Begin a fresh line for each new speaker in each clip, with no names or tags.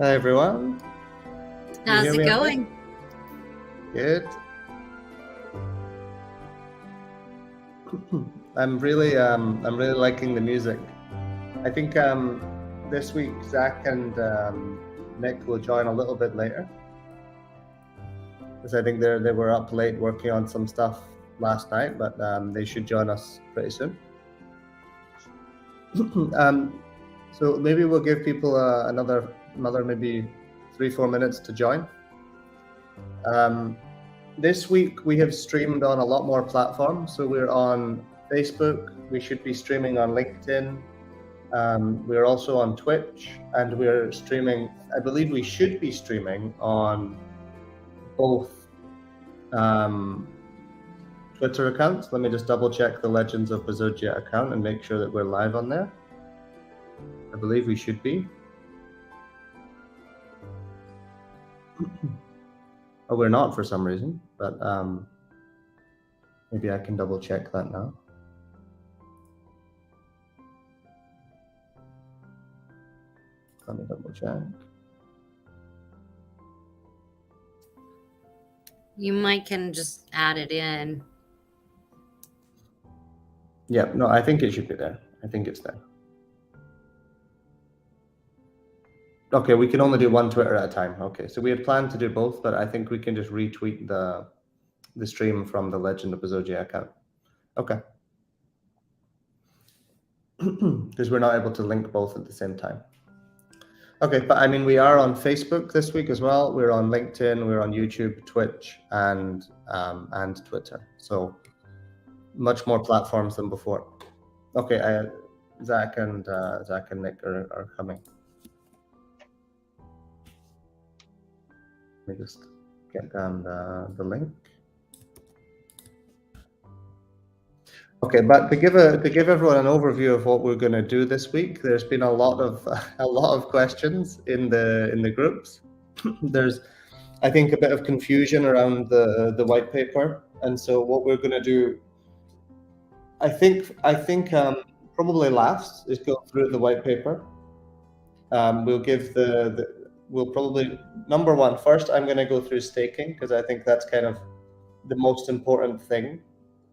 Hi everyone.
How's it going?
Good. I'm really liking the music. I think this week Zach and Nick will join a little bit later, because I think they were up late working on some stuff last night, but they should join us pretty soon. So maybe we'll give people another maybe 3-4 minutes to join. This week we have streamed on a lot more platforms. So we're on Facebook, we should be streaming on LinkedIn, we're also on Twitch, and we're streaming, I believe we should be streaming on both Twitter accounts. Let me just double check the Legends of Bezogia account and make sure that we're live on there. I believe we should be. Oh, we're not for some reason, but maybe I can double check that now. Let me double check.
You might can just add it in.
Yeah, no, I think it should be there. I think it's there. Okay, we can only do one Twitter at a time. Okay, so we had planned to do both, but I think we can just retweet the stream from the Legend of Bezogia account. Okay. Because we're not able to link both at the same time. Okay, but I mean, we are on Facebook this week as well. We're on LinkedIn, we're on YouTube, Twitch, and Twitter. So much more platforms than before. Okay, Zach and Nick are coming. Let me just get down the link. Okay, but to give everyone an overview of what we're going to do this week, there's been a lot of questions in the groups. There's, I think, a bit of confusion around the white paper, and so what we're going to do, I think probably last is go through the white paper. We'll give we'll probably, number one, first I'm going to go through staking, because I think that's kind of the most important thing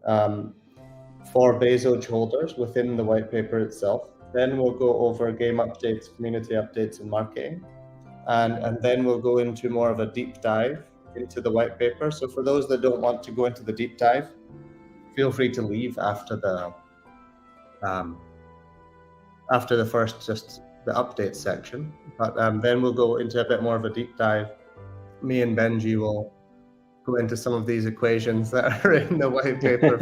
for Bezogia holders within the white paper itself. Then we'll go over game updates, community updates, and marketing. And then we'll go into more of a deep dive into the white paper. So for those that don't want to go into the deep dive, feel free to leave after the first, just the update section. But then we'll go into a bit more of a deep dive. Me and Benji will go into some of these equations that are in the white paper.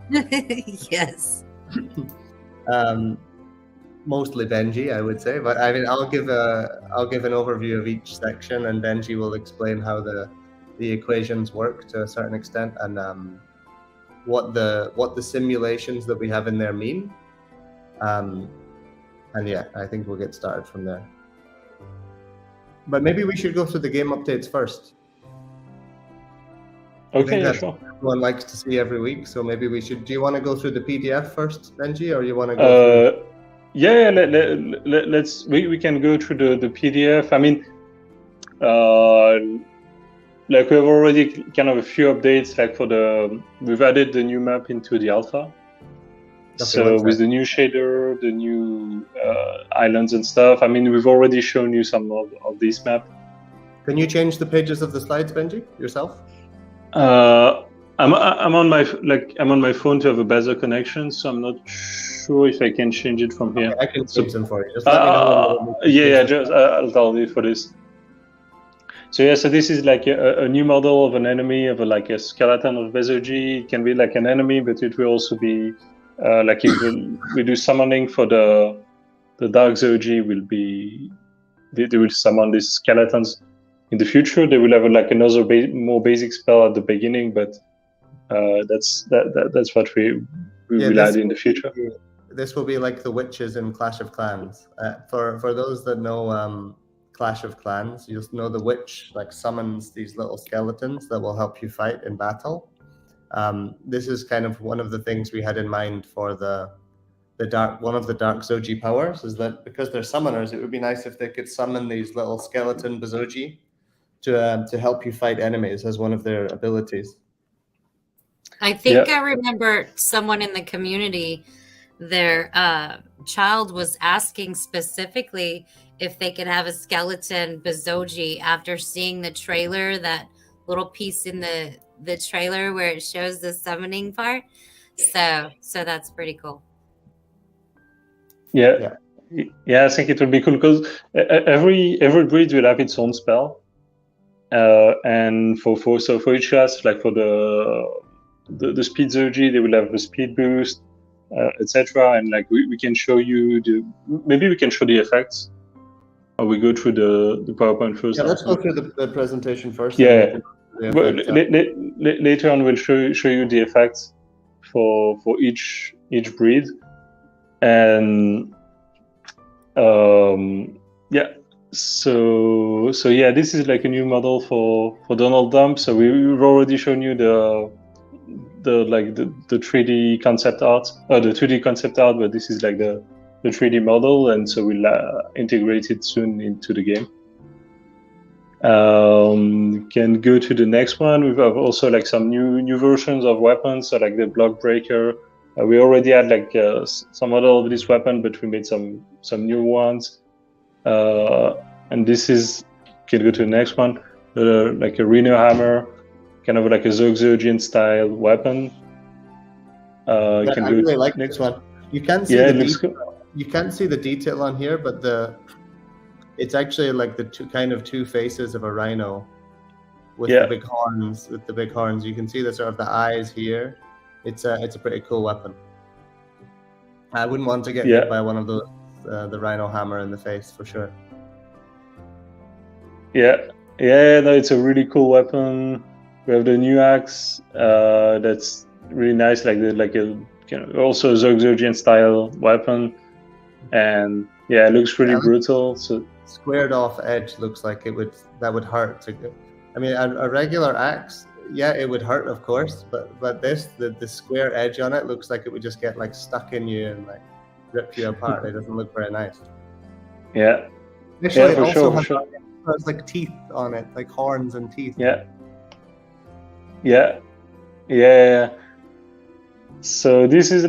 Yes.
Mostly Benji, I would say, but I mean, I'll give an overview of each section, and Benji will explain how the equations work to a certain extent, and what the simulations that we have in there mean. And yeah, I think we'll get started from there. But maybe we should go through the game updates first.
Okay, yeah, sure.
Everyone likes to see every week, so maybe we should. Do you want to go through the PDF first, Benji, or you want to go through?
Yeah, we can go through the PDF. I mean, like we have already kind of a few updates. Like we've added the new map into the alpha. Okay, so with the new shader, the new islands and stuff. I mean, we've already shown you some of this map.
Can you change the pages of the slides, Benji, yourself?
I'm on my phone to have a better connection, so I'm not sure if I can change it from here.
Okay, I can change them for you. Just let me know.
I'll tell you for this. So yeah, so this is like a new model of an enemy, of a skeleton of Bezogia. It can be like an enemy, but it will also be like if we do summoning for the Dark Zoji, they will summon these skeletons in the future. They will have another more basic spell at the beginning, but that's what we will add in the future.
This will be like the witches in Clash of Clans. For those that know Clash of Clans, you'll know the witch summons these little skeletons that will help you fight in battle. This is kind of one of the things we had in mind for one of the Dark Zoji powers, is that because they're summoners, it would be nice if they could summon these little skeleton Bezogia to help you fight enemies as one of their abilities.
I think I remember someone in the community, their child was asking specifically if they could have a skeleton Bezogia after seeing the trailer, that little piece in the trailer where it shows the summoning part. So that's pretty cool.
Yeah, I think it would be cool because every breed will have its own spell, and for each class, like for the speed Zoji, they will have the speed boost, etc. And we can show you maybe we can show the effects, or we go through the PowerPoint first.
Yeah, let's go through the presentation first.
Yeah, later on we'll show you the effects for each breed, and So yeah, this is like a new model for Donald Dump. So we've already shown you the 3D concept art, or the 2D concept art, but this is like the 3D model, and so we'll integrate it soon into the game. Can go to the next one. We have also some new versions of weapons, so the block breaker. We already had some model of this weapon, but we made some new ones. And this is, can go to the next one, a Rhino Hammer, kind of like a Zogian style weapon.
I really like this one. You can see you can't see the detail on here, but it's actually like the two faces of a rhino with the big horns. You can see the sort of the eyes here. It's a pretty cool weapon. I wouldn't want to get hit by one of those, the Rhino Hammer in the face for sure.
No, it's a really cool weapon. We have the new axe. That's really nice, also a Zogian style weapon, and it looks pretty brutal. So
squared off edge looks like that would hurt to go. I mean, a regular axe, it would hurt, of course, but this, the square edge on it looks like it would just get stuck in you and rip you apart. It doesn't look very nice.
Yeah.
Actually, it also has teeth on it, like horns and teeth.
Yeah. So this is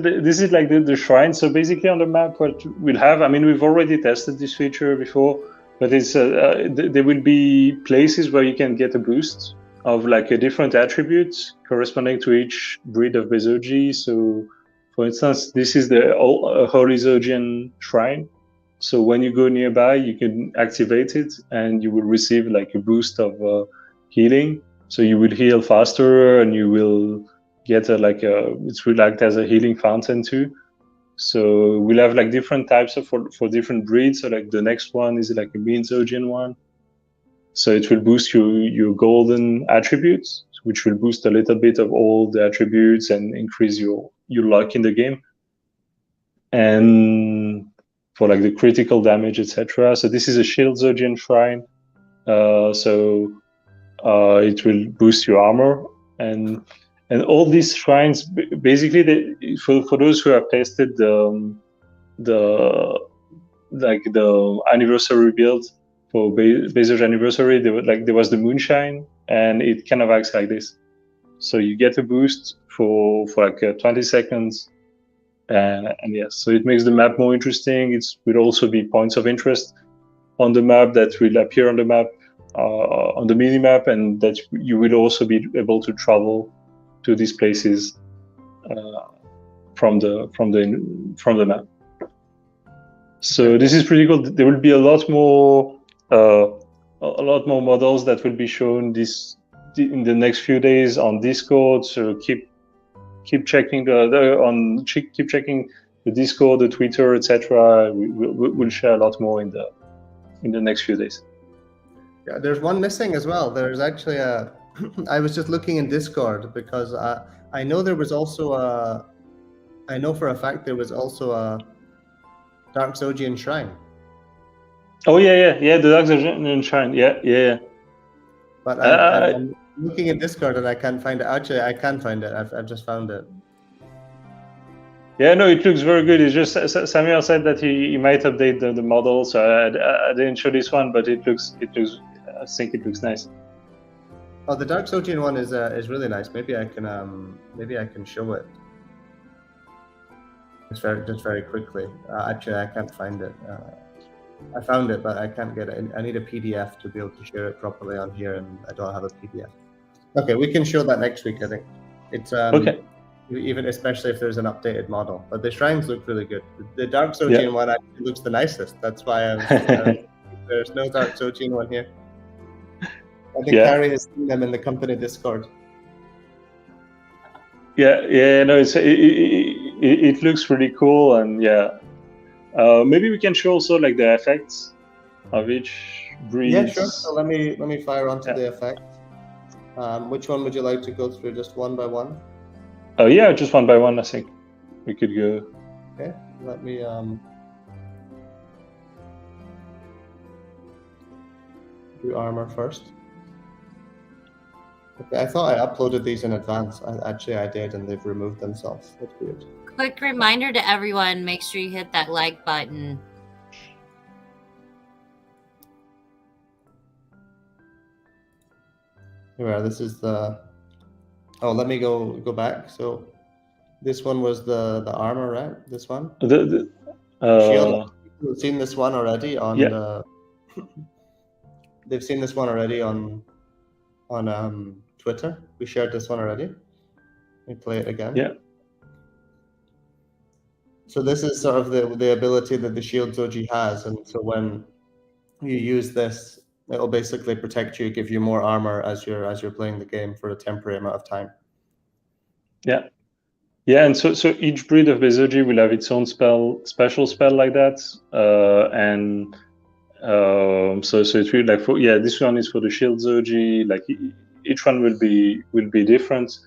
like the shrine. So basically on the map, what we'll have, I mean, we've already tested this feature before, but it's there will be places where you can get a boost of a different attributes corresponding to each breed of Bezogia. So for instance, this is the Holy Zogian shrine. So when you go nearby, you can activate it and you will receive a boost of healing. So you will heal faster, and you will get it will act as a healing fountain too. So we'll have different types for different breeds. So the next one is a mean Zogian one. So it will boost your golden attributes, which will boost a little bit of all the attributes and increase your luck in the game. And for the critical damage, etc. So this is a shield Zogian shrine. So it will boost your armor, and all these shrines basically for those who have tested the anniversary build for Bezogia anniversary, there was the moonshine, and it kind of acts like this. So you get a boost for 20 seconds. And yes, so it makes the map more interesting. It will also be points of interest on the map that will appear on the map, on the mini map, and that you will also be able to travel to these places from the map. So this is pretty cool. There will be a lot more models that will be shown in the next few days on Discord. So keep checking keep checking the Discord, the Twitter, etc. We'll share a lot more in the next few days.
Yeah, there's one missing as well. There's actually I was just looking in Discord because I know there was also I know for a fact there was also a Dark Zogian Shrine.
Oh yeah, the Dark Zogian Shrine, yeah.
But I'm looking at Discord and I can't find it. Actually, I can find it. I've just found it.
Yeah, no, it looks very good. It's just Samuel said that he might update the model, so I didn't show this one, but it looks. I think it looks nice.
Oh, the Dark Zogian one is really nice. Maybe I can show it. Just very quickly. Actually, I can't find it. I found it, but I can't get it. I need a PDF to be able to share it properly on here, and I don't have a PDF. Okay, we can show that next week. I think it's
okay.
Even especially if there's an updated model. But the shrines look really good. The Dark Zogian one actually looks the nicest. That's why there's no Dark Zogian one here. I think Carrie has seen them in the company Discord.
Yeah, no, it looks really cool, and maybe we can show also like the effects of each breed.
Yeah, sure. So let me fire onto the effect. Which one would you like to go through? Just one by one?
Yeah, just one by one. I think we could go.
Okay, let me do armor first. Okay, I thought I uploaded these in advance. Actually, I did, and they've removed themselves. That's weird.
Quick reminder to everyone, make sure you hit that like button.
Here we are. This is the... Oh, let me go back. So this one was the armor, right? This one?
Shield.
People have seen this one already on the... They've seen this one already on Twitter. We shared this one already. Let me play it again.
Yeah.
So this is sort of the ability that the Shield Zogi has, and so when you use this, it'll basically protect you, give you more armor as you're playing the game for a temporary amount of time. Yeah,
and so each breed of Bezogia will have its own special spell like that, and so it's really like this one is for the Shield Zogi. Like each one will be different,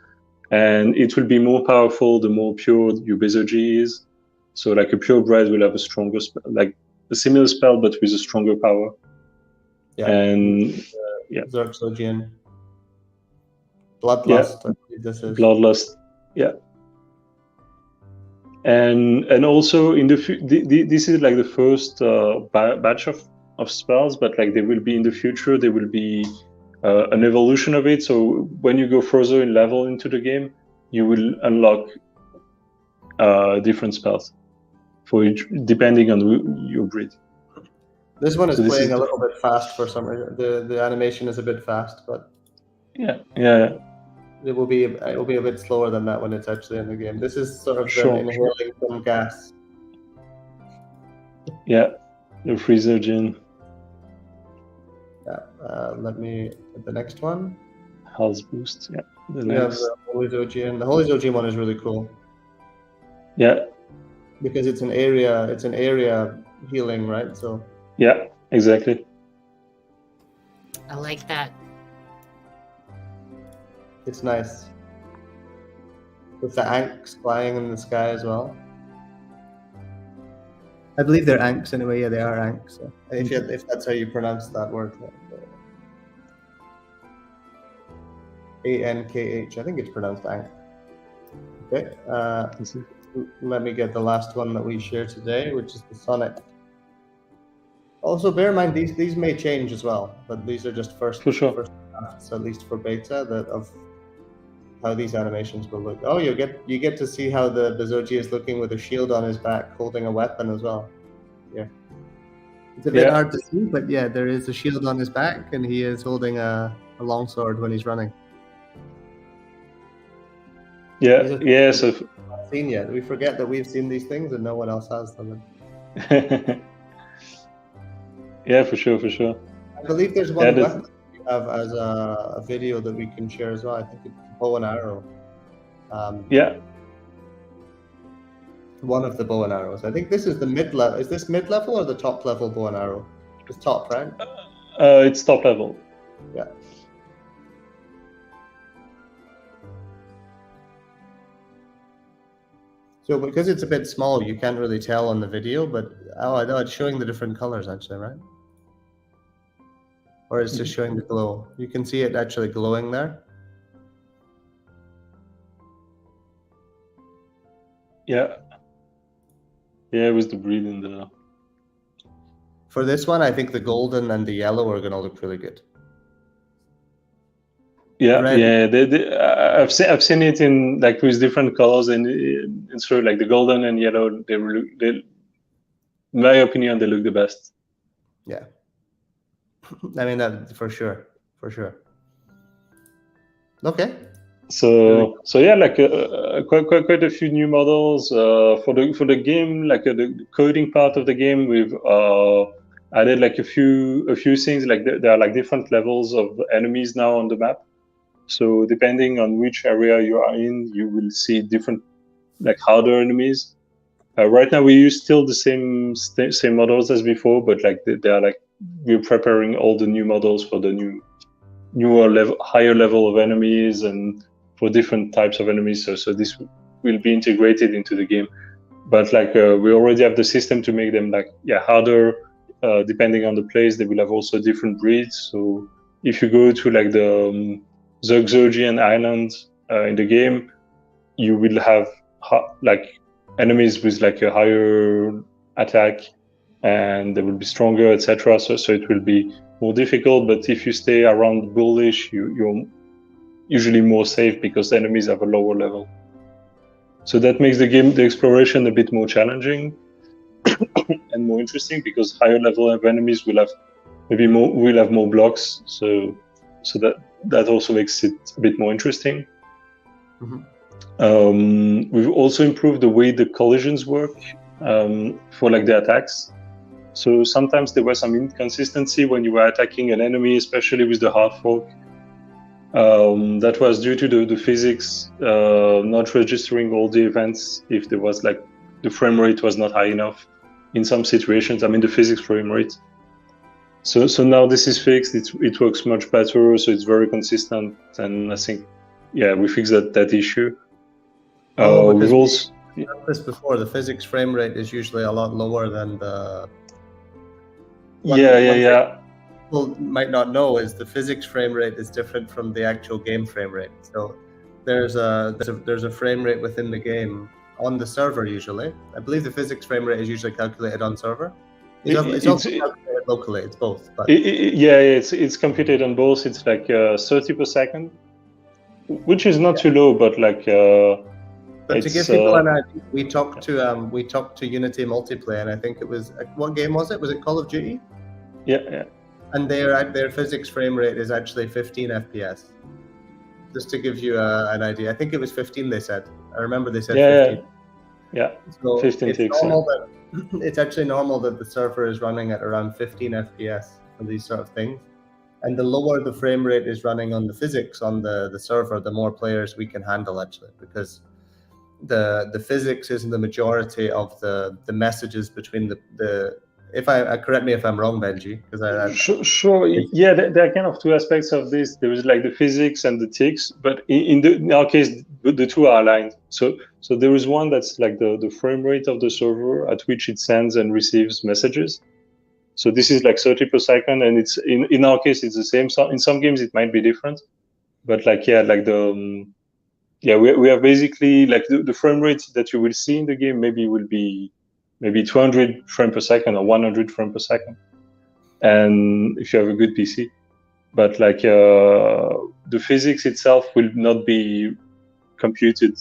and it will be more powerful the more pure your Bezogia is. So like a purebred will have a stronger spell, like a similar spell but with a stronger power.
Yeah.
And
Zerg Zogian. Bloodlust. I believe this is.
Bloodlust. Yeah. And also in this is like the first batch of spells, but like there will be in the future there will be an evolution of it. So when you go further in level into the game, you will unlock different spells for each, depending on your breed.
This one is playing a little bit fast for some reason. The animation is a bit fast, but
yeah.
It will be a bit slower than that when it's actually in the game. This is sort of inhaling some gas. Yeah,
the free Zogian.
Yeah, let me get the next one.
Health boost. Yeah,
the Holy Zogian. The Holy Zogian one is really cool.
Yeah,
because it's an area healing, right? So.
Yeah, exactly.
I like that.
It's nice. With the anks flying in the sky as well. I believe they're anks anyway. Yeah, they are anks. So if that's how you pronounce that word. ANKH. I think it's pronounced ank. Okay. Let me get the last one that we share today, which is the Sonic. Also, bear in mind these may change as well, but these are just first drafts, at least for beta, of how these animations will look. Oh, you get to see how the Bezogia is looking with a shield on his back, holding a weapon as well. Yeah, it's a bit hard to see, but yeah, there is a shield on his back, and he is holding a longsword when he's running.
Yeah, yeah. So
seen yet. We forget that we've seen these things and no one else has them.
Yeah, for sure, for sure.
I believe there's one weapon we have as a video that we can share as well. I think it's bow and arrow.
Yeah.
One of the bow and arrows. I think this is the mid-level. Is this mid-level or the top-level bow and arrow? It's top, right?
It's top level.
Yeah. So because it's a bit small, you can't really tell on the video, but I know it's showing the different colors actually, right? Or it's just showing the glow. You can see it actually glowing there.
Yeah. Yeah, with the breathing there.
For this one, I think the golden and the yellow are going to look really good.
Yeah, red. Yeah. I've seen it in like with different colors, and it's true. Like the golden and yellow, in my opinion, they look the best.
Yeah. I mean that for sure. Okay.
So yeah, like quite a few new models for the game. Like the coding part of the game, we've added like a few things. Like there are like different levels of enemies now on the map. So depending on which area you are in, you will see different like harder enemies. Right now we use still the same models as before, but like they are like we're preparing all the new models for the higher level of enemies and for different types of enemies. So this will be integrated into the game. But like we already have the system to make them like harder. Depending on the place, they will have also different breeds. So if you go to like the Bezogia island in the game, you will have like enemies with like a higher attack, and they will be stronger, etc. So it will be more difficult. But if you stay around bullish, you're usually more safe because the enemies have a lower level. So that makes the exploration a bit more challenging and more interesting because higher level of enemies will have more blocks. So that also makes it a bit more interesting. Mm-hmm. We've also improved the way the collisions work for like the attacks. So sometimes there was some inconsistency when you were attacking an enemy, especially with the hard fork. That was due to the physics not registering all the events if there was like the frame rate was not high enough in some situations. I mean the physics frame rate. So now this is fixed. It works much better. So it's very consistent, and I think we fixed that issue. We've also
this before the physics frame rate is usually a lot lower than the. People might not know is the physics frame rate is different from the actual game frame rate. So there's a frame rate within the game on the server usually. I believe the physics frame rate is usually calculated on server. It's also calculated locally. It's both. But
it's computed on both. It's like 30 per second, which is not too low, but like.
But to give people an idea, we talked to Unity Multiplayer, and I think it was what game was it? Was it Call of Duty?
Yeah.
And their physics frame rate is actually 15 FPS. Just to give you an idea, I think it was 15. They said. I remember they said 15.
Yeah.
So
15
it's normal it's actually normal that the server is running at around 15 FPS for these sort of things. And the lower the frame rate is running on the physics on the server, the more players we can handle actually, because the physics isn't the majority of the messages between the correct me if I'm wrong, Benji, because
sure. Yeah, there are kind of two aspects of this. There is like the physics and the ticks, but in our case, the two are aligned. So there is one that's like the frame rate of the server at which it sends and receives messages. So this is like 30 per second, and it's in our case it's the same. So in some games it might be different, but like we have basically like the frame rate that you will see in the game will be 200 frames per second or 100 frames per second, and if you have a good PC, but like the physics itself will not be computed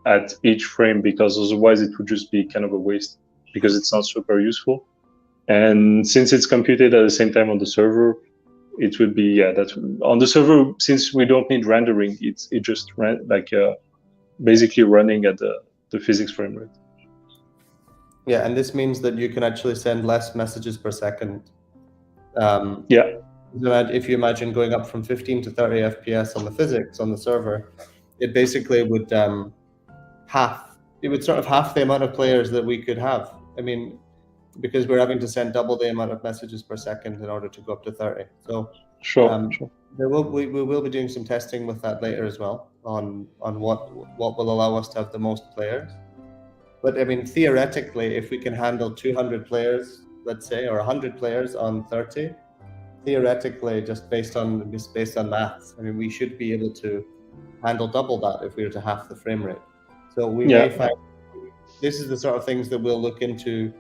at each frame because otherwise it would just be kind of a waste because it's not super useful. And since it's computed at the same time on the server, it would be that's on the server. Since we don't need rendering, it just basically running at the physics frame rate.
Yeah, and this means that you can actually send less messages per second. If you imagine going up from 15 to 30 FPS on the physics on the server, it basically would sort of half the amount of players that we could have. I mean, because we're having to send double the amount of messages per second in order to go up to 30. So
sure.
We will be doing some testing with that later as well on what will allow us to have the most players. But I mean, theoretically, if we can handle 200 players, let's say, or 100 players on 30, theoretically, just based on maths, I mean, we should be able to handle double that if we were to half the frame rate. So we may find this is the sort of things that we'll look into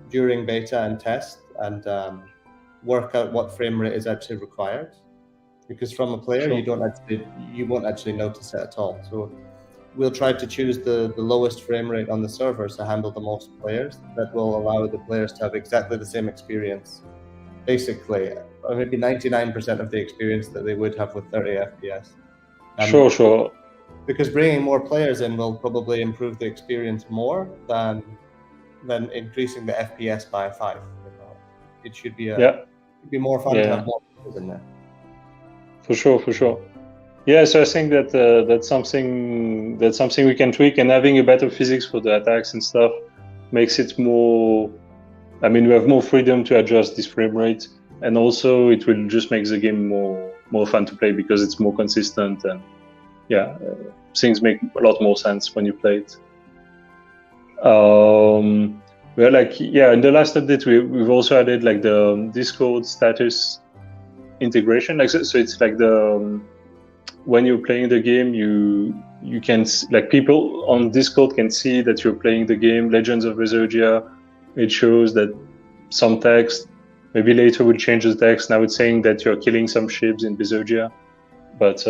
during beta and test and work out what frame rate is actually required. Because from a player, you won't actually notice it at all. So we'll try to choose the lowest frame rate on the server to handle the most players. That will allow the players to have exactly the same experience, basically, or maybe 99% of the experience that they would have with 30 FPS.
Sure.
Because bringing more players in will probably improve the experience more than increasing the FPS by 5. It should be it'd be more fun to have more players in there.
For sure. Yeah, so I think that that's something we can tweak, and having a better physics for the attacks and stuff makes it more. I mean, we have more freedom to adjust this frame rate, and also it will just make the game more fun to play because it's more consistent, and things make a lot more sense when you play it. In the last update we've also added like the Discord status integration, like so it's like when you're playing the game, you can like people on Discord can see that you're playing the game Legends of Bezogia. It shows that some text, maybe later we'll change the text. Now it's saying that you're killing some ships in Bezogia, but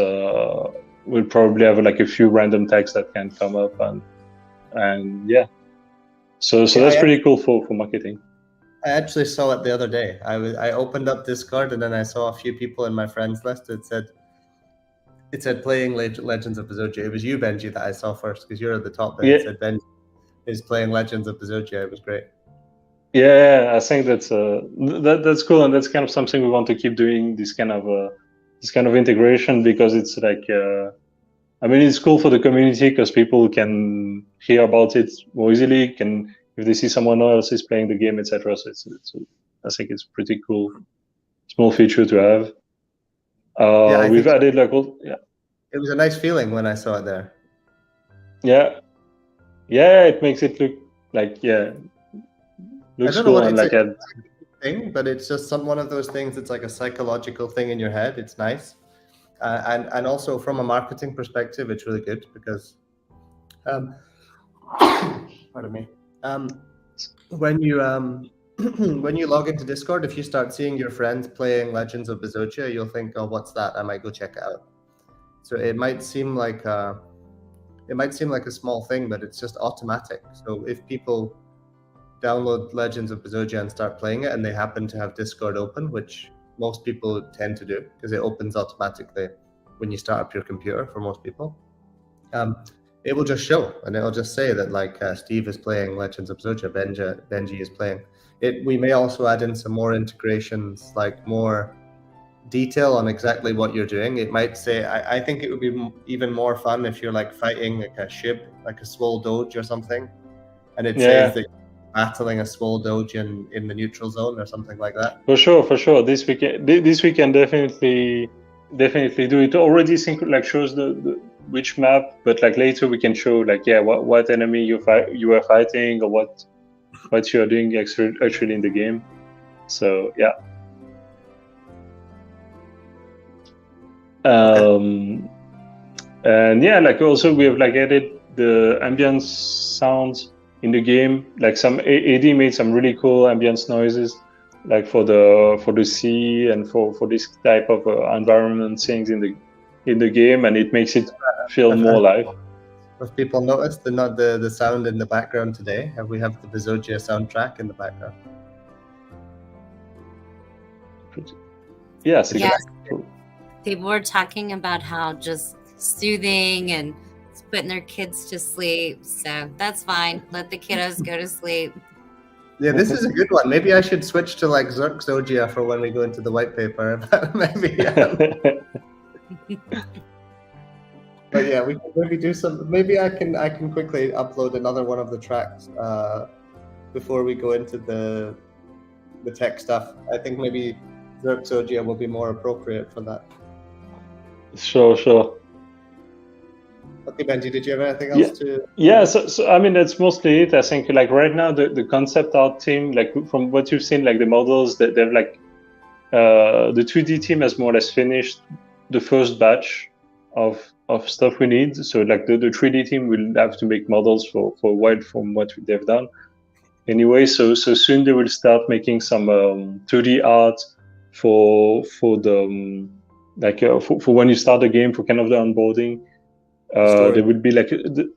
we'll probably have like a few random texts that can come up and so that's pretty cool for marketing.
I actually saw it the other day. I opened up Discord and then I saw a few people in my friends list. It said playing Legends of Bezogia. It was you, Benji, that I saw first because you're at the top there. It said Benji is playing Legends of Bezogia. It was great.
Yeah, I think that's cool, and that's kind of something we want to keep doing. This kind of integration, because it's like I mean, it's cool for the community because people can hear about it more easily. If they see someone else is playing the game, etc. So I think it's pretty cool, small feature to have. We've added like
It was a nice feeling when I saw it there.
Yeah, it makes it look like looks cool and like a
thing, but it's just one of those things. It's like a psychological thing in your head. It's nice. And also from a marketing perspective, it's really good because, pardon me, when you when you log into Discord, if you start seeing your friends playing Legends of Bezogia, you'll think, "Oh, what's that? I might go check it out." So it might seem like a small thing, but it's just automatic. So if people download Legends of Bezogia and start playing it, and they happen to have Discord open, which most people tend to do because it opens automatically when you start up your computer for most people. It will just show, and it'll just say that like Steve is playing Legends of Bezogia, Benji is playing it. We may also add in some more integrations, like more detail on exactly what you're doing. It might say, I think it would be even more fun if you're like fighting like a ship, like a swole doge or something, and it says that battling a swole doge in the neutral zone or something like that.
For sure. This we can definitely do it. Already shows the which map, but like later we can show like what enemy you are fighting or what you are doing actually in the game. So and like also we have like added the ambience sounds in the game. Like some AD made some really cool ambience noises, like for the sea and for this type of environment things in the game, and it makes it feel more alive.
Have people noticed the sound in the background today? We have the Bezogia soundtrack in the background.
Yes.
People were talking about how just soothing and putting their kids to sleep, so that's fine. Let the kiddos go to sleep.
Yeah, this is a good one. Maybe I should switch to like Bezogia for when we go into the white paper. Maybe. But yeah, we can maybe do some. Maybe I can quickly upload another one of the tracks before we go into the tech stuff. I think maybe Bezogia will be more appropriate for that.
Sure.
Okay, Benji, did you have anything else to?
Yeah, so I mean, that's mostly it. I think like right now the concept art team, like from what you've seen, like the models that they've like the 2D team has more or less finished the first batch of stuff we need. So like the 3D team will have to make models for a while from what they've done. Anyway, so soon they will start making some 2D art for the for when you start the game, for kind of the onboarding. There would be like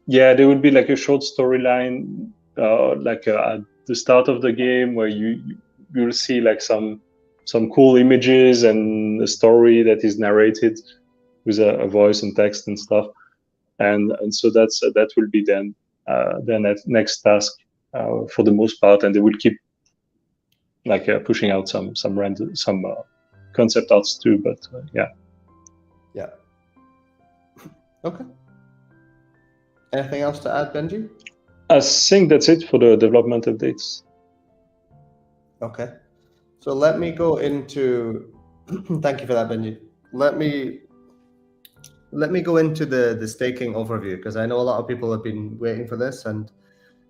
there would be like a short storyline at the start of the game where you'll see like some cool images and a story that is narrated with a voice and text and stuff, and so that will be then that next task for the most part, and they will keep like pushing out some concept arts too, but yeah.
Okay. Anything else to add, Benji?
I think that's it for the development updates.
Okay. So let me go into. Thank you for that, Benji. Let me go into the staking overview, because I know a lot of people have been waiting for this, and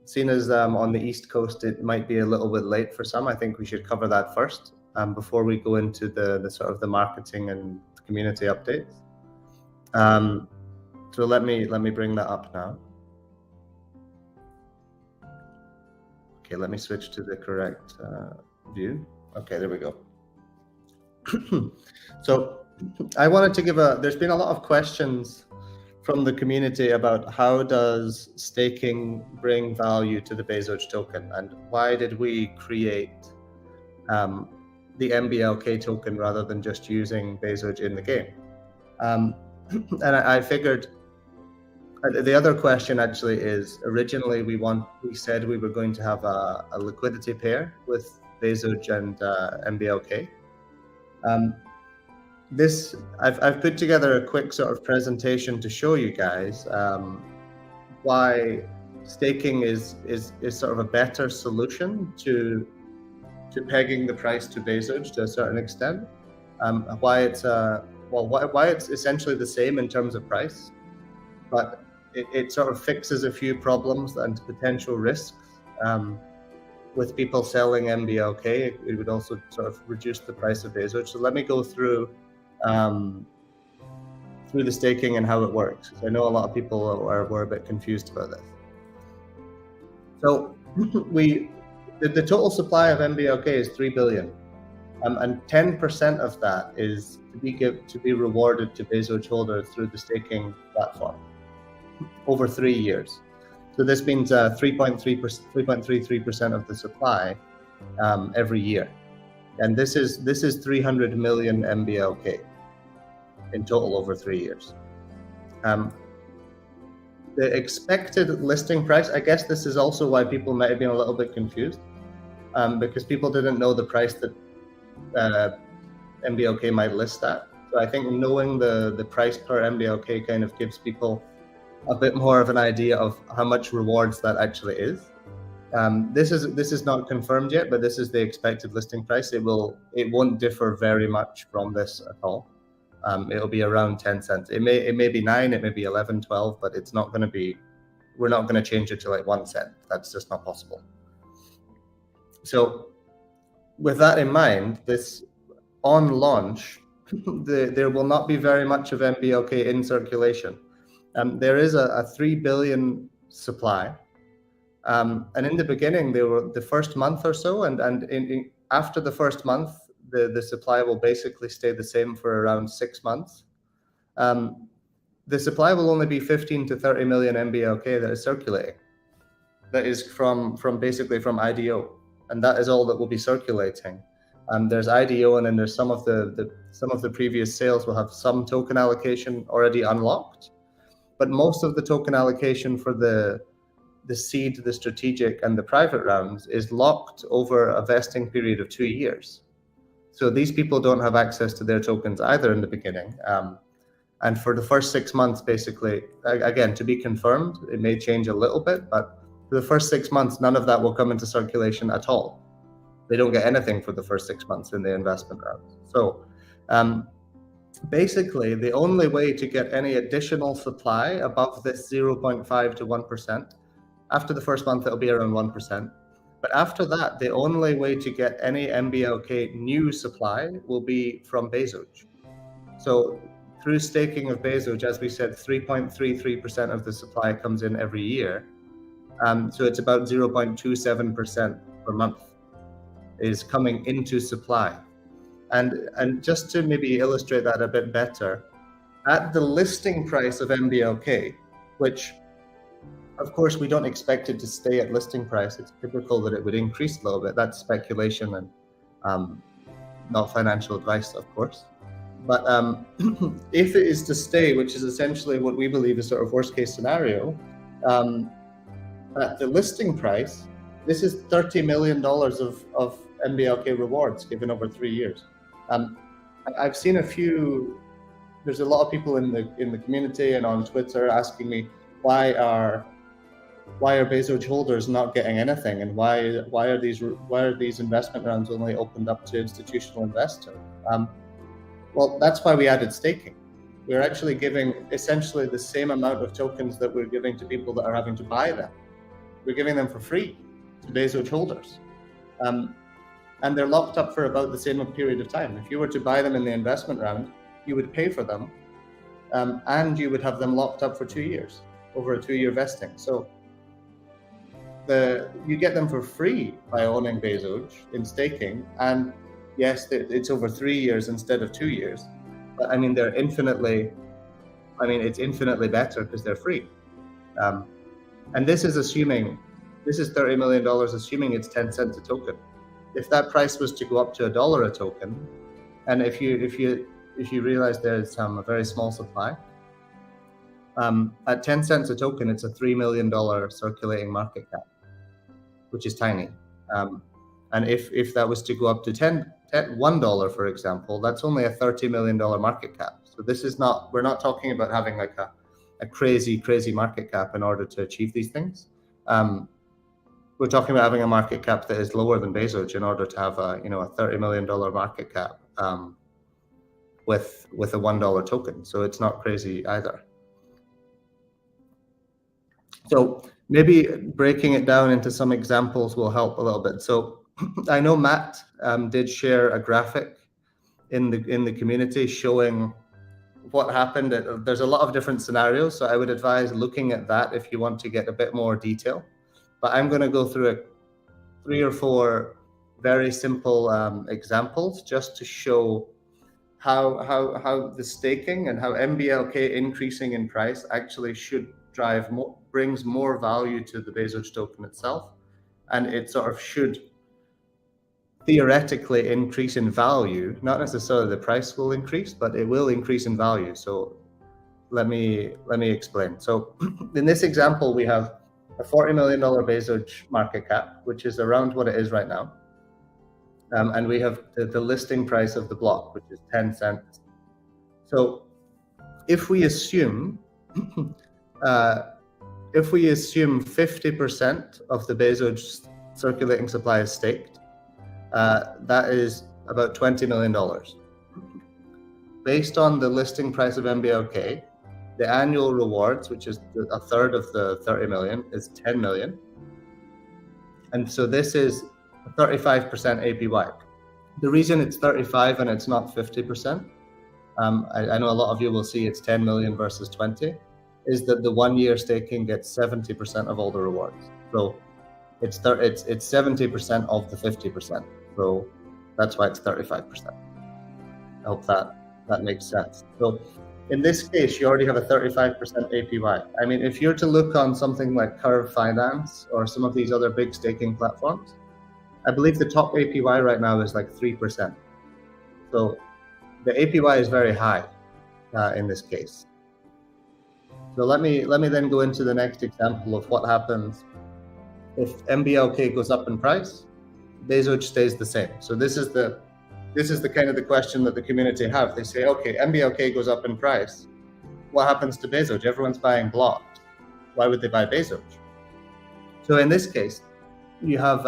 seeing as on the East Coast it might be a little bit late for some, I think we should cover that first before we go into the sort of the marketing and community updates. So let me bring that up now. Okay, let me switch to the correct view. Okay, there we go. So I wanted to give there's been a lot of questions from the community about how does staking bring value to the Bezogia token, and why did we create the MBLK token rather than just using Bezogia in the game? And I figured the other question actually is, originally we said we were going to have a liquidity pair with Bezogia and MBLK. I've put together a quick sort of presentation to show you guys why staking is sort of a better solution to pegging the price to Bezogia to a certain extent. Why it's essentially the same in terms of price, but it sort of fixes a few problems and potential risks. With people selling MBLK, it would also sort of reduce the price of Bezogia. So let me go through the staking and how it works. I know a lot of people were a bit confused about this. So the total supply of MBLK is 3 billion, and 10% of that is to be rewarded to Bezogia holders through the staking platform over 3 years. So this means 3.33% of the supply every year, and this is 300 million MBLK in total over 3 years. The expected listing price, I guess this is also why people might have been a little bit confused, because people didn't know the price that MBLK might list at. So I think knowing the price per MBLK kind of gives people a bit more of an idea of how much rewards that actually is. This is not confirmed yet, but this is the expected listing price. It won't differ very much from this at all. It'll be around 10 cents. It may be 9, it may be 11, 12, but it's not going to be. We're not going to change it to like 1 cent. That's just not possible. So, with that in mind, on launch, there will not be very much of MBLK in circulation. There is a 3 billion supply, and in the beginning, there were the first month or so, and after the first month, the supply will basically stay the same for around 6 months. The supply will only be 15 to 30 million MBLK that is circulating. That is from IDO, and that is all that will be circulating. There's IDO, and then there's some of the previous sales will have some token allocation already unlocked. But most of the token allocation for the seed, the strategic, and the private rounds is locked over a vesting period of 2 years. So these people don't have access to their tokens either in the beginning. And for the first 6 months, basically, again, to be confirmed, it may change a little bit, but for the first 6 months, none of that will come into circulation at all. They don't get anything for the first 6 months in the investment rounds. So basically, the only way to get any additional supply above this 0.5 to 1%, after the first month, it'll be around 1%. But after that, the only way to get any MBLK new supply will be from Bezogia. So through staking of Bezogia, as we said, 3.33% of the supply comes in every year. So it's about 0.27% per month is coming into supply. And just to maybe illustrate that a bit better, at the listing price of MBLK, which of course we don't expect it to stay at listing price, it's typical that it would increase a little bit. That's speculation and not financial advice, of course. But if it is to stay, which is essentially what we believe is sort of worst case scenario, at the listing price, this is $30 million of MBLK rewards given over 3 years. I've seen a few. There's a lot of people in the community and on Twitter asking me why are Bezogia holders not getting anything, and why are these investment rounds only opened up to institutional investors? Well, that's why we added staking. We're actually giving essentially the same amount of tokens that we're giving to people that are having to buy them. We're giving them for free to Bezogia holders. And they're locked up for about the same period of time. If you were to buy them in the investment round, you would pay for them, and you would have them locked up for 2 years, over a 2-year vesting. So you get them for free by owning Bezogia in staking, and yes, it's over 3 years instead of 2 years. But I mean, it's infinitely better because they're free. And this is $30 million, assuming it's 10 cents a token. If that price was to go up to $1 a token, and if you realize there's a very small supply, at 10 cents a token, it's a $3 million circulating market cap, which is tiny. And if that was to go up to $1, for example, that's only a $30 million market cap. So we're not talking about having like a crazy market cap in order to achieve these things. We're talking about having a market cap that is lower than Bezogia in order to have a $30 million market cap with a $1 token. So it's not crazy either. So maybe breaking it down into some examples will help a little bit. So I know Matt did share a graphic in the community showing what happened. There's a lot of different scenarios, so I would advise looking at that if you want to get a bit more detail. But I'm going to go through 3 or 4 very simple examples just to show how the staking and how MBLK increasing in price actually brings more value to the Bezogia token itself, and it sort of should theoretically increase in value. Not necessarily the price will increase, but it will increase in value. So let me explain. So in this example, we have a $40 million Bezogia market cap, which is around what it is right now. And we have the listing price of the block, which is 10 cents. So if we assume 50% of the Bezogia circulating supply is staked, that is about $20 million. Based on the listing price of MBLK, the annual rewards, which is a third of the 30 million, is 10 million. And so this is 35% APY. The reason it's 35 and it's not 50%, I know a lot of you will see it's 10 million versus 20, is that the 1 year staking gets 70% of all the rewards. So it's 70% of the 50%. So that's why it's 35%. I hope that makes sense. So in this case, you already have a 35% APY. I mean, if you're to look on something like Curve Finance or some of these other big staking platforms, I believe the top APY right now is like 3%. So the APY is very high in this case. So let me then go into the next example of what happens if MBLK goes up in price, Bezoj stays the same. So this is the kind of the question that the community have. They say, okay, MBLK goes up in price. What happens to Bezoj? Everyone's buying blocks. Why would they buy Bezoj? So in this case, you have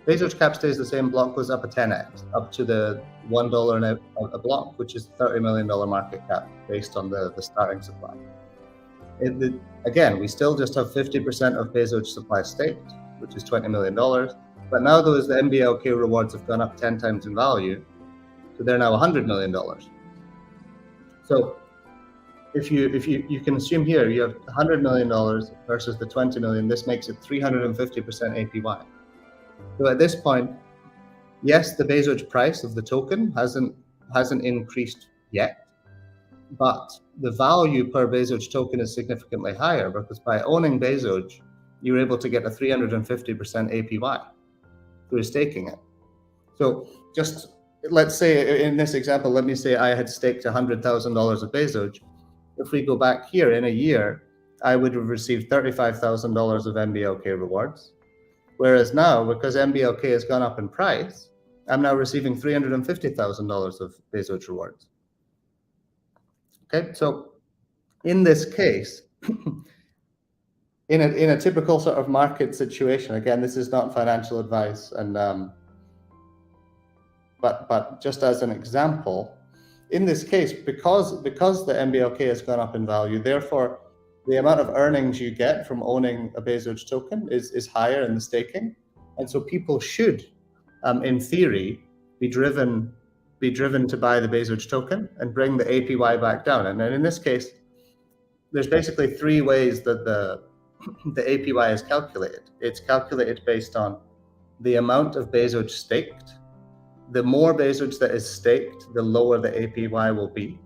Bezoj cap stays the same, block goes up a 10x, up to the $1 a block, which is $30 million market cap based on the starting supply. Again, we still just have 50% of Bezoj supply staked, which is $20 million. But now the MBLK rewards have gone up 10 times in value, so they're now $100 million. So if you can assume here you have $100 million versus the 20 million, this makes it 350% APY. So at this point, yes, the Bezoj price of the token hasn't increased yet, but the value per Bezoj token is significantly higher because by owning Bezoj, you're able to get a 350% APY through staking it. So just let's say in this example, let me say I had staked $100,000 of Bezoj. If we go back here in a year, I would have received $35,000 of MBLK rewards. Whereas now, because MBLK has gone up in price, I'm now receiving $350,000 of Bezoj rewards. Okay, so in this case, in a typical sort of market situation, again, this is not financial advice, and but just as an example, in this case, because the MBLK has gone up in value, therefore the amount of earnings you get from owning a Bezoj token is higher in the staking, and so people should, in theory, be driven to buy the Bezoj token and bring the APY back down. And then in this case, there's basically three ways that the APY is calculated. It's calculated based on the amount of Bezoj staked. The more Bezoj that is staked, the lower the APY will be.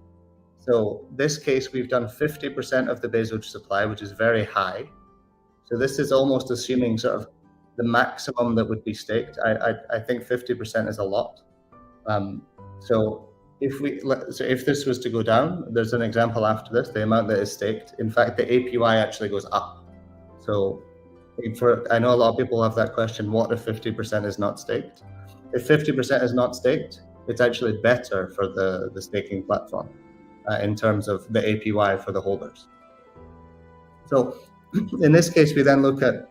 So this case, we've done 50% of the Bezoj supply, which is very high. So this is almost assuming sort of the maximum that would be staked. I think 50% is a lot. So if this was to go down, there's an example after this, the amount that is staked. In fact, the APY actually goes up. So I know a lot of people have that question, what if 50% is not staked? If 50% is not staked, it's actually better for the staking platform in terms of the APY for the holders. So in this case, we then look at,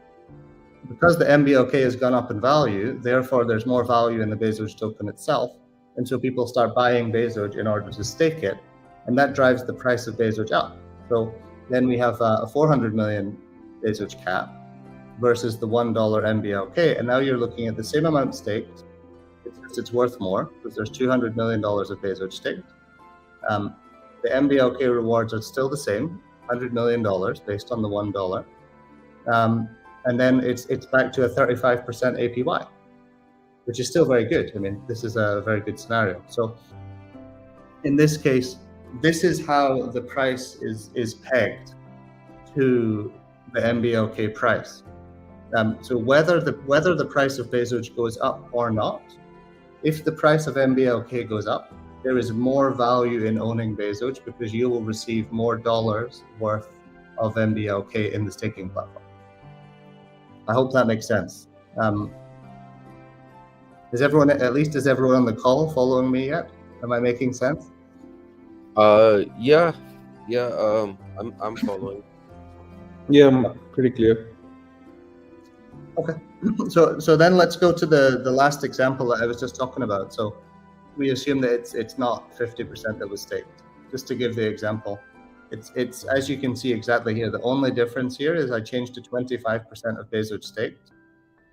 because the MBLK has gone up in value, therefore there's more value in the Bezoj token itself. And so people start buying Bezoj in order to stake it. And that drives the price of Bezoj up. So then we have a 400 million Bezoj cap versus the $1 MBLK. And now you're looking at the same amount staked. It's worth more because there's $200 million of Bezoj staked. The MBLK rewards are still the same, $100 million based on the $1. And then it's back to a 35% APY, which is still very good. I mean, this is a very good scenario. So in this case, this is how the price is pegged to the MBLK price. So whether the price of Bezoj goes up or not, if the price of MBLK goes up, there is more value in owning Bezoj because you will receive more dollars worth of MBLK in the staking platform. I hope that makes sense. Is everyone on the call following me yet? Am I making sense?
Yeah. I'm following.
Yeah, pretty clear.
Okay. So then let's go to the last example that I was just talking about. So we assume that it's not 50% that was staked. Just to give the example, it's as you can see exactly here. The only difference here is I changed to 25% of Bezoj staked.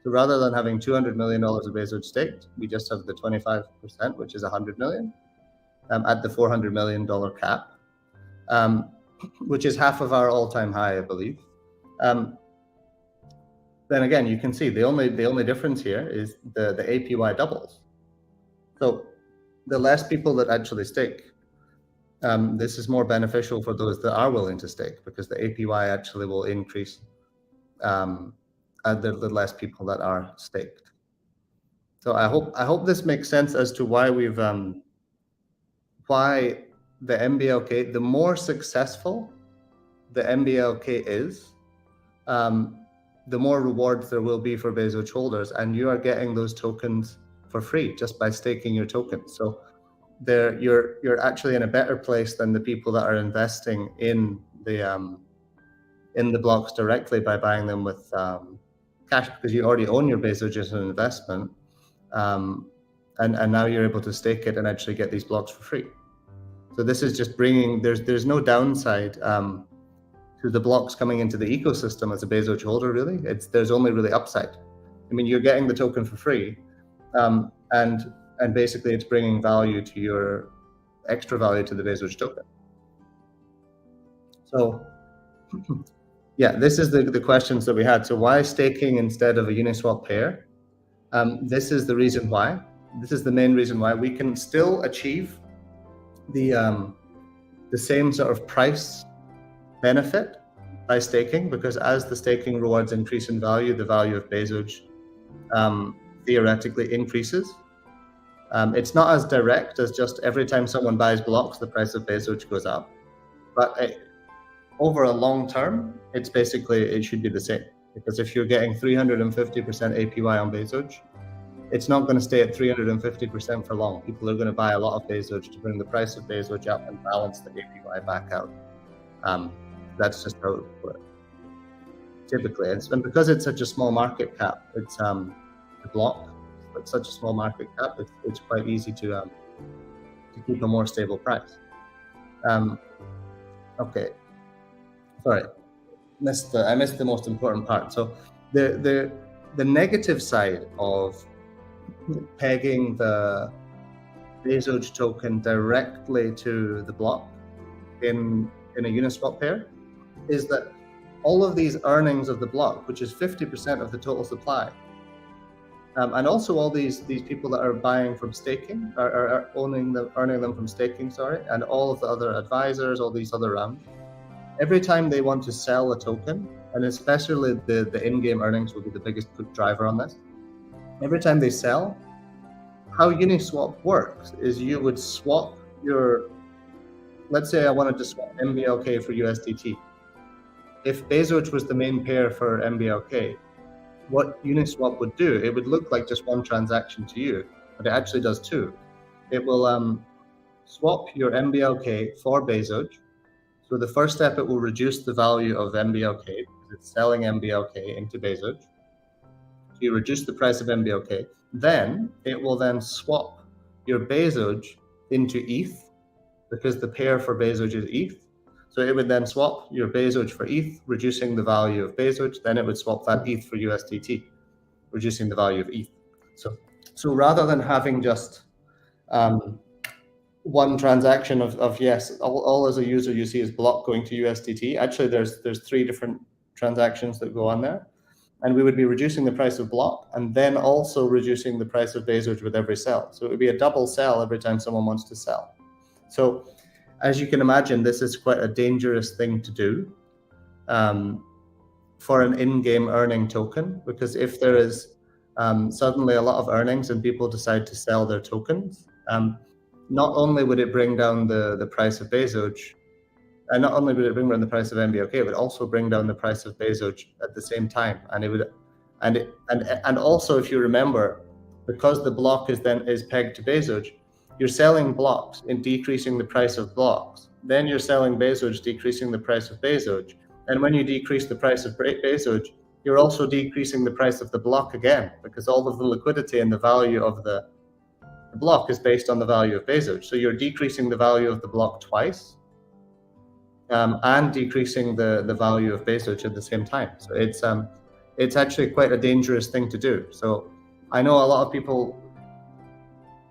So rather than having $200 million of Bezoj staked, we just have the 25%, which is 100 million, at the $400 million cap, which is half of our all-time high, I believe. Then again, you can see the only difference here is the APY doubles. So the less people that actually stake, this is more beneficial for those that are willing to stake because the APY actually will increase the less people that are staked. So I hope this makes sense as to why we've why the MBLK, the more successful the MBLK is, the more rewards there will be for Bezoge holders, and you are getting those tokens for free just by staking your tokens. So you're actually in a better place than the people that are investing in the blocks directly by buying them with cash, because you already own your Bezoge as an investment, and now you're able to stake it and actually get these blocks for free. So this is just bringing, there's no downside to the blocks coming into the ecosystem as a Bezoge holder, really. There's only really upside. I mean, you're getting the token for free, and basically it's bringing value to your extra value to the Bezoge token. So yeah, this is the questions that we had. So why staking instead of a Uniswap pair? This is the reason why. This is the main reason why. We can still achieve the same sort of price benefit by staking, because as the staking rewards increase in value, the value of Bezoge theoretically increases. It's not as direct as just every time someone buys blocks, the price of Bezoge goes up. But over a long term, it should be the same. Because if you're getting 350% APY on Bezoge, it's not going to stay at 350% for long. People are going to buy a lot of Bezoge to bring the price of Bezoge up and balance the APY back out. That's just how it works. Typically, and because it's such a small market cap, it's the block. It's such a small market cap. It's quite easy to keep a more stable price. Okay, sorry, I missed the most important part. So the negative side of pegging the Bezoge token directly to the block in a Uniswap pair is that all of these earnings of the block, which is 50% of the total supply, and also all these people that are buying from staking, are earning them from staking, and all of the other advisors, all these other rounds, every time they want to sell a token, and especially the in-game earnings will be the biggest driver on this. Every time they sell, how Uniswap works is you would swap your, let's say I wanted to swap MBLK for USDT. If Bezoge was the main pair for MBLK, what Uniswap would do, it would look like just one transaction to you, but it actually does two. It will swap your MBLK for Bezoge. So the first step, it will reduce the value of MBLK because it's selling MBLK into Bezoge. So you reduce the price of MBLK. Then it will then swap your Bezoge into ETH, because the pair for Bezoge is ETH. So it would then swap your Bezoge for ETH, reducing the value of Bezoge. Then it would swap that ETH for USDT, reducing the value of ETH. So rather than having just one transaction of yes, all as a user you see is block going to USDT, actually there's 3 different transactions that go on there. And we would be reducing the price of block and then also reducing the price of Bezoge with every sell. So it would be a double sell every time someone wants to sell. So as you can imagine, this is quite a dangerous thing to do for an in-game earning token, because if there is suddenly a lot of earnings and people decide to sell their tokens, not only would it bring down the price of Bezoge, and not only would it bring down the price of MBLK, it would also bring down the price of Bezoge at the same time. And it would, and also, if you remember, because the block is pegged to Bezoge, you're selling blocks and decreasing the price of blocks. Then you're selling Bezoge, decreasing the price of Bezoge. And when you decrease the price of Bezoge, you're also decreasing the price of the block again, because all of the liquidity and the value of the block is based on the value of Bezoge. So you're decreasing the value of the block twice, and decreasing the value of Bezoge at the same time. So it's actually quite a dangerous thing to do. So I know a lot of people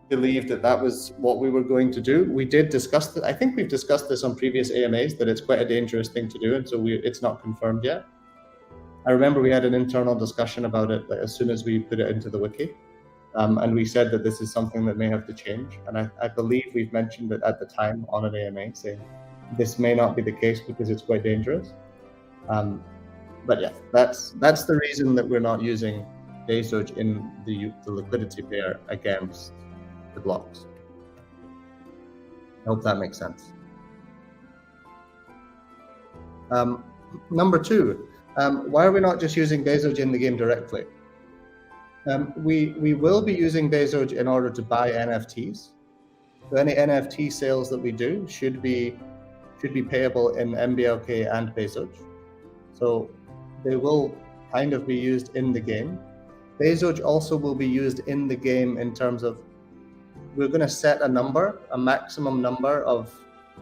believed that was what we were going to do. We did discuss that. I think we've discussed this on previous AMAs, that it's quite a dangerous thing to do, and so it's not confirmed yet. I remember we had an internal discussion about it as soon as we put it into the wiki, and we said that this is something that may have to change. And I believe we've mentioned it at the time on an AMA, saying this may not be the case because it's quite dangerous. But yeah, that's the reason that we're not using Bezoge in the liquidity pair against the blocks. I hope that makes sense. Number two, why are we not just using Bezogia in the game directly? We will be using Bezogia in order to buy NFTs. So any NFT sales that we do should be payable in MBLK and Bezogia. So they will kind of be used in the game. Bezogia also will be used in the game in terms of, we're going to set a maximum number of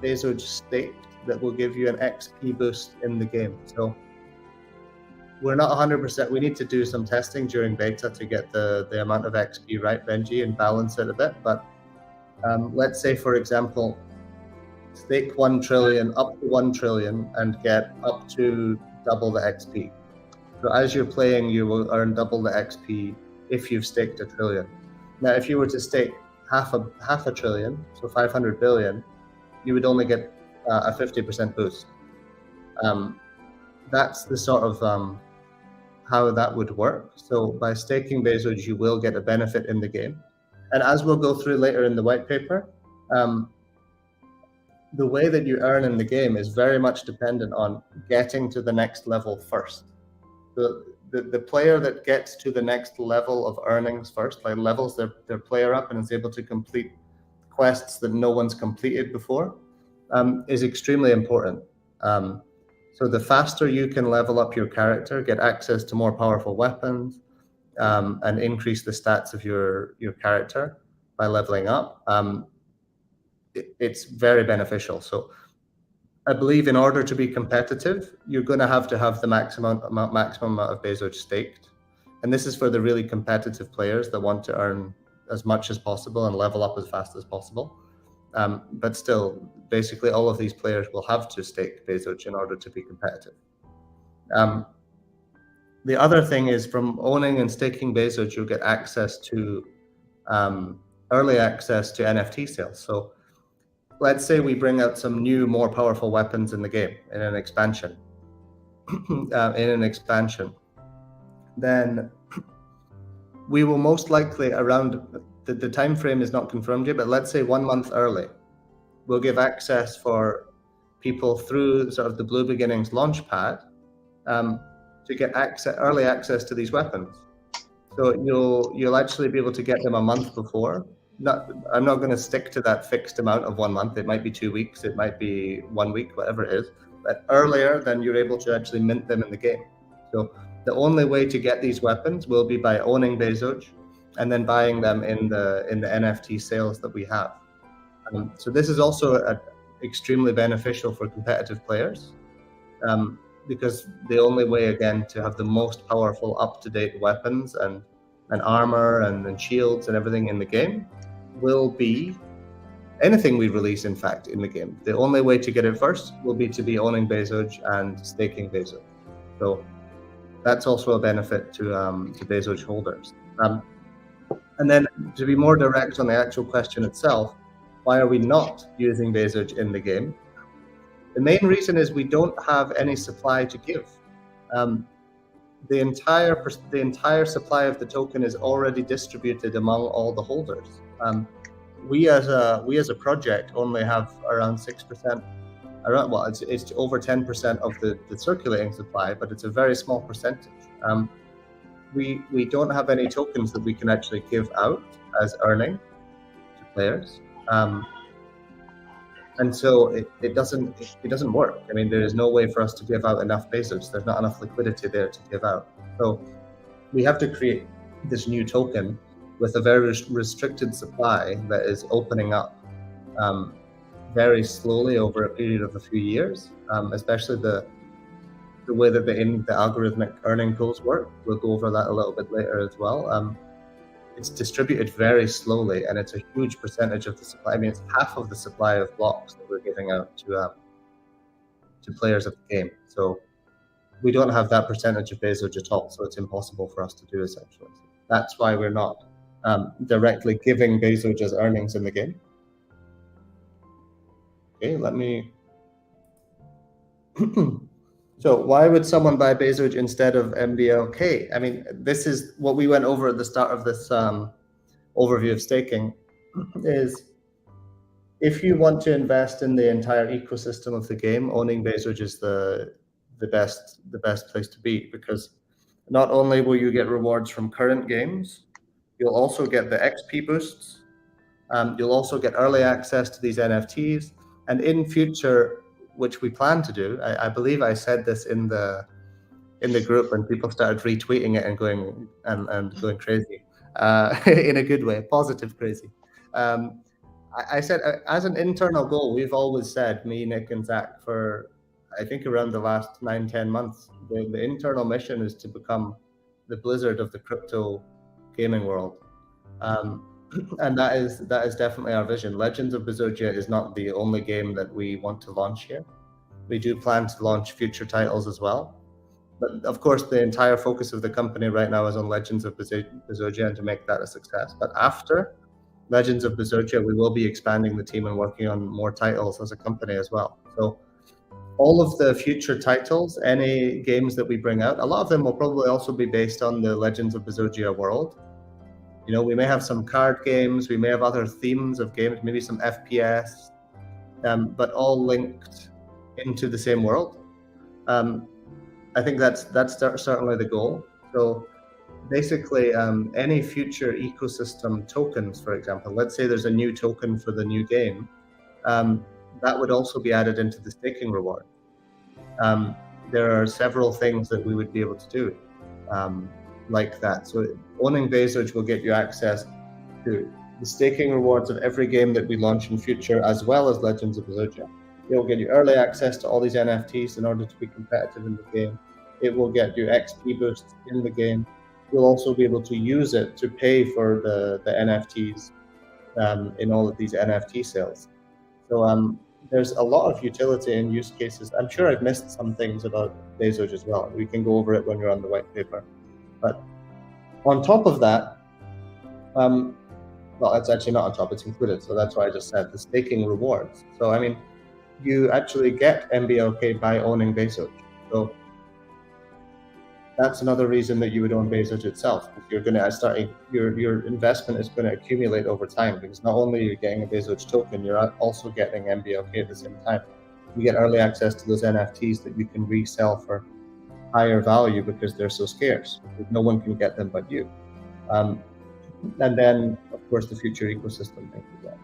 Bezogia staked that will give you an XP boost in the game. So we're not 100%. We need to do some testing during beta to get the amount of XP right, Benji, and balance it a bit. But let's say, for example, stake 1 trillion, up to 1 trillion, and get up to double the XP. So as you're playing, you will earn double the XP if you've staked 1 trillion. Now, if you were to stake half a trillion, so 500 billion, you would only get a 50% boost. That's the sort of how that would work. So by staking Bezogia, you will get a benefit in the game. And as we'll go through later in the white paper, the way that you earn in the game is very much dependent on getting to the next level first. The player that gets to the next level of earnings first, like levels their player up and is able to complete quests that no one's completed before, is extremely important. So the faster you can level up your character, get access to more powerful weapons, and increase the stats of your character by leveling up, it's very beneficial. So I believe in order to be competitive, you're going to have the maximum amount of Bezogia staked. And this is for the really competitive players that want to earn as much as possible and level up as fast as possible. But still, basically all of these players will have to stake Bezogia in order to be competitive. The other thing is, from owning and staking Bezogia, you'll get access to early access to NFT sales. So let's say we bring out some new, more powerful weapons in the game in an expansion. Then we will most likely, around the time frame is not confirmed yet, but let's say 1 month early, we'll give access for people through sort of the Blue Beginnings launchpad to get early access to these weapons. So you'll actually be able to get them a month before. I'm not going to stick to that fixed amount of 1 month. It might be 2 weeks, it might be 1 week, whatever it is. But earlier, then you're able to actually mint them in the game. So the only way to get these weapons will be by owning Bezogia and then buying them in the NFT sales that we have. So this is also extremely beneficial for competitive players, because the only way, again, to have the most powerful, up-to-date weapons and armor and shields and everything in the game will be anything we release, in fact, in the game. The only way to get it first will be to be owning Bezogia and staking Bezogia. So that's also a benefit to Bezogia holders. And then, to be more direct on the actual question itself, why are we not using Bezogia in the game? The main reason is we don't have any supply to give. The entire supply of the token is already distributed among all the holders. We as a project only have around 6%. It's over 10% of the circulating supply, but it's a very small percentage. We don't have any tokens that we can actually give out as earning to players, and so it doesn't work. I mean, there is no way for us to give out enough Bezogia. There's not enough liquidity there to give out. So we have to create this new token with a very restricted supply that is opening up very slowly over a period of a few years, especially the way that the algorithmic earning pools work. We'll go over that a little bit later as well. It's distributed very slowly, and it's a huge percentage of the supply. I mean, it's half of the supply of blocks that we're giving out to players of the game. So we don't have that percentage of Bezogia at all, so it's impossible for us to do, essentially. That's why we're not directly giving Bezogia's earnings in the game. Okay, let me... So why would someone buy Bezogia instead of MBLK? I mean, this is what we went over at the start of this overview of staking, is if you want to invest in the entire ecosystem of the game, owning Bezogia is the best place to be, because not only will you get rewards from current games, you'll also get the XP boosts. You'll also get early access to these NFTs, and in future, which we plan to do, I believe I said this in the group, and people started retweeting it and going crazy, in a good way, positive crazy. I said, as an internal goal, we've always said, me, Nick, and Zach, for I think around the last 9-10 months, the internal mission is to become the Blizzard of the crypto gaming world. And that is definitely our vision. Legends of Bezogia is not the only game that we want to launch here. We do plan to launch future titles as well. But of course, the entire focus of the company right now is on Legends of Bezogia and to make that a success. But after Legends of Bezogia, we will be expanding the team and working on more titles as a company as well. So all of the future titles, any games that we bring out, a lot of them will probably also be based on the Legends of Bezogia world. You know, we may have some card games, we may have other themes of games, maybe some FPS, but all linked into the same world. I think that's certainly the goal. So basically, any future ecosystem tokens, for example, let's say there's a new token for the new game, that would also be added into the staking reward. There are several things that we would be able to do like that. So owning Bezogia will get you access to the staking rewards of every game that we launch in future, as well as Legends of Bezogia. It will get you early access to all these NFTs in order to be competitive in the game. It will get you XP boosts in the game. You'll also be able to use it to pay for the NFTs in all of these NFT sales. So there's a lot of utility and use cases. I'm sure I've missed some things about Bezogia as well. We can go over it when you're on the white paper. But on top of that, well, it's actually not on top, it's included. So that's why I just said the staking rewards. So, I mean, you actually get MBLK by owning Bezogia. So that's another reason that you would own Bezogia itself. You're going to start, your investment is going to accumulate over time, because not only are you getting a Bezogia token, you're also getting MBLK at the same time. You get early access to those NFTs that you can resell for higher value because they're so scarce. No one can get them but you. And then, of course, the future ecosystem thing as well.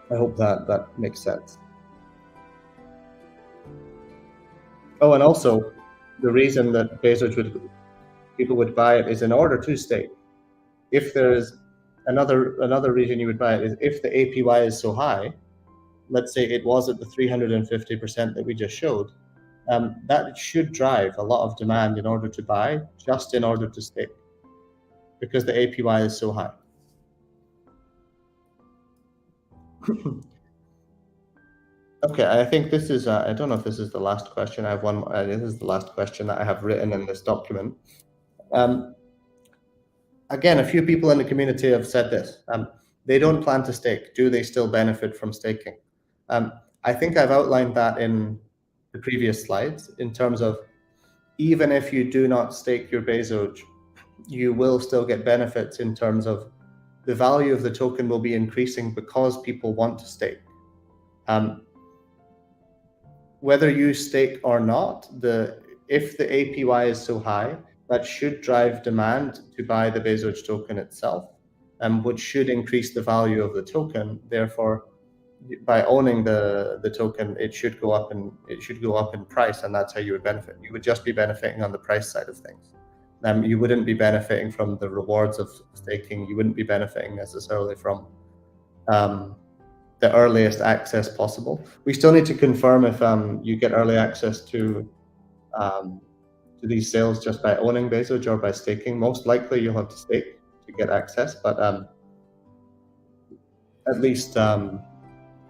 I hope that makes sense. Oh, and also, the reason that Bezogia people would buy it is in order to stake. If there's another reason you would buy it is if the APY is so high, let's say it was at the 350% that we just showed, that should drive a lot of demand in order to buy, just in order to stake, because the APY is so high. Okay, I think this is, I don't know if this is the last question. I have one, this is the last question that I have written in this document. Again, a few people in the community have said this. They don't plan to stake. Do they still benefit from staking? I think I've outlined that in the previous slides in terms of, even if you do not stake your Bezogia, you will still get benefits in terms of the value of the token will be increasing because people want to stake. Whether you stake or not, if the APY is so high, that should drive demand to buy the Bezogia token itself, which should increase the value of the token. Therefore, by owning the token, it should go up in price, and that's how you would benefit. You would just be benefiting on the price side of things. You wouldn't be benefiting from the rewards of staking. You wouldn't be benefiting necessarily from the earliest access possible. We still need to confirm if you get early access to these sales just by owning Bezogia or by staking. Most likely you'll have to stake to get access, but at least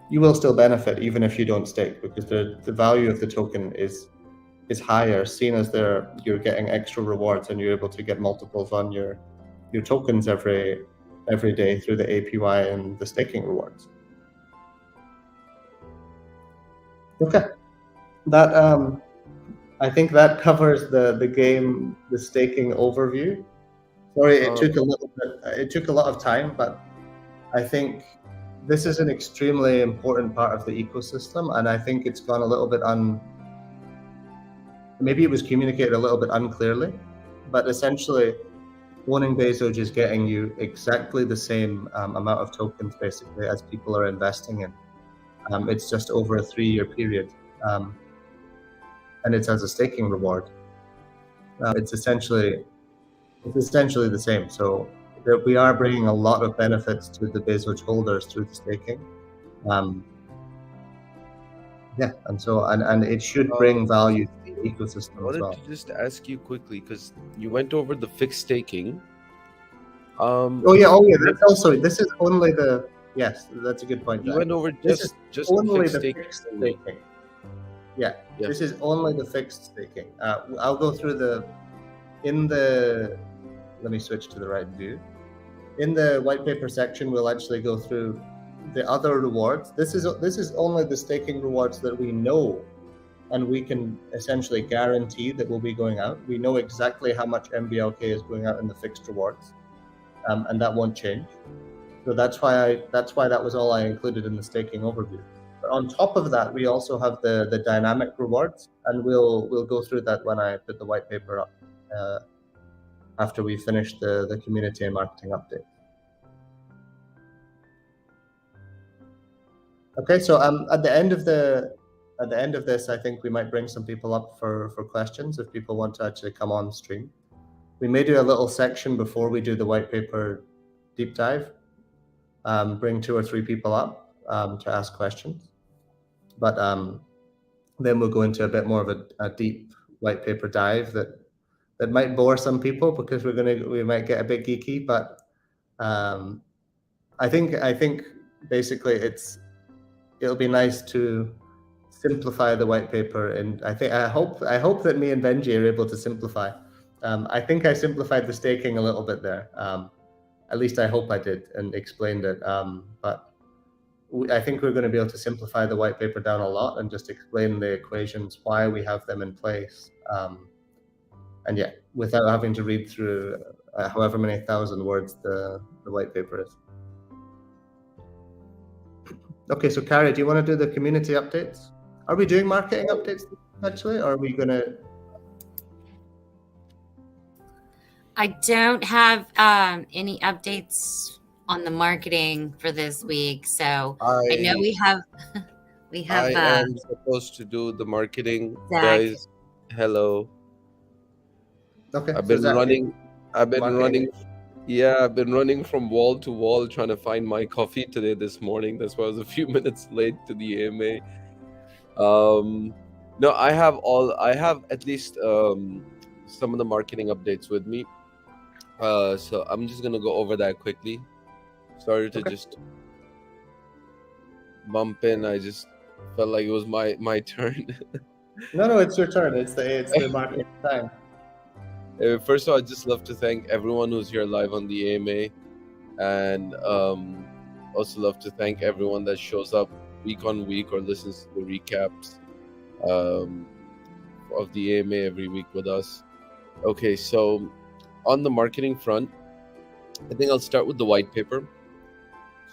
you will still benefit even if you don't stake, because the value of the token is higher, seen as you're getting extra rewards and you're able to get multiples on your tokens every day through the APY and the staking rewards. Okay, that I think that covers the game, the staking overview. Sorry, it took a lot of time, but I think this is an extremely important part of the ecosystem, and I think it's gone a little bit maybe it was communicated a little bit unclearly, but essentially owning Bezogia is getting you exactly the same amount of tokens basically as people are investing in. It's just over a 3-year period, and it's as a staking reward. It's essentially the same. So we are bringing a lot of benefits to the Bezogia holders through the staking. And it should bring value to the ecosystem as well.
I wanted to just ask you quickly, because you went over the fixed staking.
This is only the yes. That's a good point.
You went over just
only
the
fixed staking. Yeah, this is only the fixed staking. I'll go through let me switch to the right view. In the white paper section, we'll actually go through the other rewards. This is only the staking rewards that we know, and we can essentially guarantee that will be going out. We know exactly how much MBLK is going out in the fixed rewards, and that won't change. So that's why that was all I included in the staking overview. But on top of that, we also have the dynamic rewards, and we'll go through that when I put the white paper up after we finish the community and marketing update. Okay, so at the end of this, I think we might bring some people up for questions if people want to actually come on stream. We may do a little section before we do the white paper deep dive. Bring 2 or 3 people up to ask questions, but then we'll go into a bit more of a deep white paper dive that might bore some people because we might get a bit geeky. But I think basically it'll be nice to simplify the white paper, and I hope that me and Benji are able to simplify. I think I simplified the staking a little bit there. At least I hope I did and explained it. But I think we're going to be able to simplify the white paper down a lot and just explain the equations, why we have them in place. And yeah, without having to read through however many thousand words the white paper is. Okay, so Kari, do you want to do the community updates? Are we doing marketing updates actually, or are we going to?
I don't have any updates on the marketing for this week, so I know we have.
I am supposed to do the marketing,
Zach.
guys. Hello.
Okay.
I've been running. Yeah, I've been running from wall to wall trying to find my coffee today this morning. That's why I was a few minutes late to the AMA. No, I have at least some of the marketing updates with me. So I'm just gonna go over that quickly. Sorry to just bump in. I just felt like it was my turn.
No, it's your turn. It's the marketing time.
First of all, I'd just love to thank everyone who's here live on the AMA, and also love to thank everyone that shows up week on week or listens to the recaps of the AMA every week with us. Okay, so on the marketing front, I think I'll start with the white paper.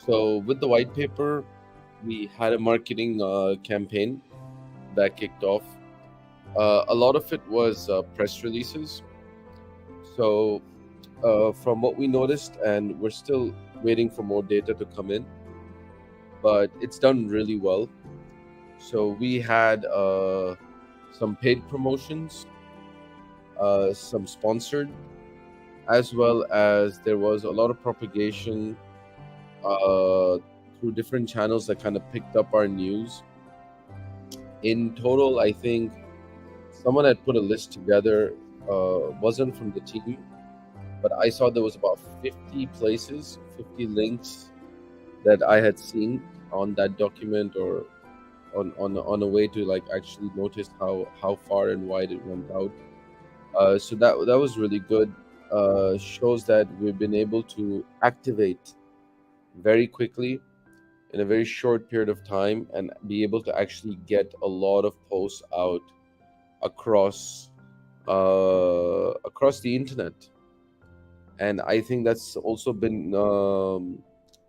So with the white paper, we had a marketing campaign that kicked off. A lot of it was press releases. So from what we noticed, and we're still waiting for more data to come in, but it's done really well. So we had some paid promotions, some sponsored, as well as there was a lot of propagation through different channels that kind of picked up our news. In total, I think someone had put a list together, wasn't from the team, but I saw there was about 50 places, 50 links that I had seen on that document, or on a way to like actually notice how far and wide it went out. So that was really good. Shows that we've been able to activate very quickly in a very short period of time and be able to actually get a lot of posts out across the internet. And I think that's also been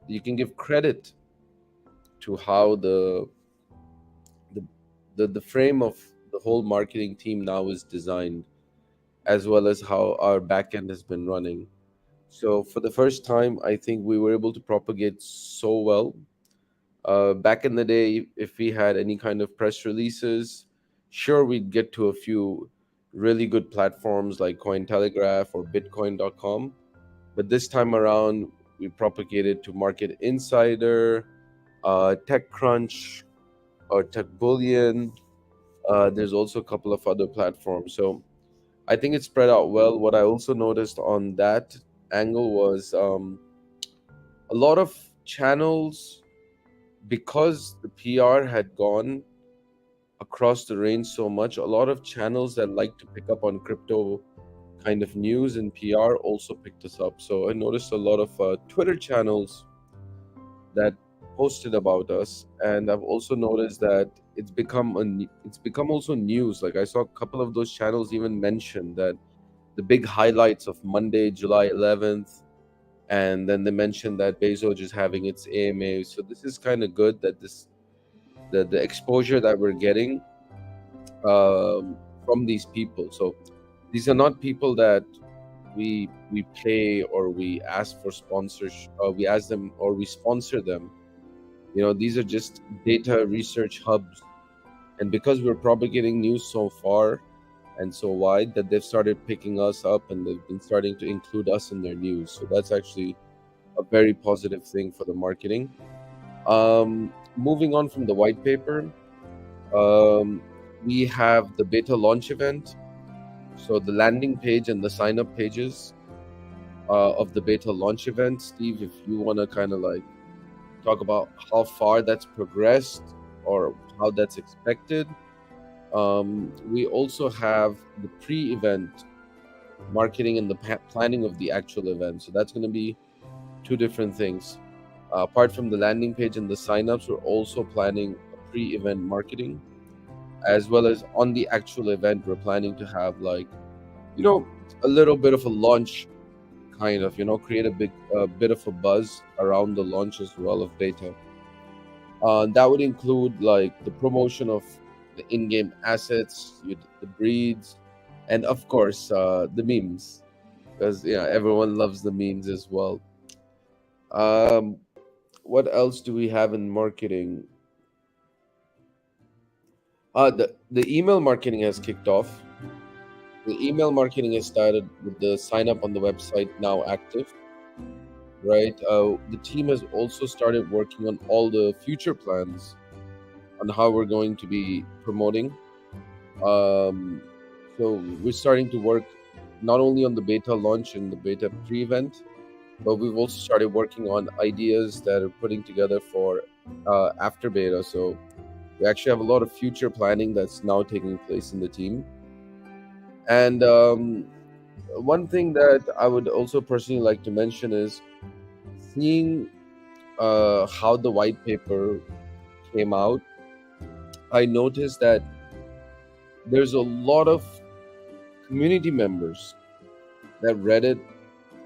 you can give credit to how the frame of the whole marketing team now is designed, as well as how our backend has been running. So for the first time, I think we were able to propagate so well. Back in the day, if we had any kind of press releases, sure, we'd get to a few really good platforms like Cointelegraph or Bitcoin.com. But this time around, we propagated to Market Insider, TechCrunch, or TechBullion. There's also a couple of other platforms. So I think it spread out well. What I also noticed on that angle was a lot of channels, because the PR had gone across the range so much, a lot of channels that like to pick up on crypto kind of news and PR also picked us up. So I noticed a lot of Twitter channels that posted about us, and I've also noticed that it's become also news. Like I saw a couple of those channels even mention that the big highlights of Monday, July 11th, and then they mentioned that Bezogia is having its AMA. So this is kind of good that the exposure that we're getting from these people. So these are not people that we pay or we ask for sponsors, or we ask them or we sponsor them. These are just data research hubs, and because we're propagating news so far and so wide, that they've started picking us up and they've been starting to include us in their news. So that's actually a very positive thing for the marketing. Moving on from the white paper, we have the beta launch event. So the landing page and the sign up pages of the beta launch event. Steve, if you want to kind of like talk about how far that's progressed or how that's expected. We also have the pre-event marketing and the planning of the actual event. So that's going to be two different things. Apart from the landing page and the signups, we're also planning a pre-event marketing, as well as on the actual event, we're planning to have like, a little bit of a launch kind of, create a bit of a buzz around the launch as well of beta. That would include like the promotion of the in-game assets, the breeds, and of course the memes, because everyone loves the memes as well. What else do we have in marketing? The email marketing has kicked off. The email marketing has started with the sign up on the website now active, right? The team has also started working on all the future plans on how we're going to be promoting. So we're starting to work not only on the beta launch and the beta pre-event, but we've also started working on ideas that are putting together for after beta. So we actually have a lot of future planning that's now taking place in the team. And one thing that I would also personally like to mention is seeing how the white paper came out. I noticed that there's a lot of community members that read it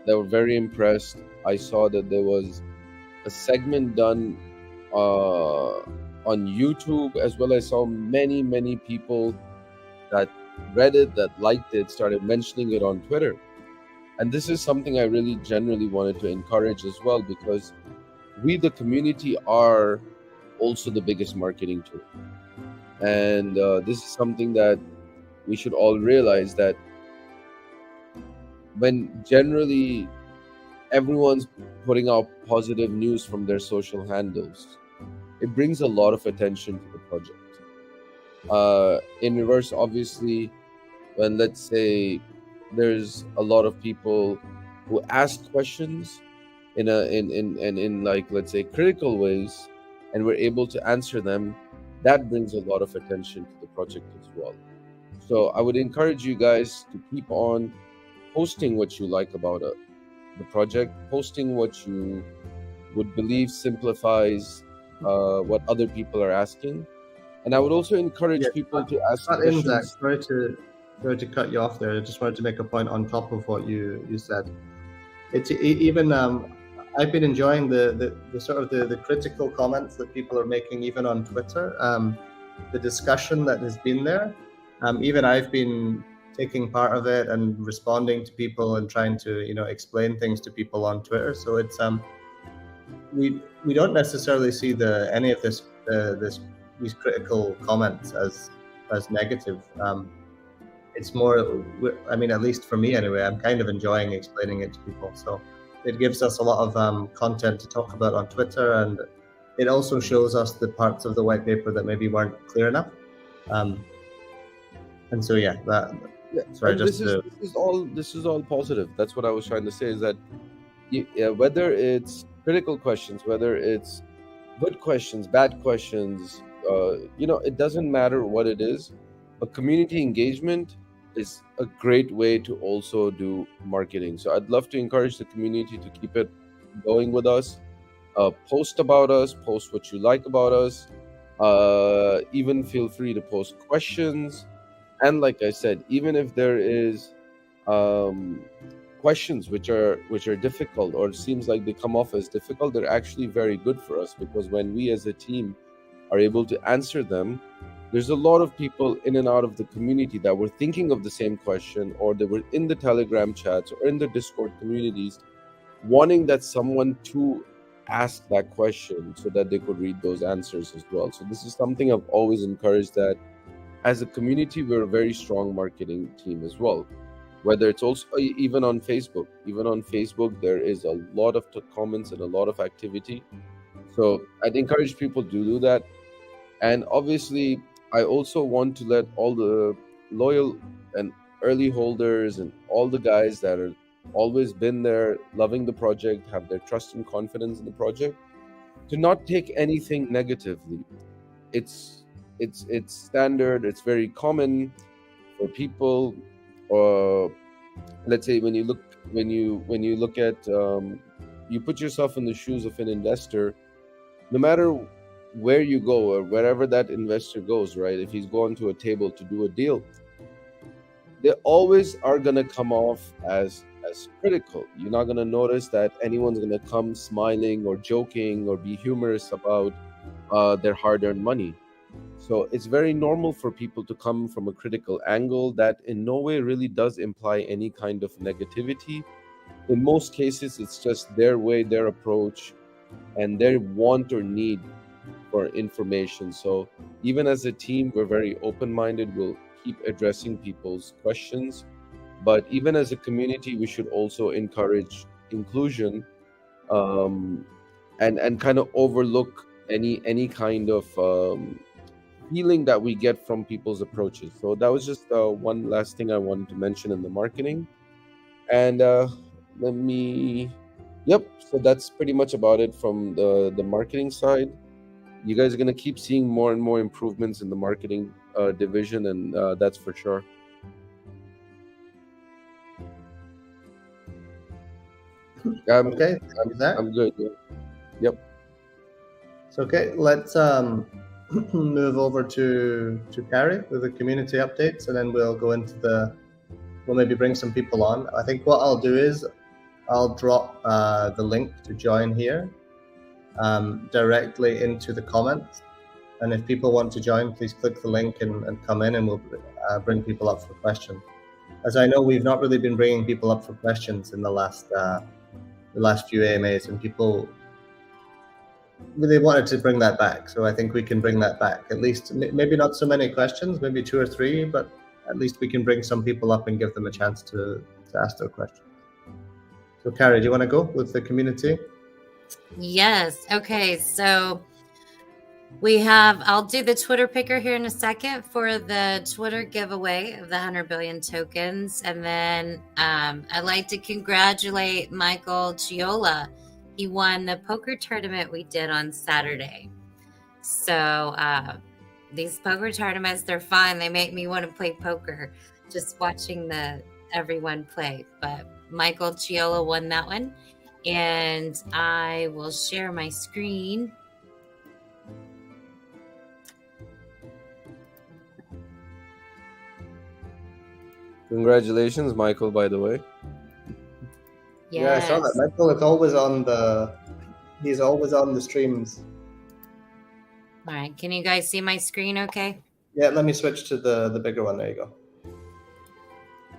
that were very impressed. I saw that there was a segment done on YouTube, as well as I saw many people that read it, that liked it, started mentioning it on Twitter. And this is something I really generally wanted to encourage as well, because we, the community, are also the biggest marketing tool. And this is something that we should all realize, that when generally everyone's putting out positive news from their social handles, it brings a lot of attention to the project. In reverse, obviously, when let's say there's a lot of people who ask questions in like, let's say, critical ways, and we're able to answer them, that brings a lot of attention to the project as well. So I would encourage you guys to keep on posting what you like about the project, posting what you would believe simplifies what other people are asking. And I would also encourage people to ask questions.
Sorry to cut you off there. I just wanted to make a point on top of what you said. It's even I've been enjoying the sort of the critical comments that people are making, even on Twitter. The discussion that has been there. Even I've been taking part of it and responding to people and trying to explain things to people on Twitter. So it's we don't necessarily see any of these critical comments as negative. It's more, I mean, at least for me anyway, I'm kind of enjoying explaining it to people. So it gives us a lot of content to talk about on Twitter, and it also shows us the parts of the white paper that maybe weren't clear enough. And so yeah, sorry,
this is all positive. That's what I was trying to say, is that whether it's critical questions, whether it's good questions, bad questions, it doesn't matter what it is. A community engagement is a great way to also do marketing. So I'd love to encourage the community to keep it going with us. Post about us, post what you like about us. Even feel free to post questions. And like I said, even if there is questions which are difficult, or it seems like they come off as difficult, they're actually very good for us, because when we as a team are able to answer them, there's a lot of people in and out of the community that were thinking of the same question, or they were in the Telegram chats or in the Discord communities wanting that someone to ask that question so that they could read those answers as well. So this is something I've always encouraged, that as a community, we're a very strong marketing team as well. Whether it's also even on Facebook. Even on Facebook, there is a lot of comments and a lot of activity. So I'd encourage people to do that. And obviously, I also want to let all the loyal and early holders and all the guys that are always been there, loving the project, have their trust and confidence in the project, to not take anything negatively. It's standard. It's very common for people. Or let's say when you look at you put yourself in the shoes of an investor, no matter where you go or wherever that investor goes, right? If he's going to a table to do a deal, they always are going to come off as critical. You're not going to notice that anyone's going to come smiling or joking or be humorous about their hard-earned money. So it's very normal for people to come from a critical angle that in no way really does imply any kind of negativity. In most cases, it's just their way, their approach, and their want or need for information. So even as a team, we're very open-minded. We'll keep addressing people's questions. But even as a community, we should also encourage inclusion and kind of overlook any kind of feeling that we get from people's approaches. So that was just one last thing I wanted to mention in the marketing. And so that's pretty much about it from the marketing side. You guys are going to keep seeing more and more improvements in the marketing division, and that's for sure.
Okay,
I'm good. Yeah. Yep.
So okay, let's move over to Carrie with the community updates, and then we'll go into we'll maybe bring some people on. I think what I'll do is I'll drop the link to join here directly into the comments, and if people want to join, please click the link and come in, and we'll bring people up for questions. As I know, we've not really been bringing people up for questions in the last few AMAs, and people really wanted to bring that back. So I think we can bring that back. At least, maybe not so many questions, maybe 2 or 3, but at least we can bring some people up and give them a chance to ask their questions. So Carrie, do you want to go with the community?
Yes. Okay. So I'll do the Twitter picker here in a second for the Twitter giveaway of the 100 billion tokens. And then I'd like to congratulate Michael Chiola. He won the poker tournament we did on Saturday. So these poker tournaments, they're fun. They make me want to play poker just watching everyone play. But Michael Chiola won that one. And I will share my screen.
Congratulations, Michael, by the way.
Yeah, I saw that. Michael is always on the. He's always on the streams.
All right, can you guys see my screen? Okay.
Yeah, let me switch to the bigger one. There you go.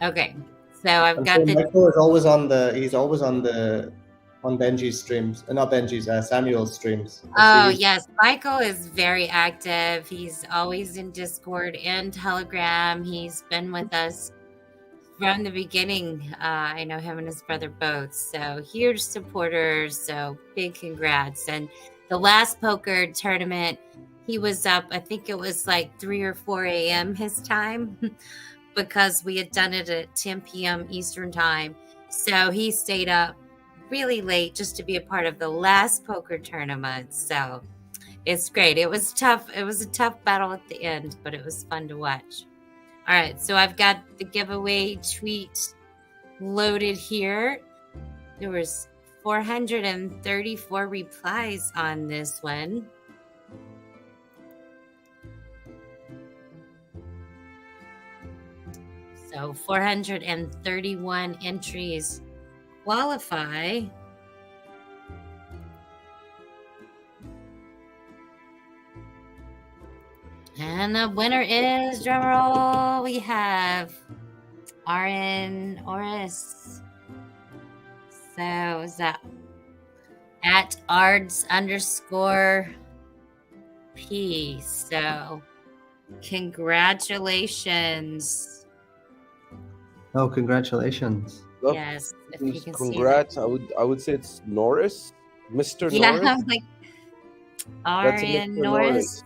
Okay, so I've got the.
Michael is always on the. He's always on Benji's streams, not Benji's. Samuel's streams.
Oh yes, Michael is very active. He's always in Discord and Telegram. He's been with us from the beginning. I know him and his brother both, so huge supporters. So big congrats! And the last poker tournament, he was up. I think it was like 3 or 4 a.m. his time, because we had done it at 10 p.m. Eastern time. So he stayed up really late just to be a part of the last poker tournament. So it's great. It was tough. It was a tough battle at the end, but it was fun to watch. All right, so I've got the giveaway tweet loaded here. There was 434 replies on this one. So 431 entries qualify. And the winner is, drumroll, we have Rn Oris. So is that at ards_p. So congratulations.
Oh, congratulations.
Look,
Yes, if you can
congrats.
see that.
I would say it's Norris, Mr.
Yeah,
Norris.
I'm like
That's a
Rn
Mr.
Norris.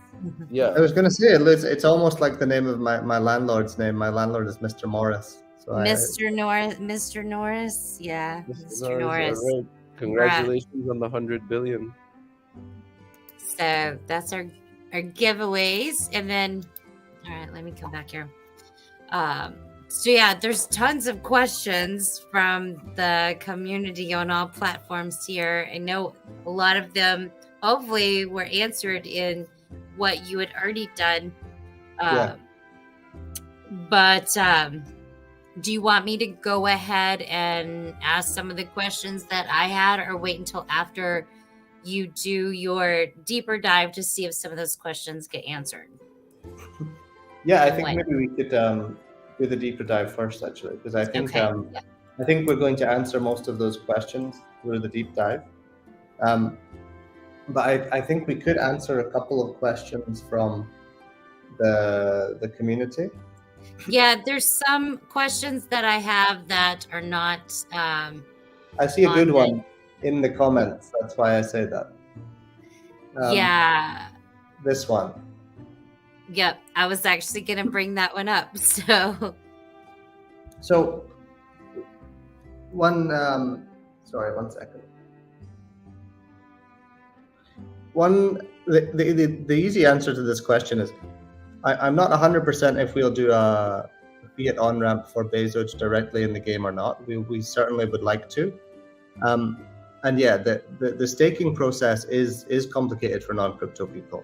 Yeah.
I was going to say it's almost like the name of my landlord's name. My landlord is Mr. Morris. So
Mr. Norris. Yeah, Mr. Norris.
All right. Congratulations on the 100 billion.
So that's our giveaways. And then, all right, let me come back here. So yeah, there's tons of questions from the community on all platforms here. I know a lot of them hopefully were answered in what you had already done. But do you want me to go ahead and ask some of the questions that I had, or wait until after you do your deeper dive to see if some of those questions get answered?
Yeah, I think maybe we could do the deeper dive first, actually, because I think I think we're going to answer most of those questions through the deep dive. But I think we could answer a couple of questions from the community.
Yeah, there's some questions that I have that are not.
I see a good one in the comments. That's why I say that.
Yeah.
This one.
Yep, I was actually going to bring that one up. So
one. Sorry, 1 second. The easy answer to this question is I'm not 100% if we'll do a fiat on-ramp for Bezos directly in the game or not. We certainly would like to. And yeah, the staking process is complicated for non-crypto people.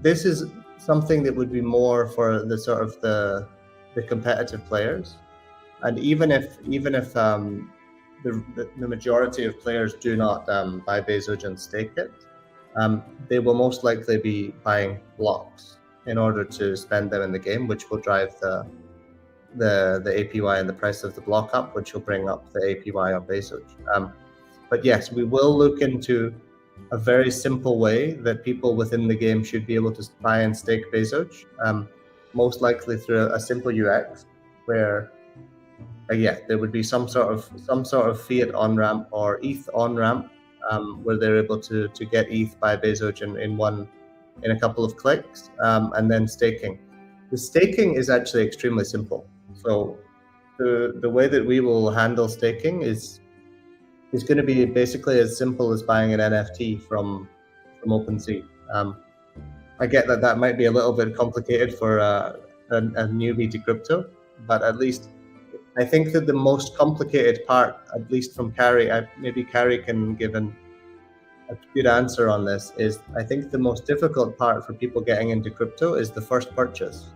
This is something that would be more for the sort of the competitive players. And even if the majority of players do not buy Bezos and stake it, they will most likely be buying blocks in order to spend them in the game, which will drive the APY and the price of the block up, which will bring up the APY on Bezos. But yes, we will look into a very simple way that people within the game should be able to buy and stake Bezos, most likely through a simple UX where there would be some sort of fiat on ramp or ETH on ramp where they're able to get ETH by Bezos in a couple of clicks, and then staking. The staking is actually extremely simple. So the way that we will handle staking is going to be basically as simple as buying an NFT from OpenSea. I get that might be a little bit complicated for a newbie to crypto, but at least I think that the most complicated part, at least from Carrie, maybe Carrie can give a good answer on this, is I think the most difficult part for people getting into crypto is the first purchase.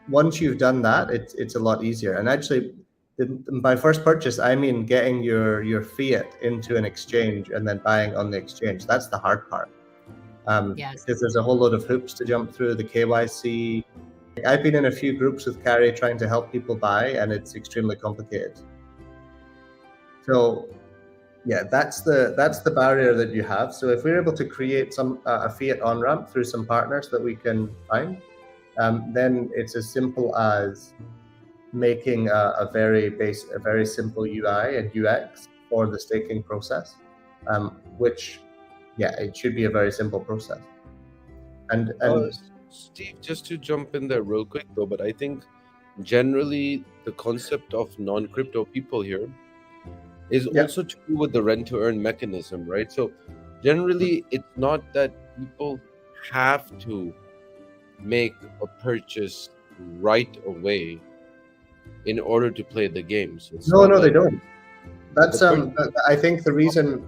once you've done that, it's a lot easier. And actually, by first purchase, I mean getting your fiat into an exchange and then buying on the exchange. That's the hard part.
Yes.
Because there's a whole load of hoops to jump through, the KYC. I've been in a few groups with Carrie trying to help people buy, and it's extremely complicated. So yeah, that's the barrier that you have. So if we're able to create some a fiat on-ramp through some partners that we can find, then it's as simple as making a very simple UI and UX for the staking process, which, yeah, it should be a very simple process. And
Steve, just to jump in there real quick though, but I think generally the concept of non-crypto people here is also to do with the rent to earn mechanism, right? So generally it's not that people have to make a purchase right away in order to play the game. So
no, they don't. That's I think the reason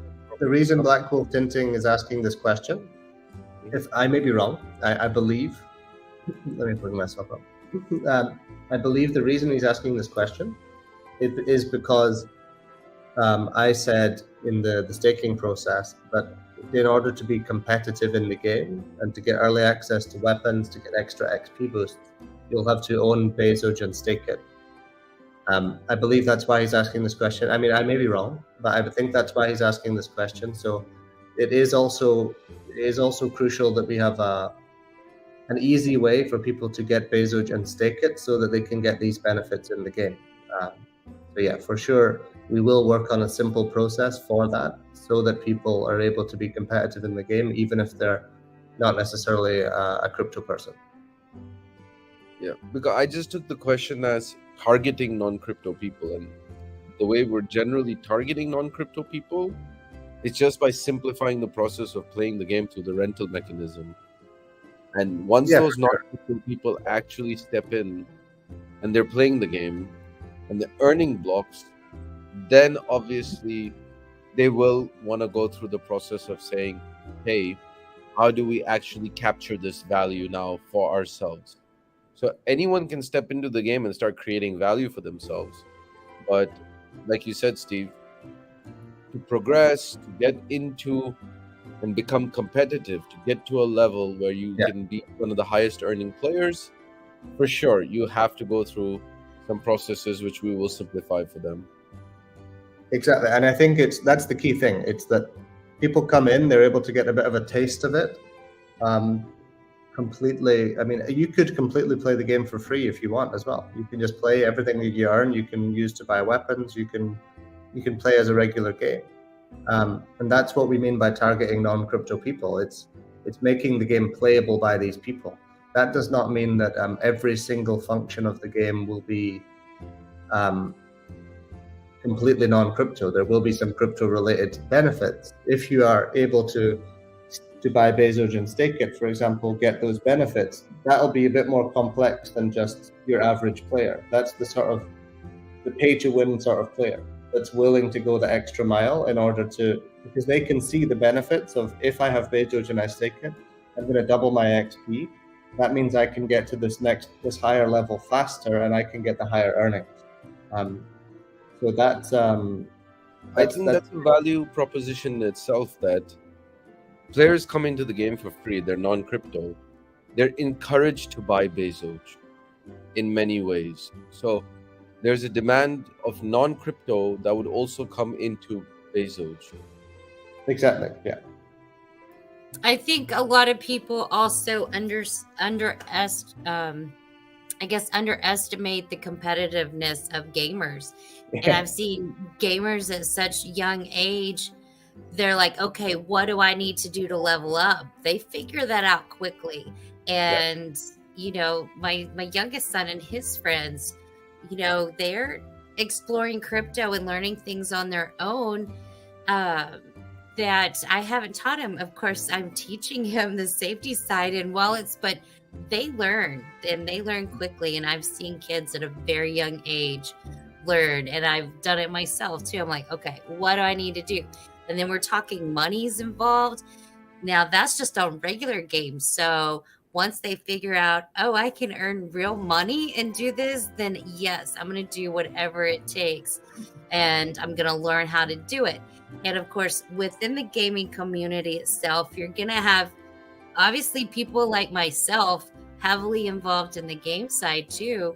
Black Wolf Tinting is asking this question, if I may be wrong, I believe, let me bring myself up. I believe the reason he's asking this question is because I said in the staking process that in order to be competitive in the game and to get early access to weapons, to get extra XP boosts, you'll have to own Bezogia and stake it. I believe that's why he's asking this question. I mean, I may be wrong, but I think that's why he's asking this question. So it is also crucial that we have an easy way for people to get Bezogia and stake it so that they can get these benefits in the game. So yeah, for sure, we will work on a simple process for that so that people are able to be competitive in the game, even if they're not necessarily a crypto person.
Yeah, because I just took the question as targeting non-crypto people, and the way we're generally targeting non-crypto people is just by simplifying the process of playing the game through the rental mechanism. And once those non-crypto people actually step in and they're playing the game and the earning blocks, then obviously they will want to go through the process of saying, hey, how do we actually capture this value now for ourselves? So anyone can step into the game and start creating value for themselves. But like you said, Steve, to progress, to get into and become competitive, to get to a level where you can be one of the highest earning players, for sure, you have to go through some processes which we will simplify for them.
Exactly. And I think that's the key thing. It's that people come in, they're able to get a bit of a taste of it. Completely. I mean, you could completely play the game for free if you want as well. You can just play everything that you earn. You can use to buy weapons. You can play as a regular game. And that's what we mean by targeting non-crypto people. It's making the game playable by these people. That does not mean that every single function of the game will be completely non-crypto. There will be some crypto-related benefits. If you are able to buy Bezogia and stake it, for example, get those benefits, that'll be a bit more complex than just your average player. That's the sort of the pay-to-win sort of player that's willing to go the extra mile in order to, because they can see the benefits of, if I have Bezogia and I stake it, I'm going to double my XP. That means I can get to this higher level faster, and I can get the higher earnings. So that's
I think that's a value proposition in itself, that players come into the game for free. They're non-crypto. They're encouraged to buy Bezogia in many ways. So there's a demand of non-crypto that would also come into Bezogia.
Exactly. Yeah.
I think a lot of people also underestimate the competitiveness of gamers. And I've seen gamers at such young age, they're like, okay, what do I need to do to level up? They figure that out quickly. And, you know, my youngest son and his friends, you know, they're exploring crypto and learning things on their own that I haven't taught him. Of course, I'm teaching him the safety side and wallets, but they learn, and they learn quickly. And I've seen kids at a very young age learn, and I've done it myself too. I'm like, okay, what do I need to do? And then we're talking money's involved. Now that's just on regular games. So once they figure out, oh, I can earn real money and do this, then yes, I'm going to do whatever it takes, and I'm going to learn how to do it. And of course, within the gaming community itself, you're going to have obviously people like myself heavily involved in the game side too.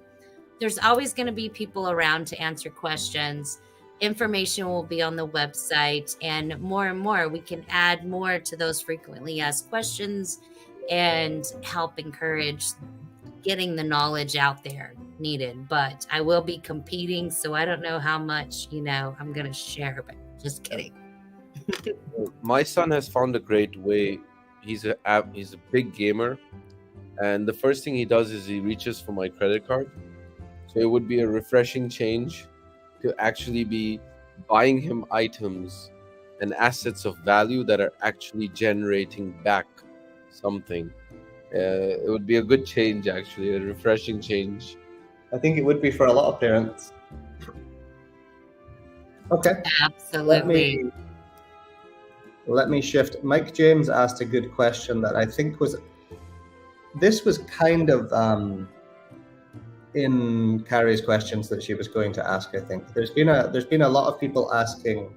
There's always going to be people around to answer questions. Information will be on the website, and more we can add more to those frequently asked questions and help encourage getting the knowledge out there needed. But I will be competing, so I don't know how much, I'm going to share, but just kidding.
My son has found a great way. He's a big gamer, and the first thing he does is he reaches for my credit card. So it would be a refreshing change to actually be buying him items and assets of value that are actually generating back something. It would be a good change, actually, a refreshing change.
I think it would be for a lot of parents. Okay.
Absolutely.
Let me shift. Mike James asked a good question that I think was kind of in Carrie's questions that she was going to ask. I think there's been a lot of people asking.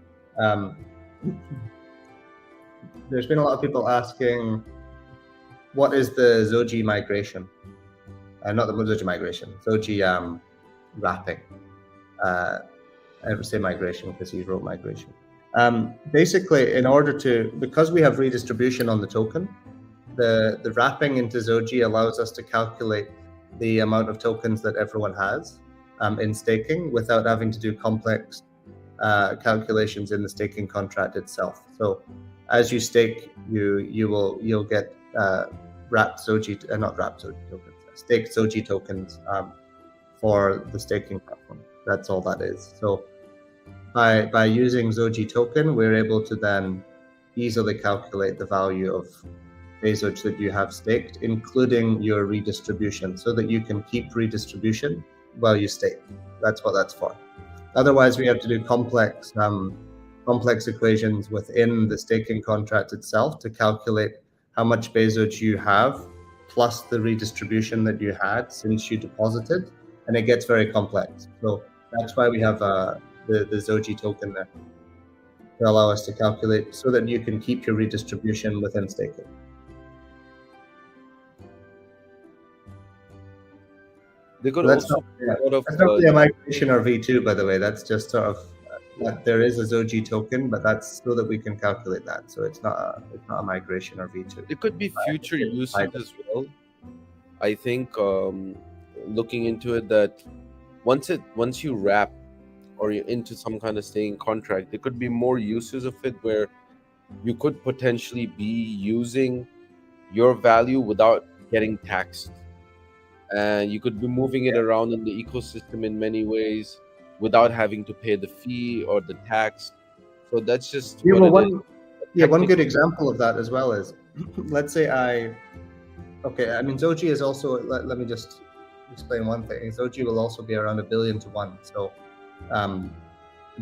There's been a lot of people asking, what is the Zoji migration? Not the Zoji migration. Zoji wrapping. I would say migration because he wrote migration. Basically, because we have redistribution on the token, the wrapping into Zoji allows us to calculate the amount of tokens that everyone has in staking without having to do complex calculations in the staking contract itself. So as you stake, you'll get staked Zoji tokens for the staking platform. That's all that is. So by using Zoji token, we're able to then easily calculate the value of Bezogia that you have staked, including your redistribution, so that you can keep redistribution while you stake. That's what that's for. Otherwise, we have to do complex equations within the staking contract itself to calculate how much Bezogia you have, plus the redistribution that you had since you deposited, and it gets very complex. So that's why we have the Zoji token there to allow us to calculate so that you can keep your redistribution within staking.
That's
not a migration or V2, by the way. That's just sort of there is a Zoji token, but that's so that we can calculate that. So it's not a migration or V2.
It could be future usage as well. I think looking into it, that once you wrap or you're into some kind of staking contract, there could be more uses of it where you could potentially be using your value without getting taxed. And you could be moving it around in the ecosystem in many ways without having to pay the fee or the tax. So that's just
one good example of that as well is, let's say Zoji is also, let me just explain one thing. Zoji will also be around 1 billion to 1. So 1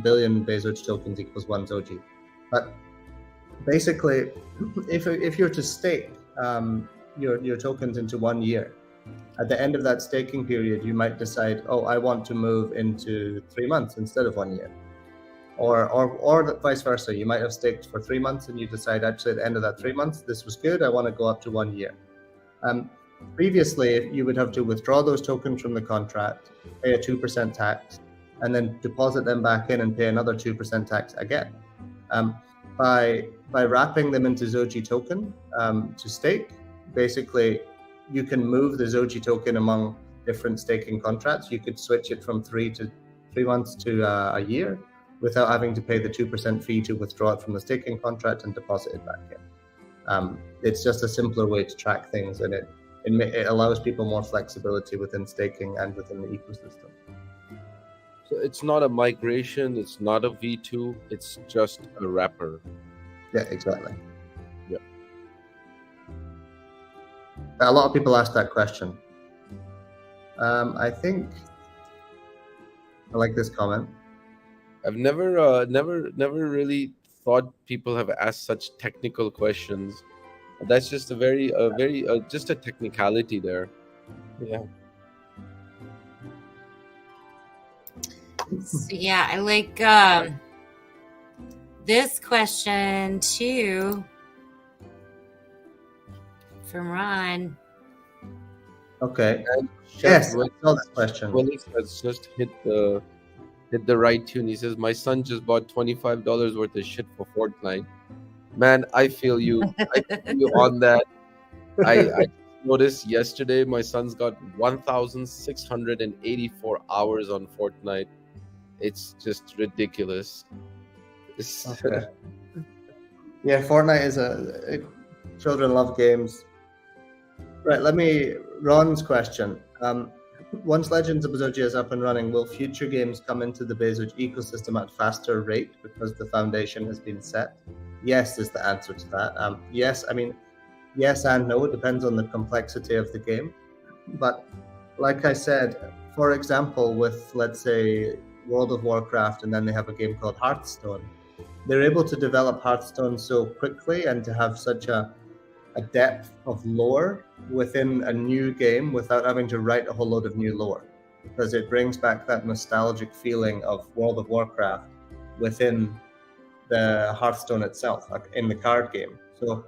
billion Bezogia tokens equals 1 Zoji. But basically, if you're to stake your tokens into 1 year, at the end of that staking period, you might decide, I want to move into 3 months instead of 1 year. Or vice versa. You might have staked for 3 months and you decide, actually, at the end of that 3 months, this was good, I want to go up to 1 year. Previously, you would have to withdraw those tokens from the contract, pay a 2% tax, and then deposit them back in and pay another 2% tax again. By wrapping them into Zoji token to stake, basically, you can move the Zoji token among different staking contracts. You could switch it from 3 months to a year without having to pay the 2% fee to withdraw it from the staking contract and deposit it back in. It's just a simpler way to track things, and it allows people more flexibility within staking and within the ecosystem.
So it's not a migration, it's not a V2, it's just a wrapper.
Yeah, exactly.
Yeah.
A lot of people ask that question. I think I like this comment.
I've never really thought people have asked such technical questions. That's just just a technicality there. Yeah.
So yeah, I like this question too from Ron.
Okay.
And
Yes, I saw this question.
Willis has just hit the right tune. He says, "My son just bought $25 worth of shit for Fortnite." Man, I feel you. I feel you on that. I noticed yesterday my son's got 1,684 hours on Fortnite. It's just ridiculous.
Okay. Yeah, Fortnite is children love games. Right, Ron's question. Once Legends of Bezogia is up and running, will future games come into the Bezogia ecosystem at faster rate because the foundation has been set? Yes is the answer to that. Yes, I mean, yes and no. It depends on the complexity of the game. But like I said, for example, with, let's say, World of Warcraft, and then they have a game called Hearthstone, they're able to develop Hearthstone so quickly and to have such a depth of lore within a new game without having to write a whole load of new lore, because it brings back that nostalgic feeling of World of Warcraft within the Hearthstone itself, like in the card game. So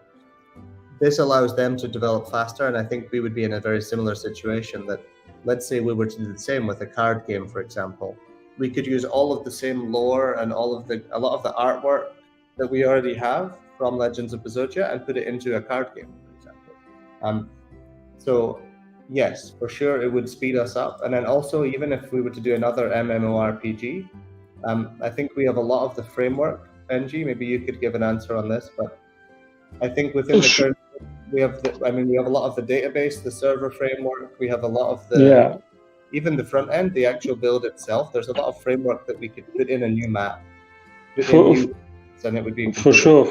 this allows them to develop faster, and I think we would be in a very similar situation that, let's say we were to do the same with a card game, for example. We could use all of the same lore and a lot of the artwork that we already have from Legends of Bezogia and put it into a card game, for example. So yes, for sure, it would speed us up. And then also, even if we were to do another MMORPG, I think we have a lot of the framework. Benji, maybe you could give an answer on this, but I think within the current, we have a lot of the database, the server framework. We have a lot of the even the front end, the actual build itself. There's a lot of framework that we could put in a new map, and it would be
for sure.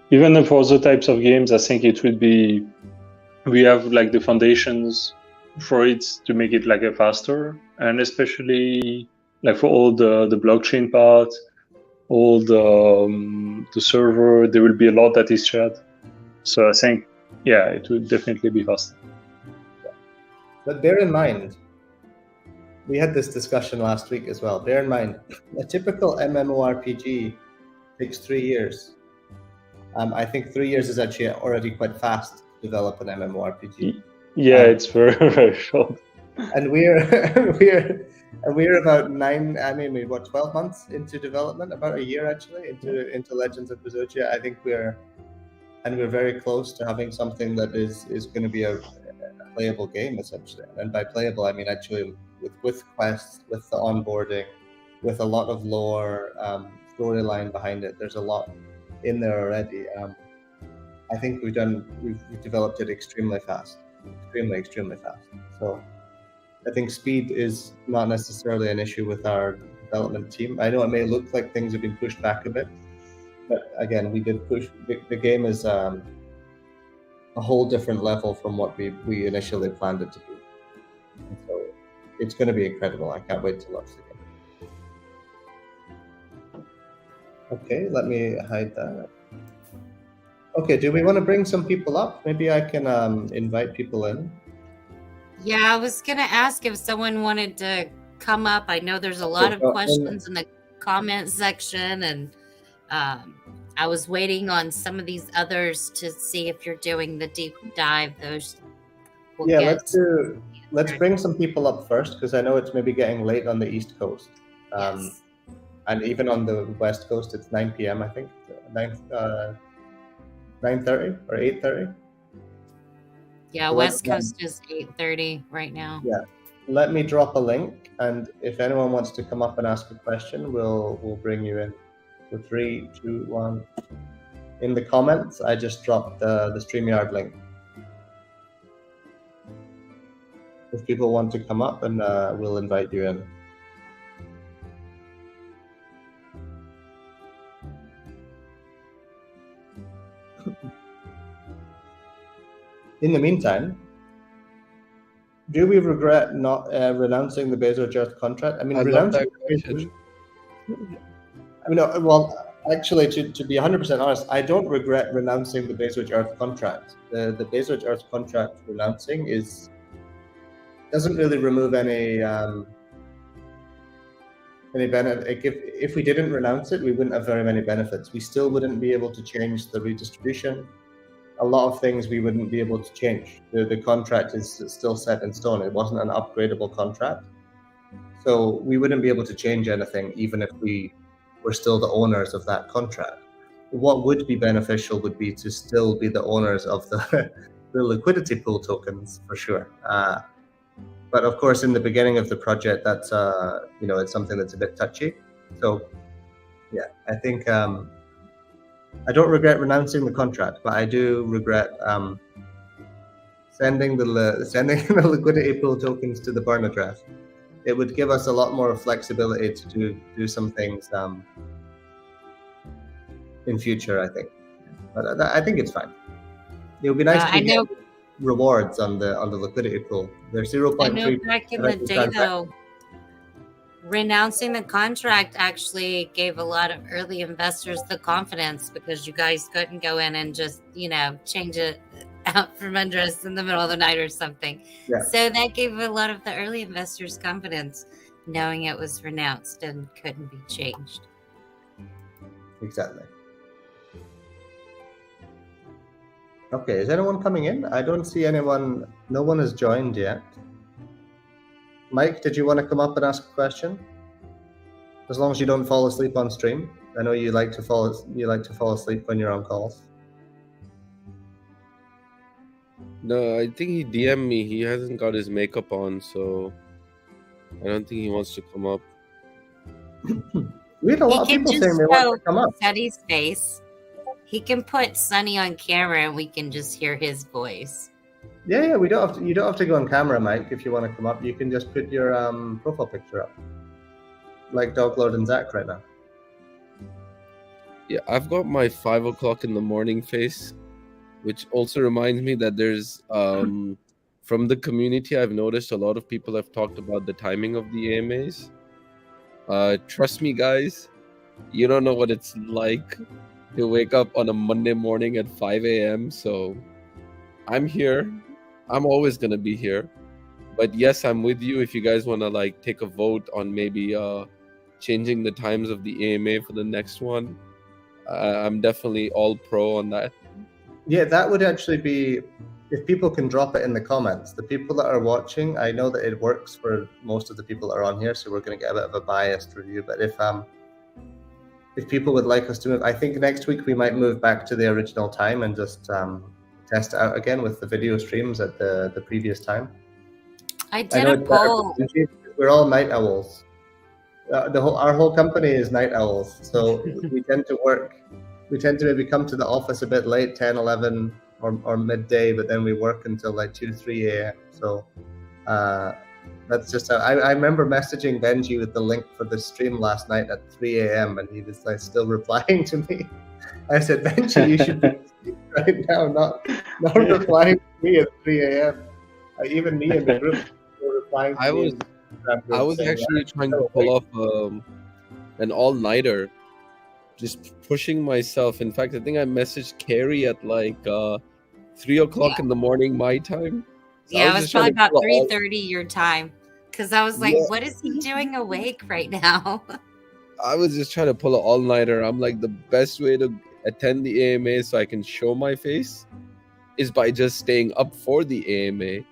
Even for other types of games, I think it would be. We have like the foundations for it to make it like a faster, and especially like for all the blockchain part, all the server, there will be a lot that is shared. So I think, yeah, it would definitely be faster.
But bear in mind, we had this discussion last week as well. Bear in mind, a typical MMORPG takes 3 years. I think 3 years is actually already quite fast to develop an MMORPG.
Yeah, it's very, very short.
And we're about 12 months into development, about a year actually into Legends of Bezogia. I think we're very close to having something that is going to be a playable game, essentially. And by playable, I mean actually with quests, with the onboarding, with a lot of lore, storyline behind it. There's a lot in there already. I think we've developed it extremely fast, extremely fast. So I think speed is not necessarily an issue with our development team. I know it may look like things have been pushed back a bit, but again, we did push. The game is a whole different level from what we initially planned it to be. And so it's going to be incredible. I can't wait to launch the game. Okay, let me hide that. Okay, do we want to bring some people up? Maybe I can invite people in.
Yeah, I was going to ask if someone wanted to come up. I know there's a lot of questions in the comment section, and I was waiting on some of these others to see if you're doing the deep dive.
Let's bring some people up first, because I know it's maybe getting late on the East Coast.
Yes.
And even on the West Coast, it's 9 p.m. I think, 9:30 or 8:30.
Yeah, so West Coast is 8:30 right now.
Yeah, let me drop a link, and if anyone wants to come up and ask a question, we'll bring you in. So 3, 2, 1. In the comments, I just dropped the StreamYard link. If people want to come up, and we'll invite you in. In the meantime, do we regret not renouncing the Bezogia contract? I mean, Actually, to be 100% honest, I don't regret renouncing the Bezogia Earth contract. The Bezogia Earth contract renouncing doesn't really remove any benefit. If we didn't renounce it, we wouldn't have very many benefits. We still wouldn't be able to change the redistribution. A lot of things we wouldn't be able to change. The contract is still set in stone. It wasn't an upgradable contract. So we wouldn't be able to change anything, even if we were still the owners of that contract. What would be beneficial would be to still be the owners of the liquidity pool tokens, for sure. But of course, in the beginning of the project, that's it's something that's a bit touchy. So yeah, I think I don't regret renouncing the contract, but I do regret sending the liquidity pool tokens to the burn address. It would give us a lot more flexibility to do some things in future, I think. But I think it's fine. It would be nice to get rewards on the liquidity pool. They're 0.3.
I know back in the day, though, renouncing the contract actually gave a lot of early investors the confidence, because you guys couldn't go in and just, change it out from under us in the middle of the night or something.
Yeah.
So that gave a lot of the early investors confidence, knowing it was renounced and couldn't be changed.
Exactly. Okay, is anyone coming in? I don't see anyone. No one has joined yet. Mike, did you want to come up and ask a question? As long as you don't fall asleep on stream. I know you like to fall asleep when you're on calls.
No, I think he DM'd me. He hasn't got his makeup on, so I don't think he wants to come up.
We had a lot of people saying they want to come up.
Sunny's face. He can put Sunny on camera and we can just hear his voice.
Yeah, you don't have to go on camera, Mike, if you want to come up. You can just put your profile picture up. Like Doglord and Zach right now.
Yeah, I've got my 5 o'clock in the morning face, which also reminds me that there's from the community, I've noticed a lot of people have talked about the timing of the AMAs. Trust me, guys, you don't know what it's like to wake up on a Monday morning at 5 a.m. So I'm here. I'm always going to be here. But yes, I'm with you if you guys want to take a vote on maybe changing the times of the AMA for the next one. I'm definitely all pro on that.
Yeah, that would actually be, if people can drop it in the comments. The people that are watching, I know that it works for most of the people that are on here, so we're going to get a bit of a biased review. But if people would like us to move, I think next week we might move back to the original time and just test it out again with the video streams at the previous time.
I did a poll.
We're all night owls. Our whole company is night owls, so we tend to maybe come to the office a bit late, 10, 11, or midday, but then we work until 2, 3 a.m. So that's just how I remember messaging Benji with the link for the stream last night at 3 a.m. and he was still replying to me. I said, Benji, you should be asleep right now, not replying to me at 3 a.m. Even me in the group were replying to me.
I was actually trying to pull off an all-nighter, just pushing myself. In fact, I think I messaged Carrie at 3 o'clock in the morning my time. So
yeah, it was probably about 3:30 your time, because I was like,
yeah.
What is he doing awake right now?
I was just trying to pull an all-nighter. I'm the best way to attend the AMA so I can show my face is by just staying up for the AMA.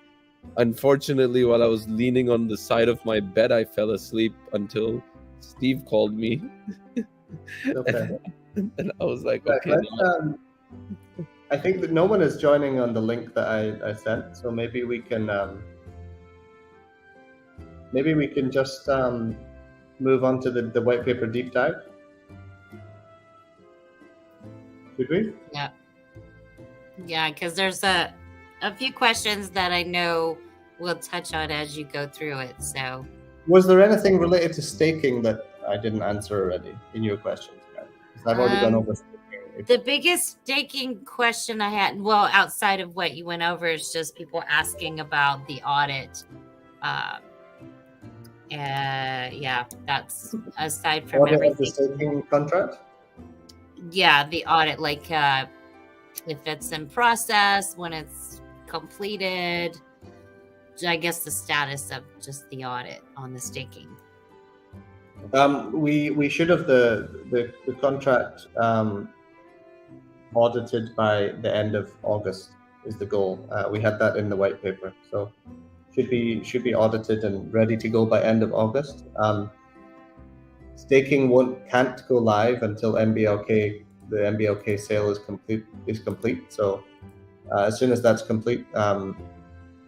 Unfortunately, while I was leaning on the side of my bed, I fell asleep until Steve called me.
Okay.
And I was like, okay.
I think that no one is joining on the link that I sent, so maybe we can just move on to the white paper deep dive. Should we?
Yeah, because there's a few questions that I know we'll touch on as you go through it. So,
was there anything related to staking that I didn't answer already in your questions? I've already gone over staking.
The biggest staking question I had, well, outside of what you went over, is just people asking about the audit. Yeah, that's aside from
Audit
everything.
of the staking contract?
Yeah, the audit, like if it's in process, when it's completed, I guess the status of just the audit on the staking.
We should have the contract audited by the end of August is the goal. We had that in the white paper, so should be audited and ready to go by end of August. Staking can't go live until the MBLK sale is complete. So as soon as that's complete,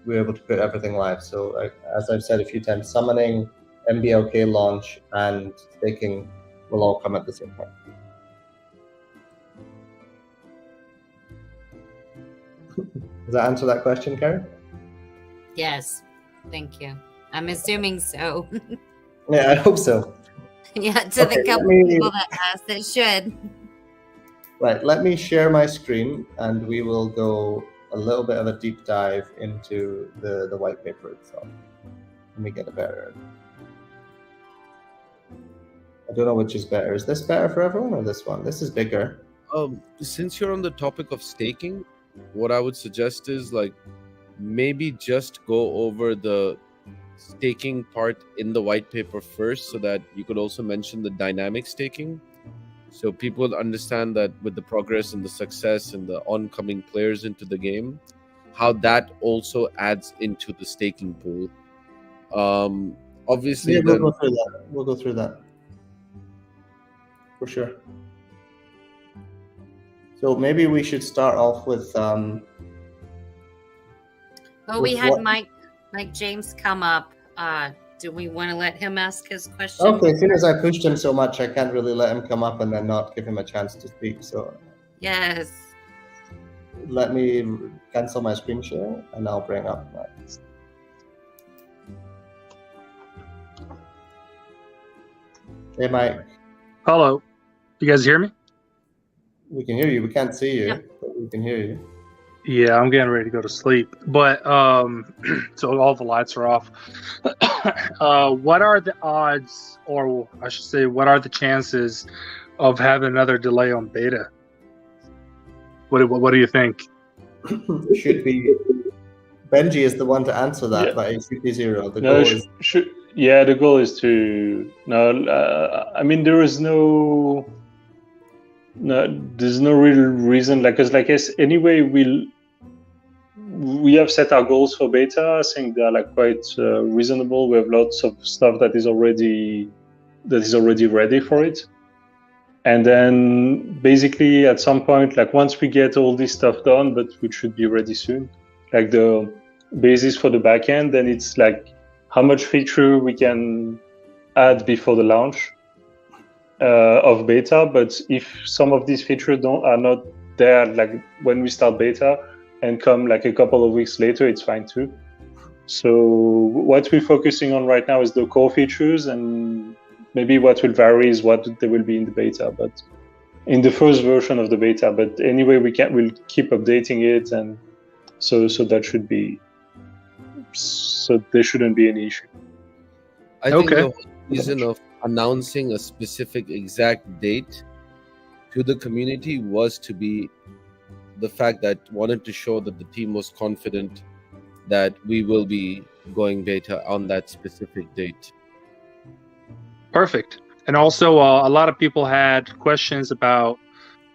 we're able to put everything live. So as I've said a few times, summoning, MBLK launch, and staking will all come at the same time. Does that answer that question, Karen?
Yes, thank you. I'm assuming so.
Yeah, I hope so.
Yeah, to the couple people that asked, it should.
Right, let me share my screen and we will go a little bit of a deep dive into the white paper itself. Let me get a better. I don't know which is better. Is this better for everyone or this one? This is bigger.
Since you're on the topic of staking, what I would suggest is like maybe just go over the staking part in the white paper first, so that you could also mention the dynamic staking, so people understand that with the progress and the success and the oncoming players into the game, how that also adds into the staking pool. Obviously,
yeah, we'll go through that for sure. So maybe we should start off with
we had Mike James come up. Do we want to let him ask his question?
Okay, as soon as I pushed him so much, I can't really let him come up and then not give him a chance to speak. So
yes,
let me cancel my screen share and I'll bring up Mike. Hey, Mike.
Hello. You guys hear me?
We can hear you. We can't see you,
Yep.
but we can hear you.
Yeah, I'm getting ready to go to sleep. But so all the lights are off. What are the odds, or I should say, what are the chances of having another delay on beta? What do you think?
Should be. Benji is the one to answer that,
Yeah.
but it should be 0. The
No,
goal is.
the goal is to I mean, there's no real reason, because like I said, anyway, we have set our goals for beta. I think they are like quite reasonable. We have lots of stuff that is already ready for it. And then basically at some point, like once we get all this stuff done, but we should be ready soon, like the basis for the backend, then it's like how much feature we can add before the launch of beta. But if some of these features are not there, like when we start beta and come like a couple of weeks later, it's fine too. So what we're focusing on right now is the core features, and maybe what will vary is what they will be in the beta, but in the first version of the beta. But anyway, we'll keep updating it, and so that should be, so there shouldn't be any issue.
I think
Okay.
the whole reason of announcing a specific exact date to the community was to be the fact that wanted to show that the team was confident that we will be going beta on that specific date.
Perfect. And also, a lot of people had questions about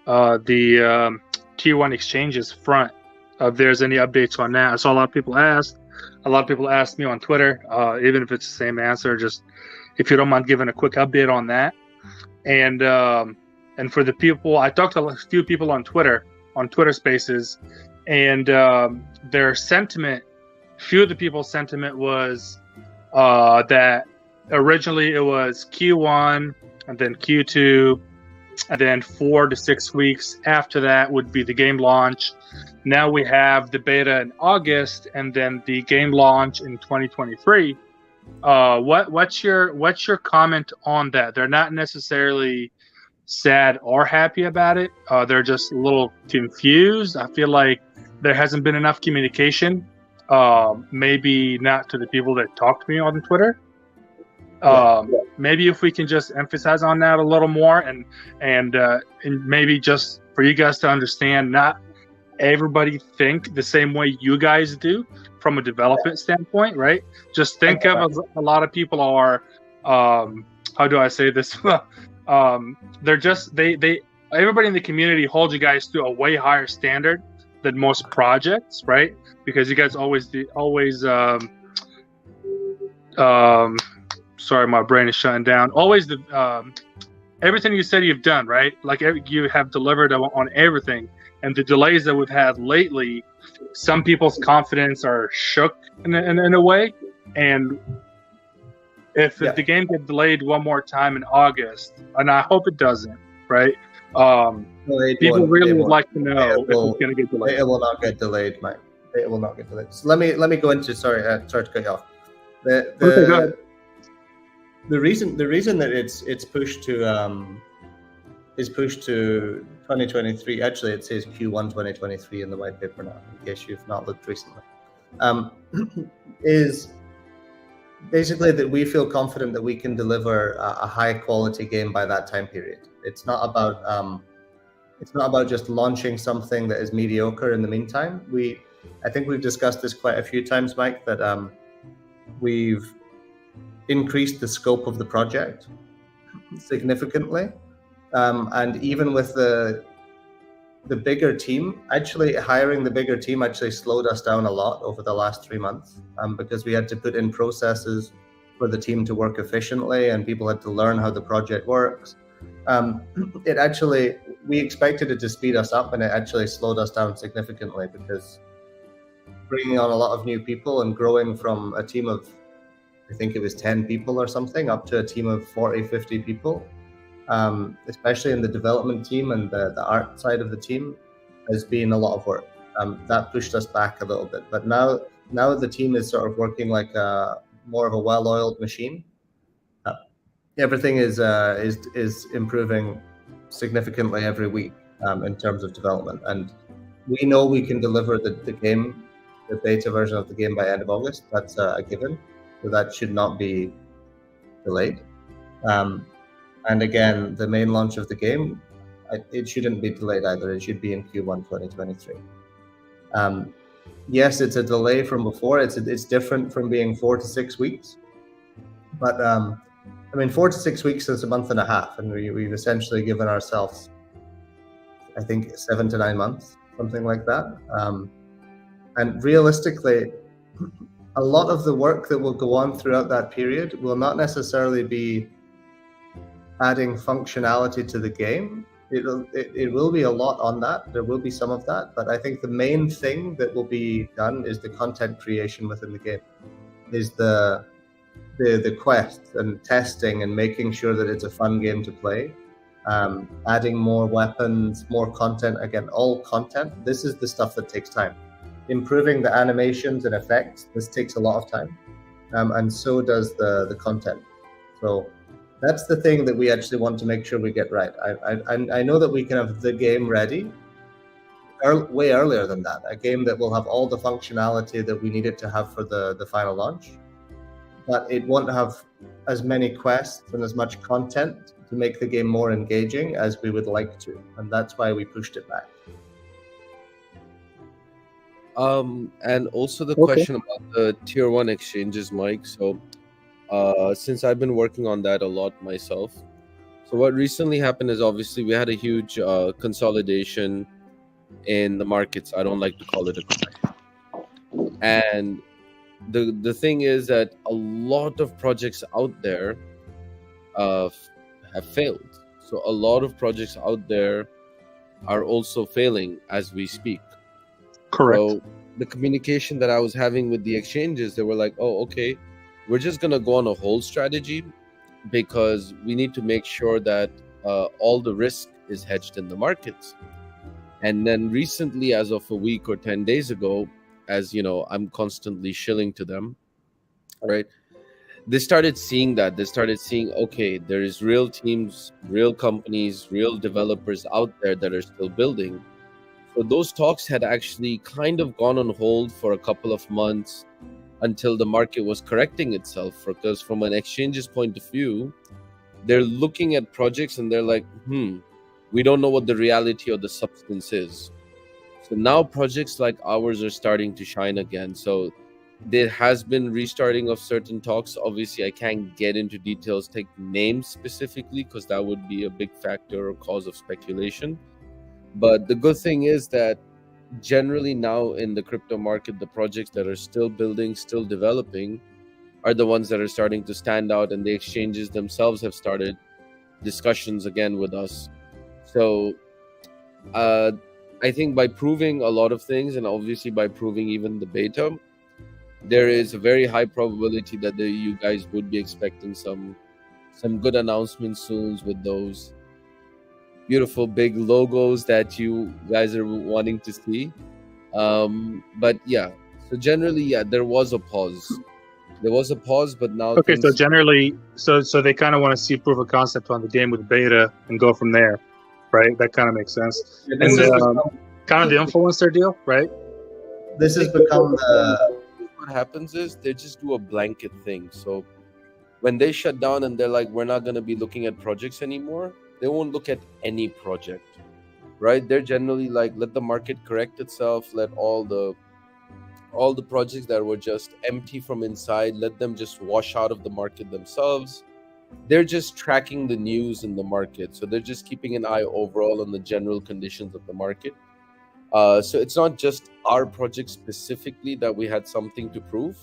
the Tier 1 exchanges front. If there's any updates on that. I saw a lot of people asked. A lot of people asked me on Twitter, even if it's the same answer, just if you don't mind giving a quick update on that. And for the people, I talked to a few people on Twitter Spaces, and their sentiment, few of the people's sentiment was that originally it was Q1 and then Q2, and then 4 to 6 weeks after that would be the game launch. Now we have the beta in August and then the game launch in 2023. What's your comment on that? They're not necessarily sad or happy about it. They're just a little confused. I feel like there hasn't been enough communication. Maybe not to the people that talked to me on Twitter. maybe if we can just emphasize on that a little more, and maybe just for you guys to understand, not everybody think the same way you guys do from a development standpoint, right? Just think of a lot of people are, how do I say this? They're just they everybody in the community holds you guys to a way higher standard than most projects, right? Because you guys always sorry, my brain is shutting down. Always everything you said you've done, right? Like you have delivered on everything. And the delays that we've had lately, some people's confidence are shook in a way. And if the game gets delayed one more time in August, and I hope it doesn't, right? People really would like to know if it's going to get delayed.
It will not get delayed, Mike. It will not get delayed. So let me go into sorry to cut you off.
Okay, go ahead.
The reason that it's pushed to is pushed to 2023. Actually, it says Q1 2023 in the white paper now, in case you've not looked recently. Is basically that we feel confident that we can deliver a high quality game by that time period. It's not about just launching something that is mediocre in the meantime. I think we've discussed this quite a few times, Mike, that we've increased the scope of the project significantly. And even with the bigger team, actually hiring the bigger team actually slowed us down a lot over the last 3 months, because we had to put in processes for the team to work efficiently, and people had to learn how the project works. We expected it to speed us up, and it actually slowed us down significantly, because bringing on a lot of new people and growing from a team of, I think it was 10 people or something, up to a team of 40, 50 people, especially in the development team and the art side of the team, has been a lot of work. That pushed us back a little bit. But now the team is sort of working like more of a well-oiled machine. Everything is improving significantly every week in terms of development. And we know we can deliver the game, the beta version of the game, by end of August. That's a given. So that should not be delayed. And again, the main launch of the game, it shouldn't be delayed either. It should be in Q1 2023. Yes, it's a delay from before. It's different from being 4 to 6 weeks. But 4 to 6 weeks is a month and a half, and we've essentially given ourselves, I think, 7 to 9 months, something like that. And realistically, a lot of the work that will go on throughout that period will not necessarily be adding functionality to the game. It will be a lot on that. There will be some of that, but I think the main thing that will be done is the content creation within the game, is the quests and testing and making sure that it's a fun game to play. Adding more weapons, more content. Again, all content. This is the stuff that takes time. Improving the animations and effects, this takes a lot of time, and so does the content. So that's the thing that we actually want to make sure we get right. I know that we can have the game ready way earlier than that, a game that will have all the functionality that we need it to have for the final launch, but it won't have as many quests and as much content to make the game more engaging as we would like to, and that's why we pushed it back.
And also the question about the tier 1 exchanges, Mike. So since I've been working on that a lot myself, so what recently happened is, obviously we had a huge consolidation in the markets. I don't like to call it a crash. And the thing is that a lot of projects out there have failed. So a lot of projects out there are also failing as we speak.
Correct.
So the communication that I was having with the exchanges, they were like, oh, okay, we're just going to go on a hold strategy, because we need to make sure that all the risk is hedged in the markets. And then recently, as of a week or 10 days ago, as you know, I'm constantly shilling to them, right? They started seeing that. They started seeing, okay, there is real teams, real companies, real developers out there that are still building. So those talks had actually kind of gone on hold for a couple of months, until the market was correcting itself. Because from an exchange's point of view, they're looking at projects and they're like, we don't know what the reality or the substance is. So now projects like ours are starting to shine again. So there has been restarting of certain talks. Obviously, I can't get into details, take names specifically, because that would be a big factor or cause of speculation. But the good thing is that generally now in the crypto market, the projects that are still building, still developing, are the ones that are starting to stand out, and the exchanges themselves have started discussions again with us. So I think by proving a lot of things, and obviously by proving even the beta, there is a very high probability that you guys would be expecting some good announcements soon with those beautiful big logos that you guys are wanting to see. But yeah, so generally, there was a pause. But now
okay. So generally, so they kind of want to see proof of concept on the game with beta and go from there, right? That kind of makes sense. And kind of the influencer deal, right?
This has become the.
What happens is they just do a blanket thing. So when they shut down and they're like, we're not going to be looking at projects anymore, they won't look at any project, right? They're generally like, let the market correct itself, let all the projects that were just empty from inside, let them just wash out of the market themselves. They're just tracking the news in the market. So they're just keeping an eye overall on the general conditions of the market. So it's not just our project specifically that we had something to prove,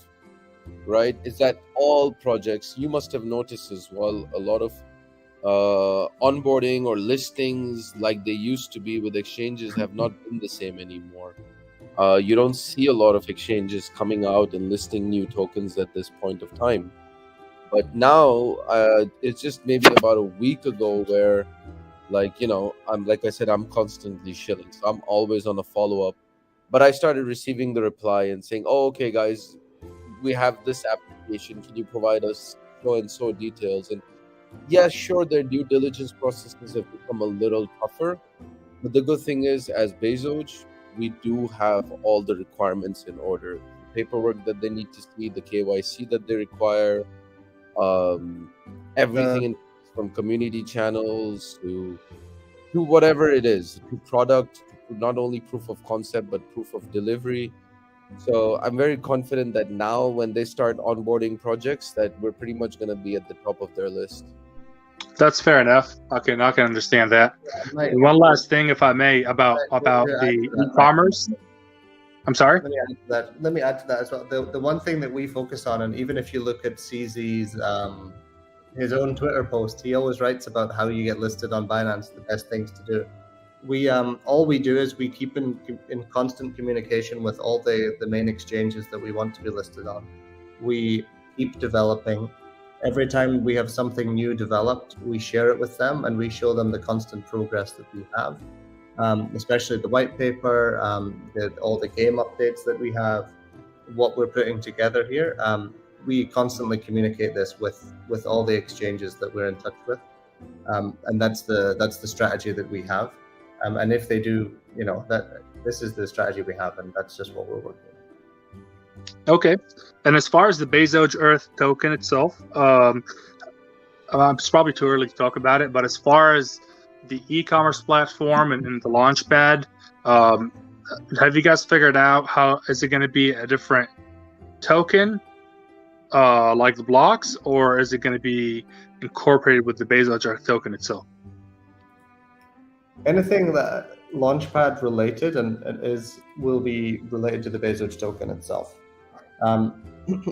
right? It's that all projects, you must have noticed as well, a lot of onboarding or listings like they used to be with exchanges have not been the same anymore. You don't see a lot of exchanges coming out and listing new tokens at this point of time. But now it's just maybe about a week ago where, I'm constantly shilling. So I'm always on a follow-up. But I started receiving the reply and saying, oh, okay, guys, we have this application. Can you provide us so-and-so details? And yeah, sure, their due diligence processes have become a little tougher. But the good thing is, as Bezogia, we do have all the requirements in order. The paperwork that they need to see, the KYC that they require, everything from community channels to whatever it is, to product, to not only proof of concept, but proof of delivery. So I'm very confident that now when they start onboarding projects, that we're pretty much going to be at the top of their list.
That's fair enough. Okay, now I can understand that. One last thing, if I may, about the e-commerce. I'm sorry?
Let me add to that as well. The one thing that we focus on, and even if you look at CZ's his own Twitter post, he always writes about how you get listed on Binance, the best things to do. We all we do is we keep in constant communication with all the main exchanges that we want to be listed on. We keep developing. Every time we have something new developed, we share it with them and we show them the constant progress that we have, especially the white paper, all the game updates that we have, what we're putting together here. We constantly communicate this with all the exchanges that we're in touch with, and that's the strategy that we have. And if they do, that this is the strategy we have, and that's just what we're working on.
Okay. And as far as the Bezogia Earth token itself, it's probably too early to talk about it, but as far as the e-commerce platform and the launchpad, have you guys figured out how is it going to be a different token like the blocks, or is it going to be incorporated with the Bezogia Earth token itself?
Anything that launchpad related will be related to the Bezogia token itself.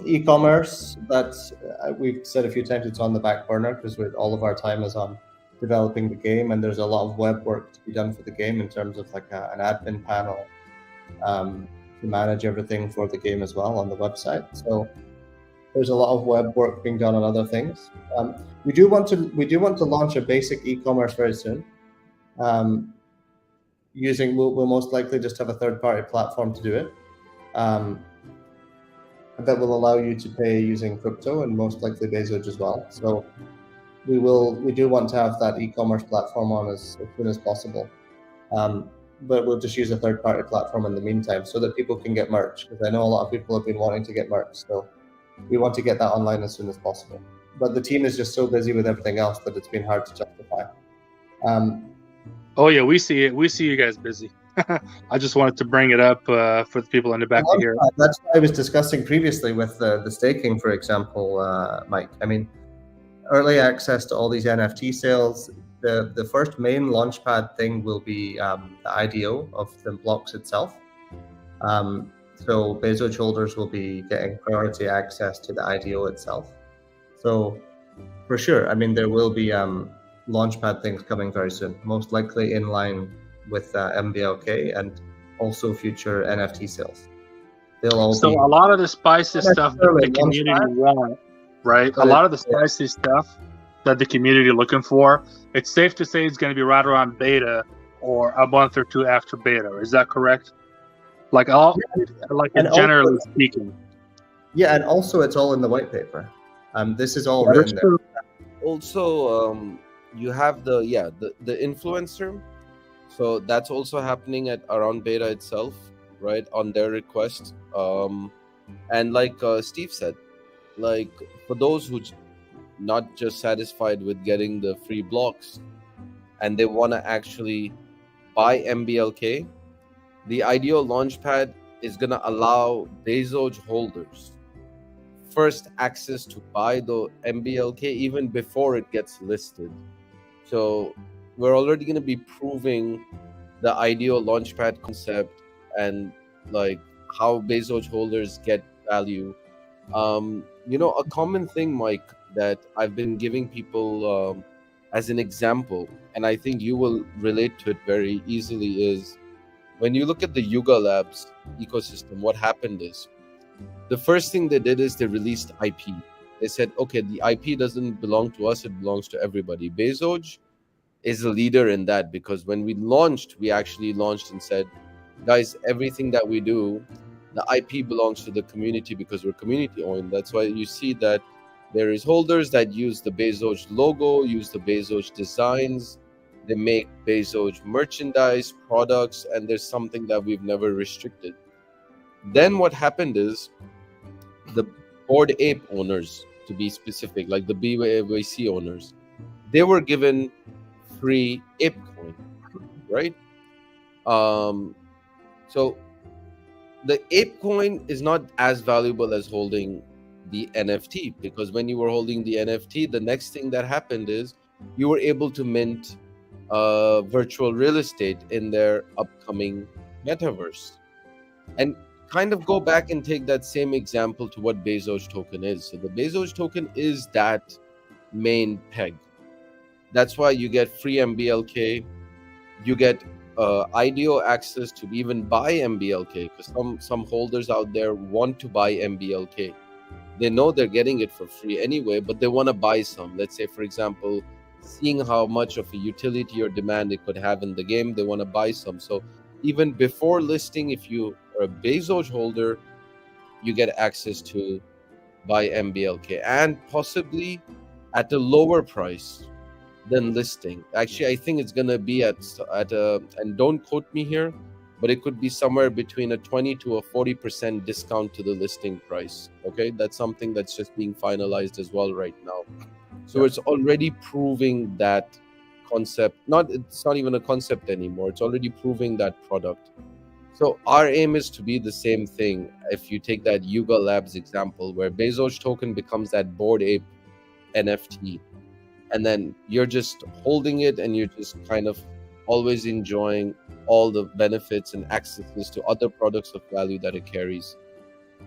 E-commerce, that's we've said a few times, it's on the back burner because all of our time is on developing the game, and there's a lot of web work to be done for the game in terms of like an admin panel to manage everything for the game as well on the website. So there's a lot of web work being done on other things. We do want to launch a basic e-commerce very soon. We'll most likely just have a third-party platform to do it. That will allow you to pay using crypto and most likely Bezogia as well. So we do want to have that e-commerce platform on as soon as possible. but we'll just use a third-party platform in the meantime so that people can get merch, because I know a lot of people have been wanting to get merch. So we want to get that online as soon as possible. But the team is just so busy with everything else that it's been hard to justify.
Oh yeah, we see it. We see you guys busy. I just wanted to bring it up for the people in the back to hear it.
That's what I was discussing previously with the staking, for example, Mike. I mean, early access to all these NFT sales. The first main launchpad thing will be the IDO of the blocks itself. So Bezogia holders will be getting priority access to the IDO itself. So for sure, I mean, there will be launchpad things coming very soon, most likely in line with MBLK and also future NFT sales. They'll all
so
be
a lot of the spicy stuff that the community want, right? A lot of the spicy stuff that the community looking for, it's safe to say it's going to be right around beta or a month or two after beta. Is that correct? Like generally speaking.
Yeah, and also it's all in the white paper. This is all written there.
Also, you have the influencer. So that's also happening at around beta itself, right? On their request. And like Steve said, like for those who not just satisfied with getting the free blocks and they want to actually buy MBLK, the ideal launchpad is going to allow Bezogia holders first access to buy the MBLK even before it gets listed. So we're already going to be proving the ideal launchpad concept and like how Bezogia holders get value. A common thing, Mike, that I've been giving people as an example, and I think you will relate to it very easily, is when you look at the Yuga Labs ecosystem, what happened is the first thing they did is they released IP. They said, okay, the IP doesn't belong to us, it belongs to everybody. Bezogia is a leader in that, because when we actually launched and said, guys, everything that we do, the IP belongs to the community because we're community owned. That's why you see that there is holders that use the Bezogia logo, use the Bezogia designs, they make Bezogia merchandise, products, and there's something that we've never restricted. Then what happened is the Bored Ape owners, to be specific, like the BYC owners, they were given free ape coin, right? So the ape coin is not as valuable as holding the NFT, because when you were holding the NFT, the next thing that happened is you were able to mint virtual real estate in their upcoming metaverse. And kind of go back and take that same example to what Bezogia token is. So the Bezogia token is that main peg. That's why you get free MBLK, you get IDO access to even buy MBLK, because some holders out there want to buy MBLK. They know they're getting it for free anyway, but they want to buy some. Let's say, for example, seeing how much of a utility or demand it could have in the game, they want to buy some. So even before listing, if you are a Bezogia holder, you get access to buy MBLK, and possibly at a lower price than listing. Actually, I think it's going to be at a, and don't quote me here, but it could be somewhere between a 20 to a 40% discount to the listing price. Okay, that's something that's just being finalized as well right now. So it's already proving that concept. It's not even a concept anymore. It's already proving that product. So our aim is to be the same thing. If you take that Yuga Labs example, where Bezogia token becomes that Bored Ape NFT, and then you're just holding it and you're just kind of always enjoying all the benefits and accesses to other products of value that it carries.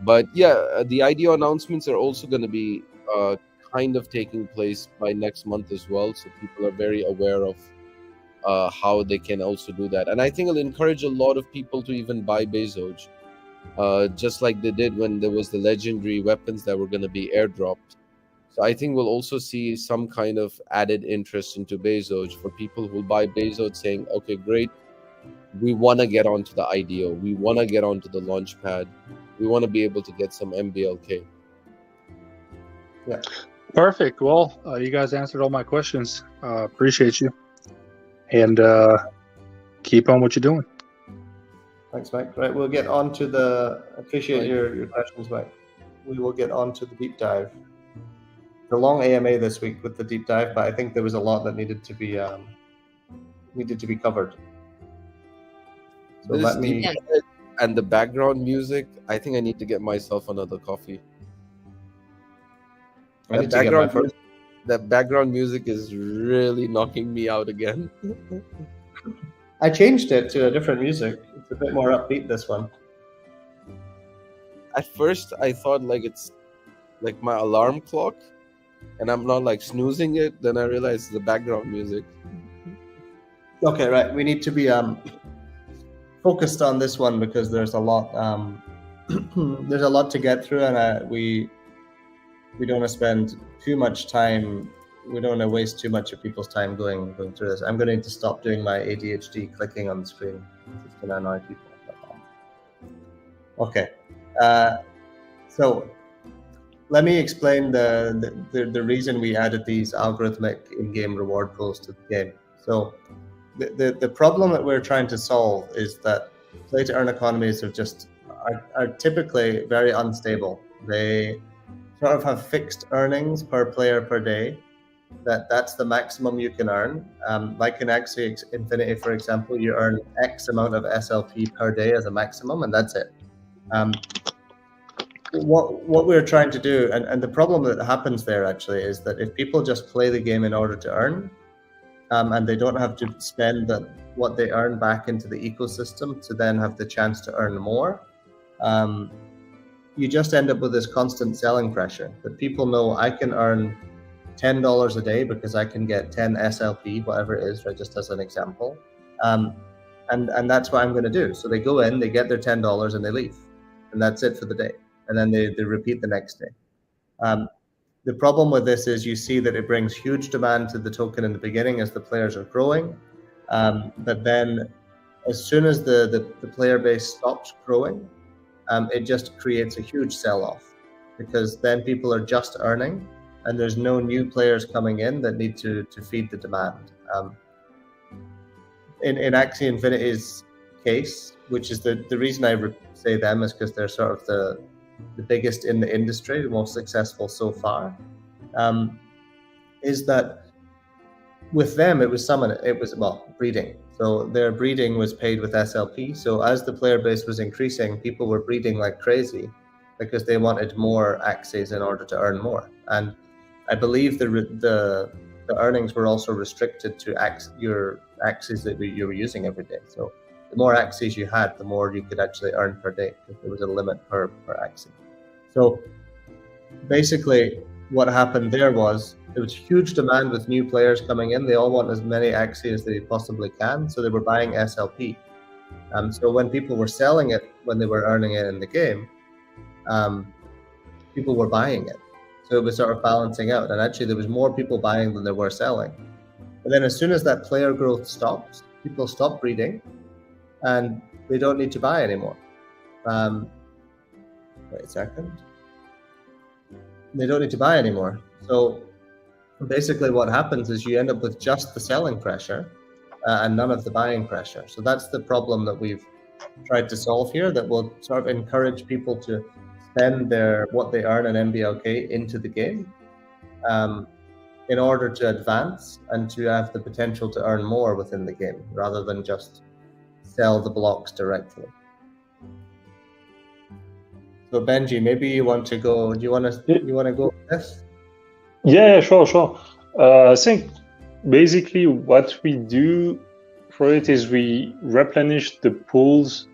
But yeah, the IDO announcements are also going to be kind of taking place by next month as well. So people are very aware of how they can also do that. And I think it'll encourage a lot of people to even buy Bezogia, just like they did when there was the legendary weapons that were going to be airdropped. So I think we'll also see some kind of added interest into Bezogia for people who buy Bezogia saying, okay, great, we want to get onto the IDO, we want to get onto the launchpad, we want to be able to get some MBLK.
Yeah.
Perfect. Well, you guys answered all my questions. Appreciate you. And keep on what you're doing.
Thanks, Mike. Right, we'll get on to the. Appreciate your questions, Mike. We will get on to the deep dive. The long AMA this week with the deep dive, but I think there was a lot that needed to be covered. So let me.
And the background music, I think I need to get myself another coffee. That background music is really knocking me out again.
I changed it to a different music. It's a bit more upbeat, this one.
At first, I thought like it's like my alarm clock, and I'm not like snoozing it. Then I realized it's the background music.
Okay, right. We need to be focused on this one because there's a lot. There's a lot to get through, and we don't want to spend too much time. We don't want to waste too much of people's time going through this. I'm going to need to stop doing my ADHD clicking on the screen. It's going to annoy people. Okay, so let me explain the reason we added these algorithmic in-game reward pools to the game. So the problem that we're trying to solve is that play-to-earn economies are typically very unstable. They sort of have fixed earnings per player per day. That's the maximum you can earn. Like in Axie Infinity, for example, you earn X amount of SLP per day as a maximum, and that's it. What we're trying to do, and the problem that happens there actually is that if people just play the game in order to earn, and they don't have to spend what they earn back into the ecosystem to then have the chance to earn more, you just end up with this constant selling pressure that people know I can earn $10 a day because I can get 10 SLP, whatever it is, right? Just as an example. And that's what I'm going to do. So they go in, they get their $10 and they leave. And that's it for the day. And then they repeat the next day. The problem with this is you see that it brings huge demand to the token in the beginning as the players are growing. But then as soon as the player base stops growing, it just creates a huge sell-off because then people are just earning and there's no new players coming in that need to feed the demand. In Axie Infinity's case, which is the reason I say them is because they're sort of the biggest in the industry, the most successful so far, is that with them it was breeding. So their breeding was paid with SLP. So as the player base was increasing, people were breeding like crazy because they wanted more Axies in order to earn more. And I believe the earnings were also restricted to your Axies that you were using every day. So the more Axies you had, the more you could actually earn per day because there was a limit per Axie. So basically what happened there was huge demand with new players coming in. They all want as many Axie as they possibly can. So they were buying SLP. So when people were selling it, when they were earning it in the game, people were buying it. So it was sort of balancing out. And actually there was more people buying than there were selling. But then as soon as that player growth stops, people stop breeding and they don't need to buy anymore. Wait a second. They don't need to buy anymore. So basically what happens is you end up with just the selling pressure and none of the buying pressure. So that's the problem that we've tried to solve here, that will sort of encourage people to spend what they earn in MBLK into the game in order to advance and to have the potential to earn more within the game rather than just sell the blocks directly. So Benji, maybe you want to go. Do you want to go with this?
Yeah, sure. I think basically what we do for it is we replenish the pools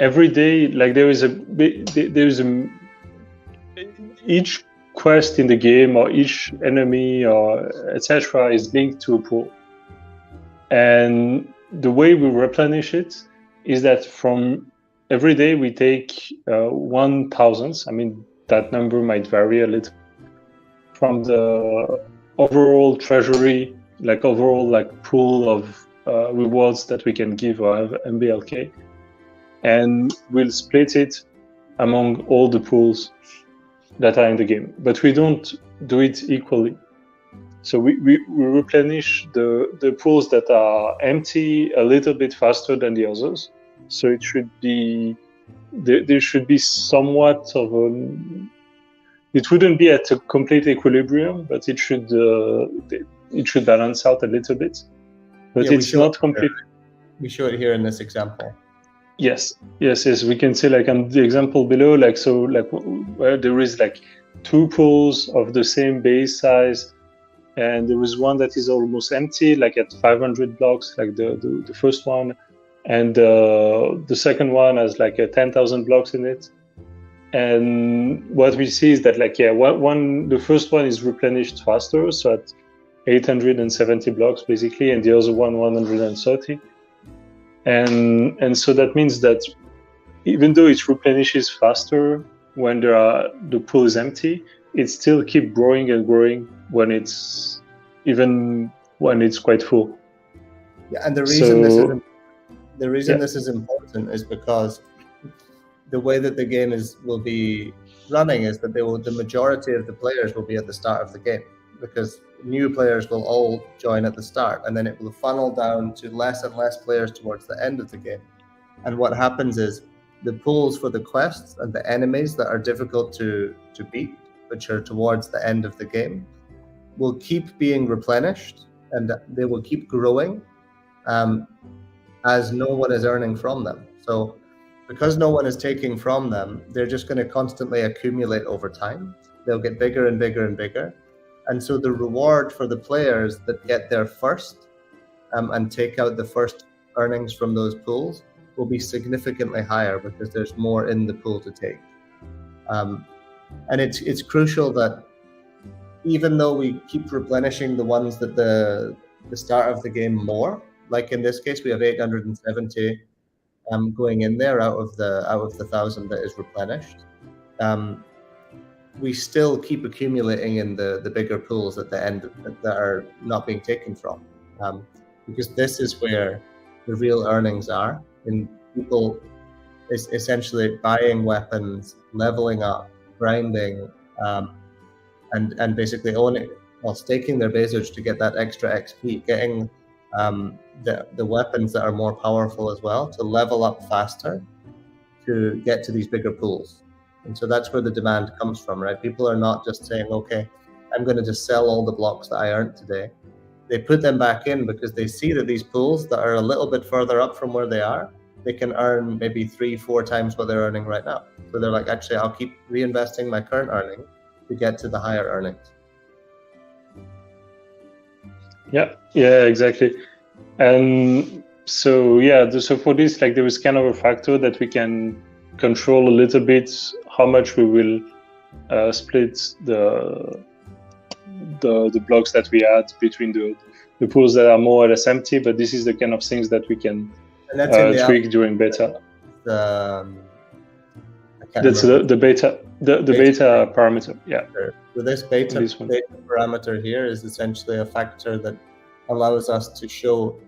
every day. Like there is each quest in the game or each enemy or etc. is linked to a pool, and the way we replenish it is that from every day we take 1,000. I mean, that number might vary a little from the overall treasury, overall pool of rewards that we can give our MBLK, and we'll split it among all the pools that are in the game. But we don't do it equally. So we replenish the pools that are empty a little bit faster than the others, So it should be there should be somewhat of it wouldn't be at a complete equilibrium, but it should balance out a little bit. But it's not complete.
We show it here in this example.
Yes. We can say like on the example below, like so, like where there is like two pools of the same base size, and there is one that is almost empty, like at 500 blocks, like the first one, and the second one has like 10,000 blocks in it. And what we see is that like the first one is replenished faster, so at 870 blocks basically, and the other one 130. And so that means that even though it replenishes faster when the pool is empty, it still keep growing and growing when it's quite full.
Yeah, and the reason this is important is because the way that the game will be running is that the majority of the players will be at the start of the game, because new players will all join at the start, and then it will funnel down to less and less players towards the end of the game. And what happens is the pools for the quests and the enemies that are difficult to beat, which are towards the end of the game, will keep being replenished, and they will keep growing as no one is earning from them. So because no one is taking from them, they're just going to constantly accumulate over time. They'll get bigger and bigger and bigger. And so the reward for the players that get there first and take out the first earnings from those pools will be significantly higher, because there's more in the pool to take. And it's crucial that even though we keep replenishing the ones that the start of the game more, like in this case we have 870 going in there out of the 1,000 that is replenished, we still keep accumulating in the bigger pools at the end that are not being taken from, because this is where the real earnings are, in people is essentially buying weapons, leveling up, grinding, and basically staking their Bezogia to get that extra XP, getting the weapons that are more powerful as well, to level up faster to get to these bigger pools. And so that's where the demand comes from, right? People are not just saying, okay, I'm going to just sell all the blocks that I earned today. They put them back in because they see that these pools that are a little bit further up from where they are, they can earn maybe 3-4 times what they're earning right now. So they're like, actually, I'll keep reinvesting my current earning to get to the higher earnings.
Yeah, exactly. And so for this, like, there is kind of a factor that we can control a little bit how much we will split the blocks that we add between the pools that are more or less empty. But this is the kind of things that we can tweak during beta. That's the beta parameter. Yeah.
So this beta parameter here is essentially a factor that allows us to show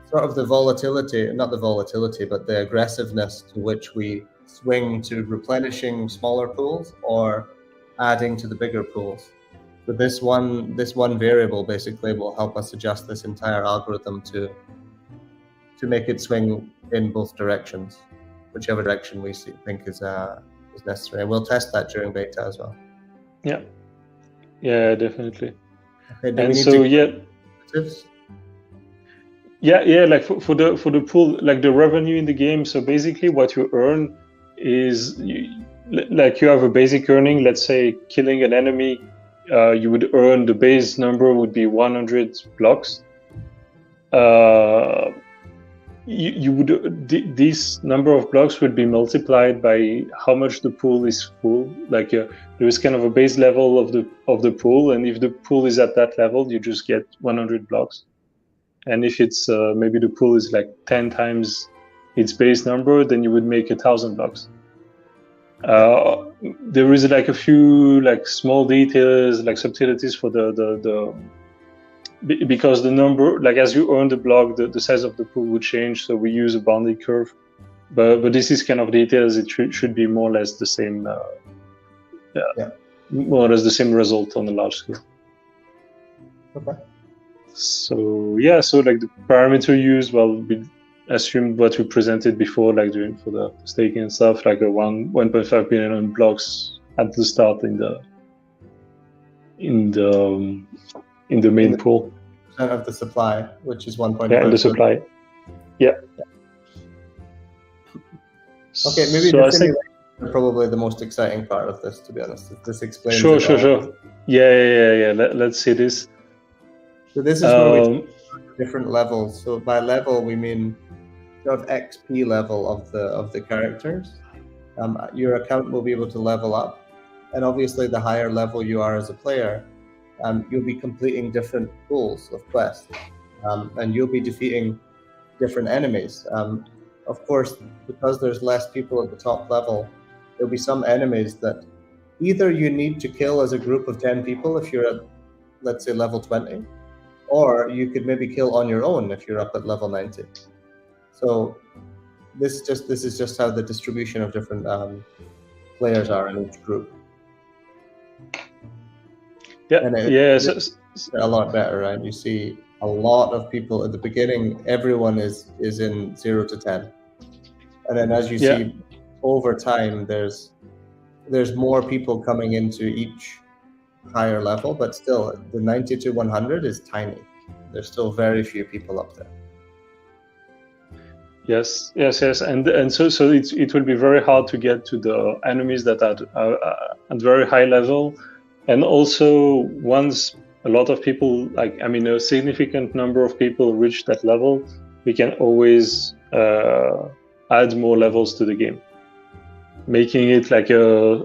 sort of the volatility, not the volatility, but the aggressiveness to which we swing to replenishing smaller pools or adding to the bigger pools. So this one variable basically will help us adjust this entire algorithm to make it swing in both directions, whichever direction we think is necessary. And we'll test that during beta as well.
Yeah, definitely.
Okay,
and so like for the pool, like the revenue in the game. So basically, what you earn is you have a basic earning. Let's say killing an enemy, you would earn, the base number would be 100 blocks. This number of blocks would be multiplied by how much the pool is full. Like there is kind of a base level of the pool, and if the pool is at that level, you just get 100 blocks. And if it's maybe the pool is like 10 times its base number, then you would make 1,000 blocks. There is like a few like small details, like subtleties for because the number, like as you earn the block, the size of the pool would change. So we use a bounding curve, but this is kind of details. It should be more or less the same. More or less the same result on a large scale.
Okay.
So like the parameter used, well, assumed what we presented before, like doing for the staking and stuff, like a 1.5 billion blocks at the start in the main pool.
Of the supply, which is 1.5.
Yeah, in the supply. Yeah.
Okay, maybe
so
the simulation is probably the most exciting part of this, to be honest. This explains
Sure. Yeah. Let's see this.
So this is where we different levels. So by level we mean sort of XP level of the characters. Your account will be able to level up, and obviously the higher level you are as a player, you'll be completing different pools of quests, and you'll be defeating different enemies. Of course, because there's less people at the top level, there'll be some enemies that either you need to kill as a group of 10 people if you're at, let's say, level 20, or you could maybe kill on your own if you're up at level 90. So this is just how the distribution of different players are in each group.
Yeah,
and it's a lot better, right? You see a lot of people at the beginning. Everyone is in 0 to 10, and then as you see over time, there's more people coming into each higher level, but still the 90 to 100 is tiny. There's still very few people up there.
Yes, and so it will be very hard to get to the enemies that are at very high level, and also once a lot of people, a significant number of people reach that level, we can always add more levels to the game, making it like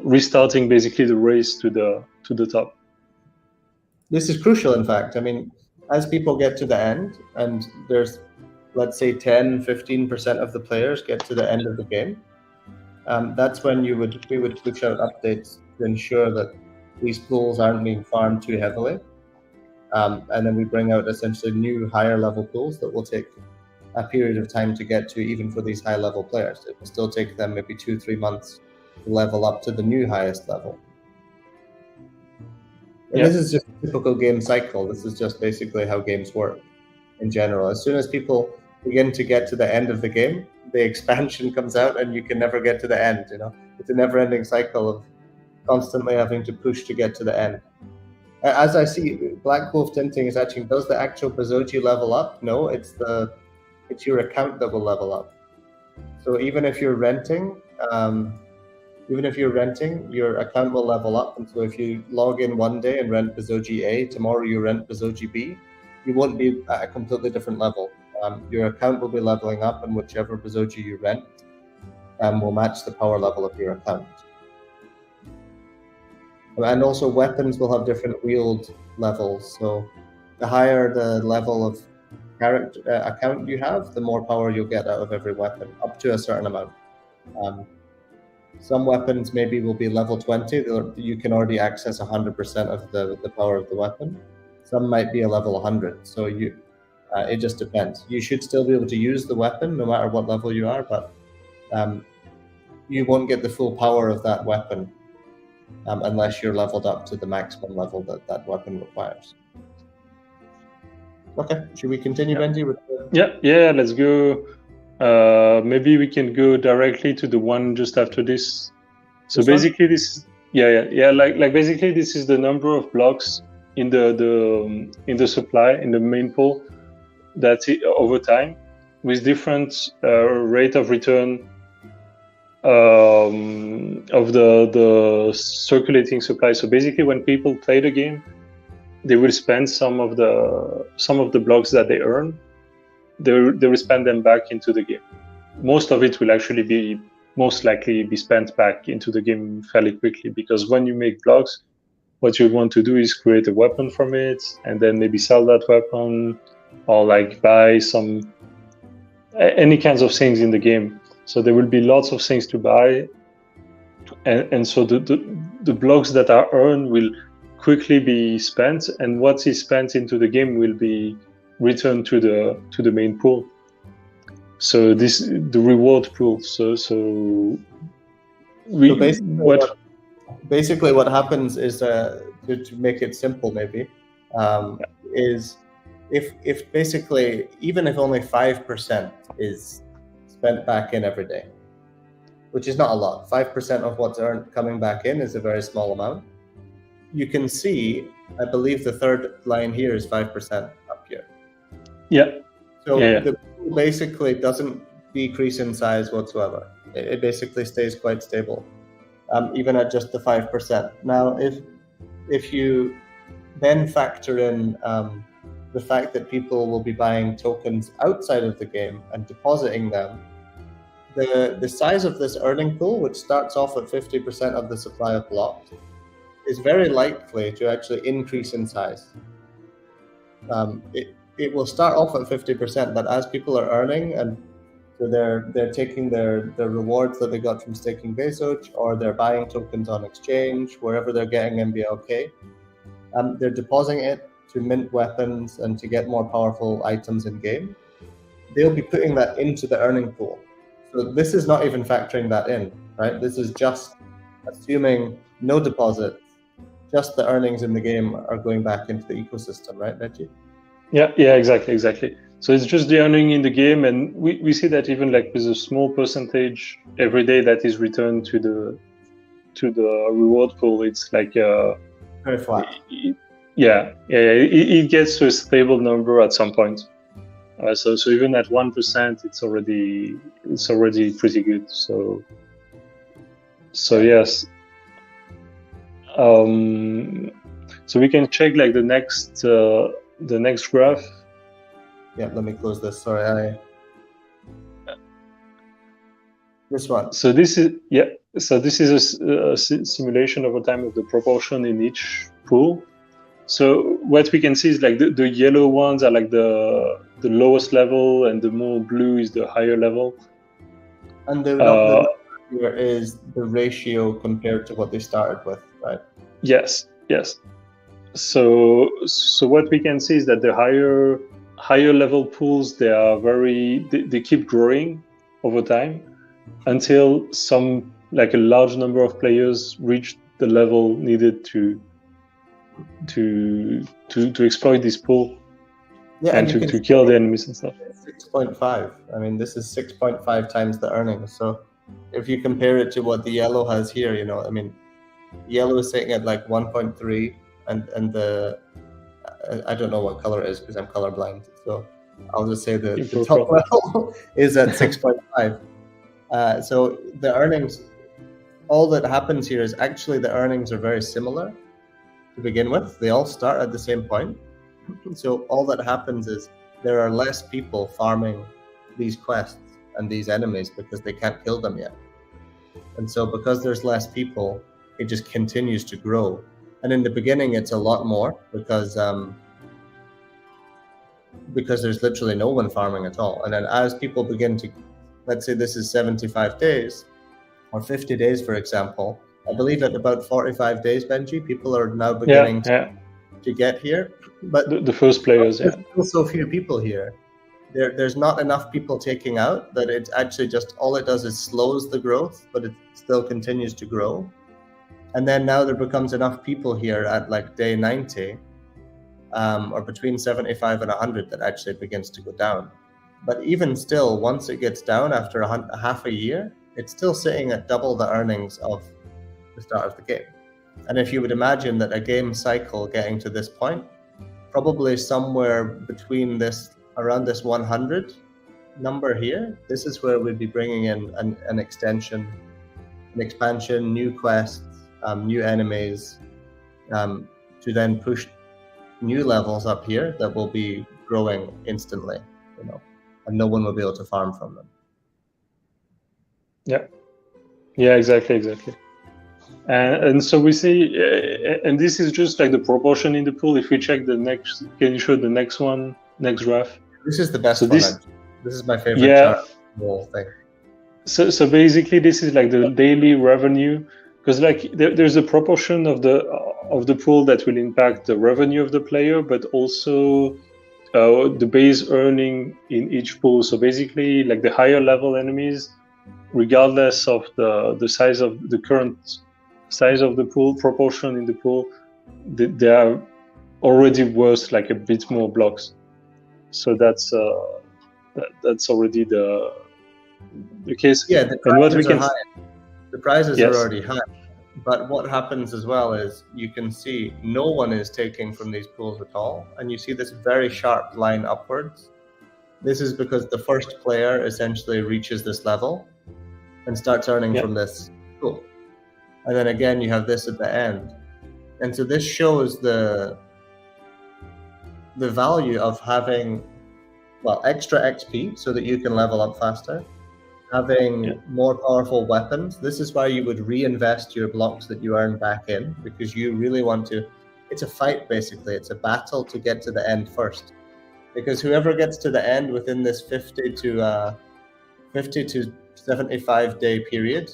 restarting basically the race to the top.
This is crucial, in fact. I mean, as people get to the end, and there's, let's say 10-15% of the players get to the end of the game, that's when we would push out updates to ensure that these pools aren't being farmed too heavily. And then we bring out essentially new higher level pools that will take a period of time to get to, even for these high level players. It will still take them maybe 2-3 months to level up to the new highest level. And this is just a typical game cycle. This is just basically how games work in general. As soon as people begin to get to the end of the game, the expansion comes out and you can never get to the end. It's a never-ending cycle of constantly having to push to get to the end. As I see, Black Wolf Tinting is actually, does the actual Bezogia level up? No, it's your account that will level up. So even if you're renting, your account will level up. And so if you log in one day and rent Bezogia A, tomorrow you rent Bezogia B, you won't be at a completely different level. Your account will be leveling up, and whichever Bezogia you rent will match the power level of your account. And also weapons will have different wield levels. So the higher the level of character account you have, the more power you'll get out of every weapon, up to a certain amount. Some weapons maybe will be level 20, you can already access 100% of the power of the weapon. Some might be a level 100, so it just depends. You should still be able to use the weapon no matter what level you are, but you won't get the full power of that weapon unless you're leveled up to the maximum level that weapon requires. Okay, should we continue, Benji? With
Yeah, let's go. Maybe we can go directly to the one just after this. So this basically, this basically this is the number of blocks in the supply in the main pool. That's it over time, with different rate of return of the circulating supply. So basically, when people play the game, they will spend some of the blocks that they earn. They will spend them back into the game. Most of it will actually most likely be spent back into the game fairly quickly, because when you make blocks, what you want to do is create a weapon from it, and then maybe sell that weapon, or buy any kinds of things in the game. So there will be lots of things to buy, and so the blocks that are earned will quickly be spent, and what is spent into the game will be returned to the main pool. So the reward pool.
Basically what happens is to make it simple, maybe, is if basically, even if only 5% is spent back in every day, which is not a lot, 5% of what's earned coming back in is a very small amount. You can see, I believe the third line here is 5% up here.
Yeah.
So the pool basically doesn't decrease in size whatsoever. It basically stays quite stable, even at just the 5%. Now, if you then factor in the fact that people will be buying tokens outside of the game and depositing them, the size of this earning pool, which starts off at 50% of the supply of blocks, is very likely to actually increase in size. It will start off at 50%, but as people are earning, and so they're taking their rewards that they got from staking Bezogia, or they're buying tokens on exchange, wherever they're getting MBLK, they're depositing it to mint weapons and to get more powerful items in game. They'll be putting that into the earning pool. So this is not even factoring that in, right? This is just assuming no deposits, just the earnings in the game are going back into the ecosystem, right, Reggie?
Yeah, exactly. So it's just the earning in the game, and we see that even like with a small percentage every day that is returned to the reward pool, it's like
very flat.
It gets to a stable number at some point. So even at 1%, it's already pretty good. So yes. So we can check like the next graph.
Yeah, let me close this. Sorry, this one.
So this is a simulation over time of the proportion in each pool. So what we can see is like the yellow ones are like the lowest level, and the more blue is the higher level.
And the number here is the ratio compared to what they started with, right?
Yes. So what we can see is that the higher level pools, they keep growing over time until a large number of players reach the level needed to exploit this pool, and to kill the enemies and stuff.
6.5. I mean, this is 6.5 times the earnings. So if you compare it to what the yellow has here, I mean, yellow is sitting at like 1.3, and the I don't know what color it is because I'm colorblind. So I'll just say the top level is at 6.5. So the earnings, all that happens here is actually the earnings are very similar to begin with. They all start at the same point. So all that happens is there are less people farming these quests and these enemies because they can't kill them yet. And so because there's less people, it just continues to grow. And in the beginning, it's a lot more because there's literally no one farming at all. And then as people begin to, let's say this is 75 days or 50 days, for example, I believe at about 45 days, Benji, people are now beginning to get here. But
the first players,
there's still so few people here. There's not enough people taking out that it's actually just all it does is slows the growth, but it still continues to grow. And then now there becomes enough people here at like day 90, or between 75 and 100, that actually begins to go down. But even still, once it gets down after half a year, it's still sitting at double the earnings of the start of the game. And if you would imagine that a game cycle getting to this point, probably somewhere between around this 100 number here, this is where we'd be bringing in an extension, an expansion, new quests, new enemies, to then push new levels up here that will be growing instantly, and no one will be able to farm from them.
Yeah, exactly. And so we see, and this is just like the proportion in the pool. If we check the next, can you show the next graph?
This is the best one. This is my favorite chart of the whole thing.
So basically, this is like the daily revenue, because like there's a proportion of the pool that will impact the revenue of the player, but also the base earning in each pool. So basically, like the higher level enemies, regardless of the size of the current size of the pool, proportion in the pool, they are already worth like a bit more blocks. So that's already the case.
Yeah, the
and what we
prizes
can
are high. The prizes
Yes.
are already high. But what happens as well is you can see no one is taking from these pools at all. And you see this very sharp line upwards. This is because the first player essentially reaches this level and starts earning from this pool. And then again, you have this at the end. And so this shows the value of having, well, extra XP so that you can level up faster, having more powerful weapons. This is why you would reinvest your blocks that you earn back in, because you really want to, it's a fight basically, it's a battle to get to the end first. Because whoever gets to the end within this 50 to 75 day period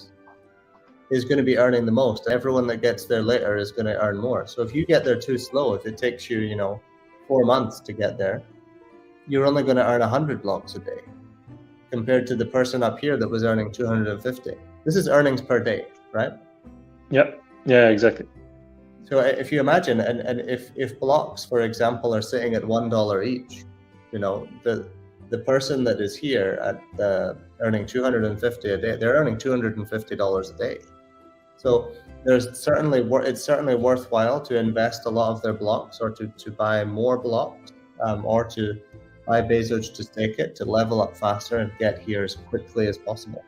is going to be earning the most. Everyone that gets there later is going to earn more. So if you get there too slow, if it takes you, 4 months to get there, you're only going to earn 100 blocks a day compared to the person up here that was earning 250. This is earnings per day, right?
Yeah, exactly.
So if you imagine, and if blocks, for example, are sitting at $1 each, the person that is here at earning 250 a day, they're earning $250 a day. So it's certainly worthwhile to invest a lot of their blocks, or to buy more blocks, or to buy Bezos to stake it, to level up faster and get here as quickly as possible.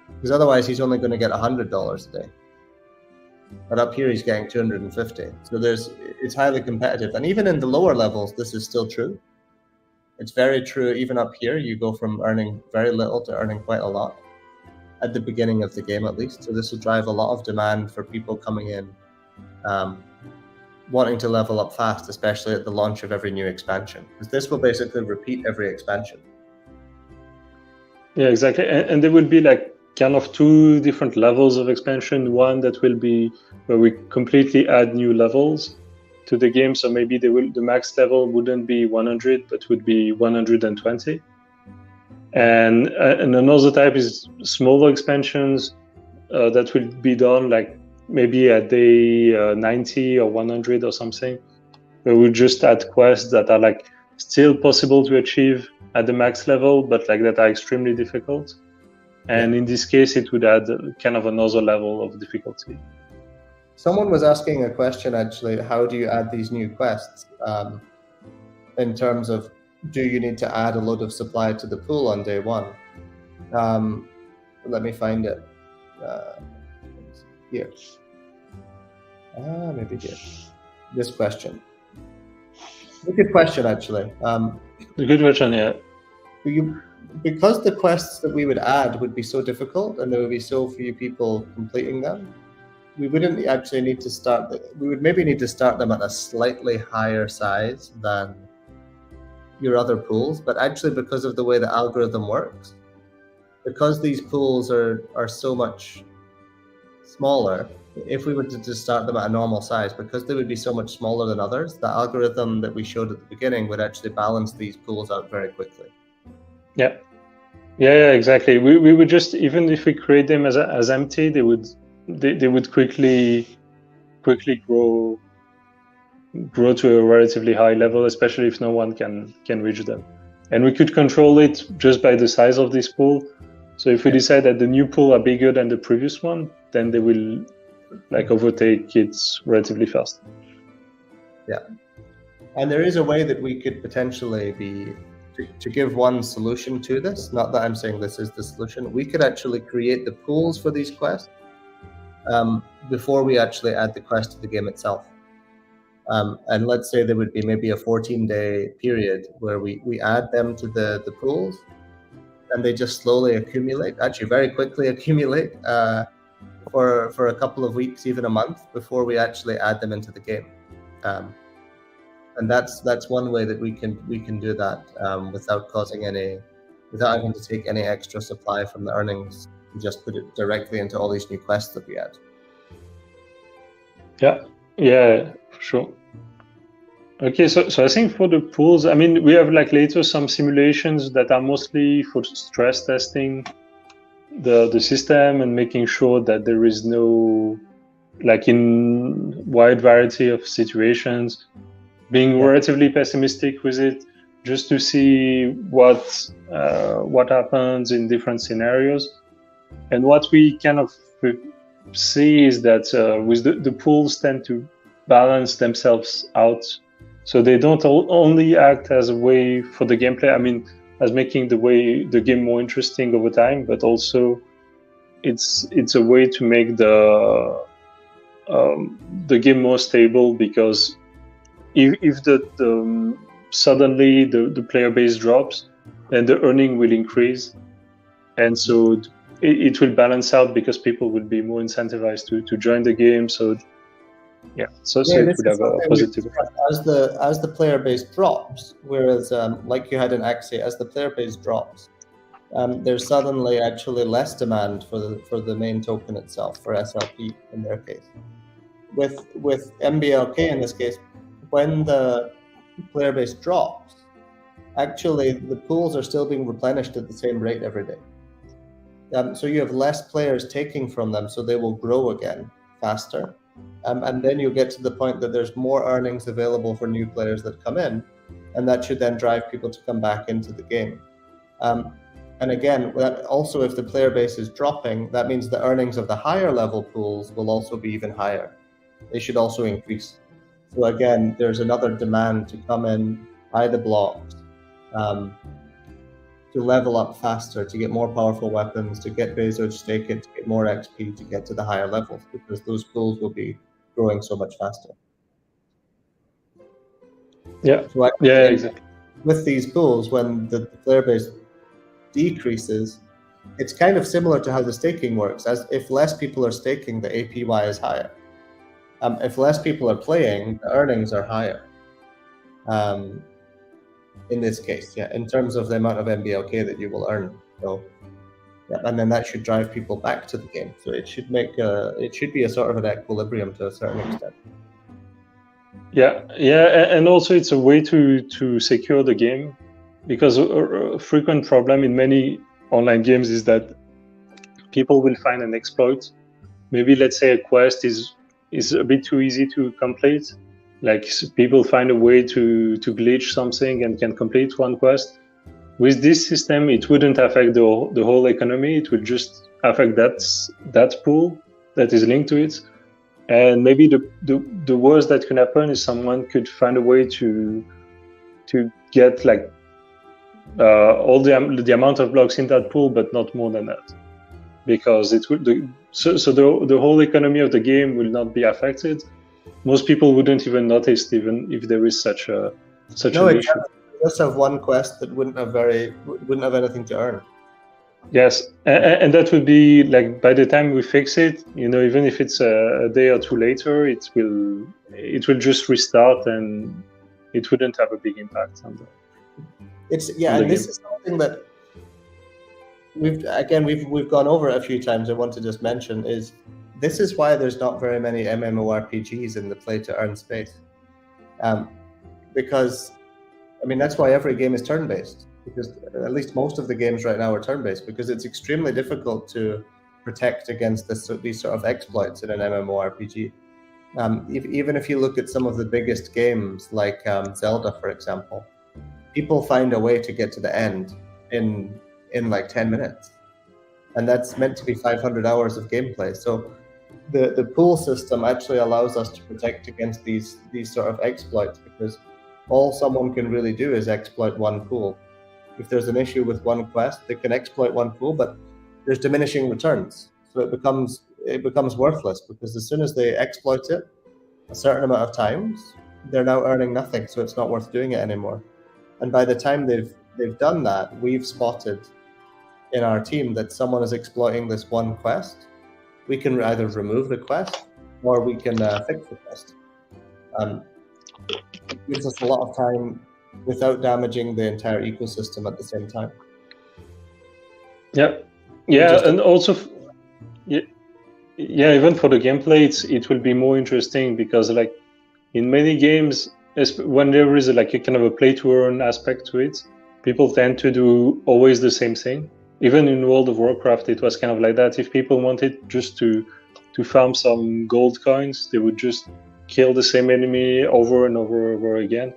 Because otherwise he's only going to get $100 a day. But up here he's getting 250. So it's highly competitive. And even in the lower levels, this is still true. It's very true. Even up here, you go from earning very little to earning quite a lot at the beginning of the game, at least. So this will drive a lot of demand for people coming in, wanting to level up fast, especially at the launch of every new expansion, because this will basically repeat every expansion.
Yeah, exactly. And there would be like kind of two different levels of expansion. One that will be where we completely add new levels to the game. So maybe the max level wouldn't be 100, but would be 120. And another type is smaller expansions that will be done like maybe at day 90 or 100 or something, where we just add quests that are like still possible to achieve at the max level, but like that are extremely difficult. And in this case, it would add kind of another level of difficulty.
Someone was asking a question, actually, how do you add these new quests? In terms of, do you need to add a load of supply to the pool on day one? Let me find it. Here. Maybe here. This question. A good question, actually.
A good question, yeah.
Because the quests that we would add would be so difficult and there would be so few people completing them, we wouldn't actually need to start. We would maybe need to start them at a slightly higher size than your other pools, but actually because of the way the algorithm works, because these pools are so much smaller, if we were to just start them at a normal size, because they would be so much smaller than others, the algorithm that we showed at the beginning would actually balance these pools out very quickly.
Yeah, exactly. We would just, even if we create them as empty, they would quickly grow to a relatively high level, especially if no one can reach them. And we could control it just by the size of this pool. So if we decide that the new pool are bigger than the previous one, then they will like overtake it relatively fast.
Yeah. And there is a way that we could potentially to give one solution to this. Not that I'm saying this is the solution. We could actually create the pools for these quests before we actually add the quest to the game itself. And let's say there would be maybe a 14-day period where we add them to the pools, and they just slowly accumulate, actually very quickly accumulate for a couple of weeks, even a month, before we actually add them into the game. And that's one way that we can do that without having to take any extra supply from the earnings. We just put it directly into all these new quests that we add.
Yeah, for sure. Okay, so I think for the pools, I mean, we have like later some simulations that are mostly for stress testing the system and making sure that there is no, like in wide variety of situations, being relatively pessimistic with it, just to see what happens in different scenarios. And what we kind of see is that with the pools tend to balance themselves out, so they don't only act as a way for the gameplay, I mean, as making the game more interesting over time, but also it's a way to make the game more stable, because if the suddenly the player base drops, then the earning will increase, and so it will balance out because people will be more incentivized to join the game. So it would have a positive effect.
As the player base drops, whereas like you had in Axie, as the player base drops, there's suddenly actually less demand for the main token itself, for SLP in their case. With MBLK in this case, when the player base drops, actually the pools are still being replenished at the same rate every day. So you have less players taking from them, so they will grow again faster. And then you get to the point that there's more earnings available for new players that come in, and that should then drive people to come back into the game. And again, that also, if the player base is dropping, that means the earnings of the higher level pools will also be even higher. They should also increase. So again, there's another demand to come in, buy the blocks, to level up faster, to get more powerful weapons, to get Bezogia staking, to get more XP, to get to the higher levels, because those pools will be growing so much faster.
Yeah,
so
exactly.
With these pools, when the player base decreases, it's kind of similar to how the staking works. As if less people are staking, the APY is higher. If less people are playing, the earnings are higher. In this case, in terms of the amount of MBLK that you will earn. So, and then that should drive people back to the game. So it should be a sort of an equilibrium to a certain extent.
Yeah, and also it's a way to secure the game, because a frequent problem in many online games is that people will find an exploit. Maybe let's say a quest is a bit too easy to complete. Like people find a way to glitch something and can complete one quest. With this system, it wouldn't affect the whole economy. It would just affect that pool that is linked to it. And maybe the worst that can happen is someone could find a way to get like all the amount of blocks in that pool, but not more than that, because it would the whole economy of the game will not be affected. Most people wouldn't even notice, even if there is such an issue.
You just have one quest that wouldn't have anything to earn.
Yes, and that would be like by the time we fix it, even if it's a day or two later, it will just restart, and it wouldn't have a big impact on the.
This is something that we've gone over a few times. I want to just mention is. This is why there's not very many MMORPGs in the play-to-earn space. Because, that's why every game is turn-based. Because at least most of the games right now are turn-based, because it's extremely difficult to protect against these sort of exploits in an MMORPG. Even if you look at some of the biggest games, like Zelda, for example, people find a way to get to the end in like 10 minutes. And that's meant to be 500 hours of gameplay. So the pool system actually allows us to protect against these sort of exploits, because all someone can really do is exploit one pool. If there's an issue with one quest, they can exploit one pool, but there's diminishing returns. So it becomes worthless, because as soon as they exploit it a certain amount of times, they're now earning nothing, so it's not worth doing it anymore. And by the time they've done that, we've spotted in our team that someone is exploiting this one quest. We can either remove the quest or we can fix the quest. It gives us a lot of time without damaging the entire ecosystem at the same time.
And also, even for the gameplay, it will be more interesting, because like in many games, when there is like a kind of a play-to-earn aspect to it, people tend to do always the same thing. Even in World of Warcraft, it was kind of like that. If people wanted just to farm some gold coins, they would just kill the same enemy over and over again.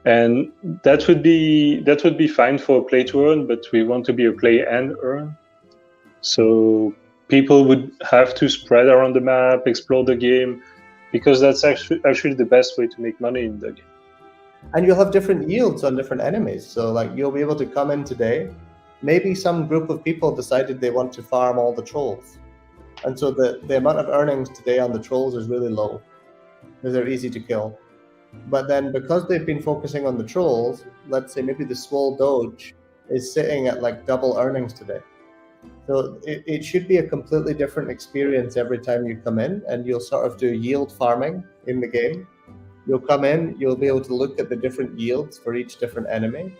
and that would be fine for a play to earn, but we want to be a play and earn. So people would have to spread around the map, explore the game, because that's actually the best way to make money in the game.
And you'll have different yields on different enemies. So like you'll be able to come in today, maybe some group of people decided they want to farm all the trolls. And so the amount of earnings today on the trolls is really low, because they're easy to kill. But then because they've been focusing on the trolls, let's say maybe the Swole Doge is sitting at like double earnings today. So it should be a completely different experience every time you come in, and you'll sort of do yield farming in the game. You'll come in, you'll be able to look at the different yields for each different enemy.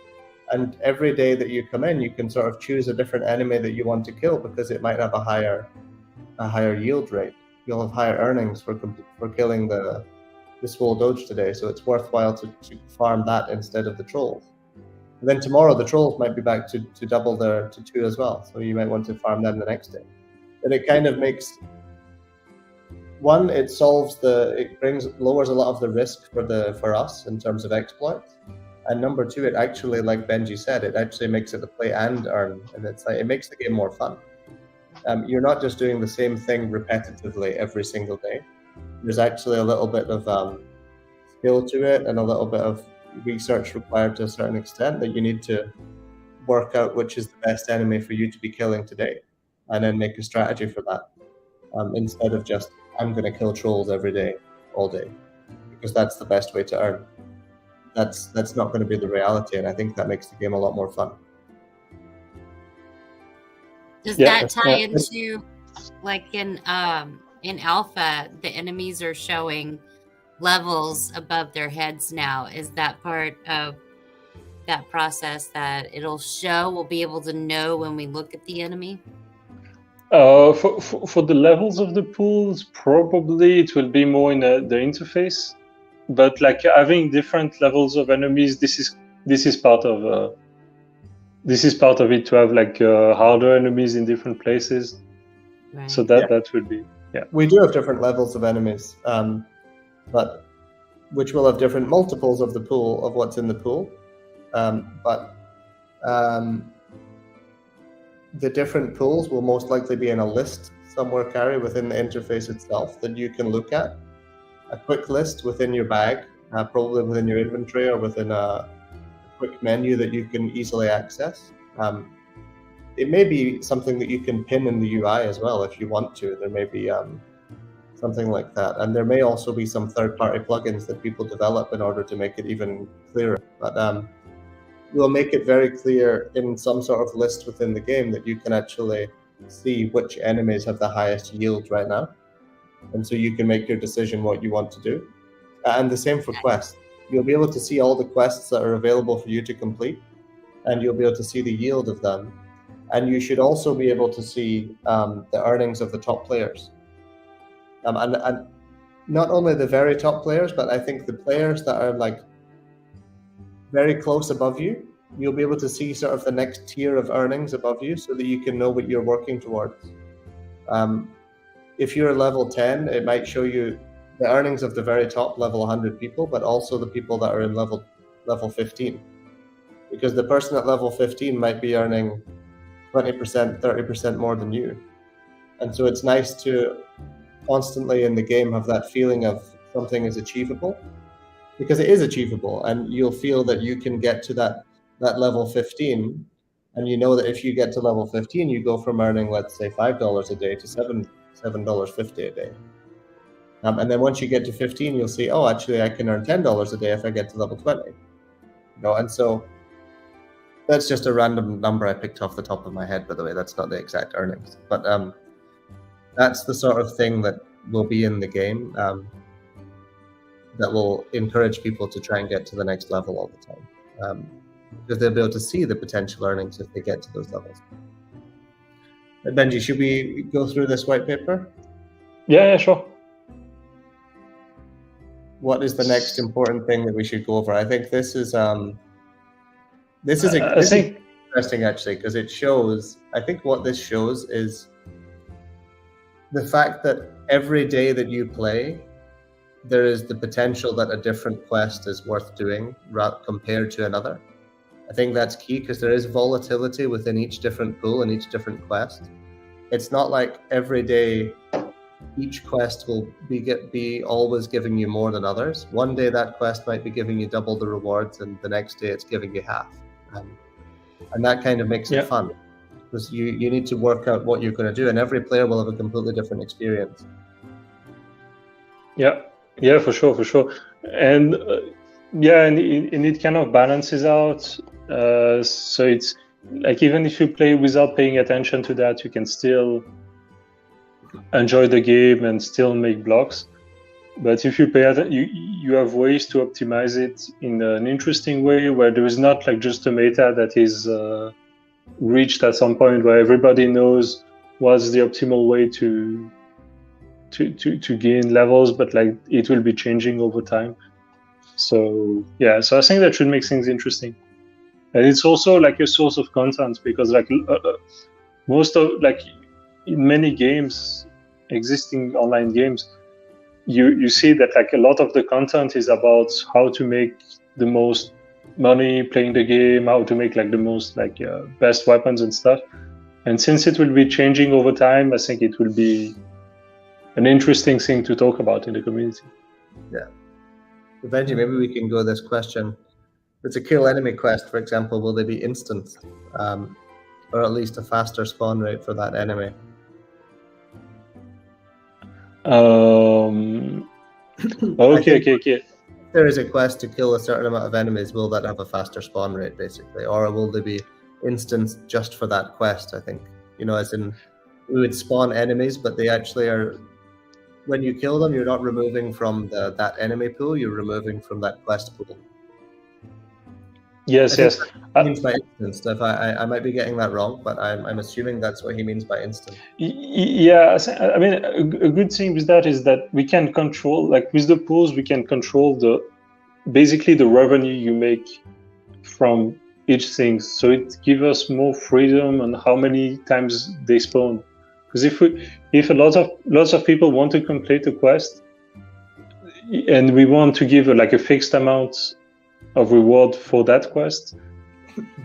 And every day that you come in, you can sort of choose a different enemy that you want to kill, because it might have a higher yield rate. You'll have higher earnings for killing the Swole Doge today. So it's worthwhile to farm that instead of the trolls. And then tomorrow the trolls might be back to double to 2 as well. So you might want to farm them the next day. And it kind of makes, one, it lowers a lot of the risk for us in terms of exploits. And number 2, it actually, like Benji said, it actually makes it a play and earn, and it's like it makes the game more fun. You're not just doing the same thing repetitively every single day. There's actually a little bit of skill to it, and a little bit of research required to a certain extent, that you need to work out which is the best enemy for you to be killing today, and then make a strategy for that, instead of just, I'm going to kill trolls every day, all day, because that's the best way to earn. That's not going to be the reality, and I think that makes the game a lot more fun.
Does that tie into, like in alpha, the enemies are showing levels above their heads now? Is that part of that process that it'll show? We'll be able to know when we look at the enemy?
For the levels of the pools, probably it will be more in the interface. But like having different levels of enemies, this is part of it, to have like harder enemies in different places.
Right.
So that would be, yeah.
We do have different levels of enemies, but which will have different multiples of the pool, of what's in the pool. The different pools will most likely be in a list somewhere, Carrie, within the interface itself, that you can look at. A quick list within your bag, probably within your inventory, or within a quick menu that you can easily access. It may be something that you can pin in the UI as well if you want to. There may be something like that. And there may also be some third-party plugins that people develop in order to make it even clearer. But we'll make it very clear in some sort of list within the game that you can actually see which enemies have the highest yield right now. And so you can make your decision what you want to do. And the same for quests. You'll be able to see all the quests that are available for you to complete, and you'll be able to see the yield of them. And you should also be able to see the earnings of the top players. And not only the very top players, but I think the players that are like very close above you, you'll be able to see sort of the next tier of earnings above you, so that you can know what you're working towards. If you're level 10, it might show you the earnings of the very top level 100 people, but also the people that are in level 15. Because the person at level 15 might be earning 20%, 30% more than you. And so it's nice to constantly in the game have that feeling of something is achievable, because it is achievable, and you'll feel that you can get to that level 15, and you know that if you get to level 15, you go from earning, let's say, $5 a day to $7.50 a day. And then once you get to 15, you'll see, oh, actually, I can earn $10 a day if I get to level 20. And so that's just a random number I picked off the top of my head, by the way. That's not the exact earnings. But that's the sort of thing that will be in the game that will encourage people to try and get to the next level all the time. Because they'll be able to see the potential earnings if they get to those levels. Benji, should we go through this white paper?
Yeah, sure.
What is the next important thing that we should go over? I think this is interesting, actually, because it shows, I think what this shows is the fact that every day that you play, there is the potential that a different quest is worth doing compared to another. I think that's key because there is volatility within each different pool and each different quest. It's not like every day each quest will be always giving you more than others. One day that quest might be giving you double the rewards, and the next day it's giving you half. And that kind of makes it fun, because you need to work out what you're going to do, and every player will have a completely different experience.
Yeah, for sure. And and it kind of balances out. So it's like, even if you play without paying attention to that, you can still enjoy the game and still make blocks. But if you pay attention, you have ways to optimize it in an interesting way, where there is not like just a meta that is reached at some point where everybody knows what's the optimal way to gain levels, but like it will be changing over time. So so I think that should make things interesting. And it's also like a source of content, because like most of, like, in many games, existing online games, you see that like a lot of the content is about how to make the most money playing the game, how to make like the most like best weapons and stuff. And since it will be changing over time, I think it will be an interesting thing to talk about in the community.
Yeah. Benji, maybe we can go this question. It's a kill enemy quest, for example. Will they be instant, or at least a faster spawn rate for that enemy?
Okay.
If there is a quest to kill a certain amount of enemies, will that have a faster spawn rate, basically? Or will they be instants just for that quest, I think? As in, we would spawn enemies, but they actually are, when you kill them, you're not removing from that enemy pool, you're removing from that quest pool.
Yes.
Means by instant. I might be getting that wrong, but I'm assuming that's what he means by instant.
Yeah, I mean, a good thing with that is that we can control, like with the pools, we can control basically the revenue you make from each thing. So it gives us more freedom on how many times they spawn. Because if lots of people want to complete a quest, and we want to give a fixed amount of reward for that quest,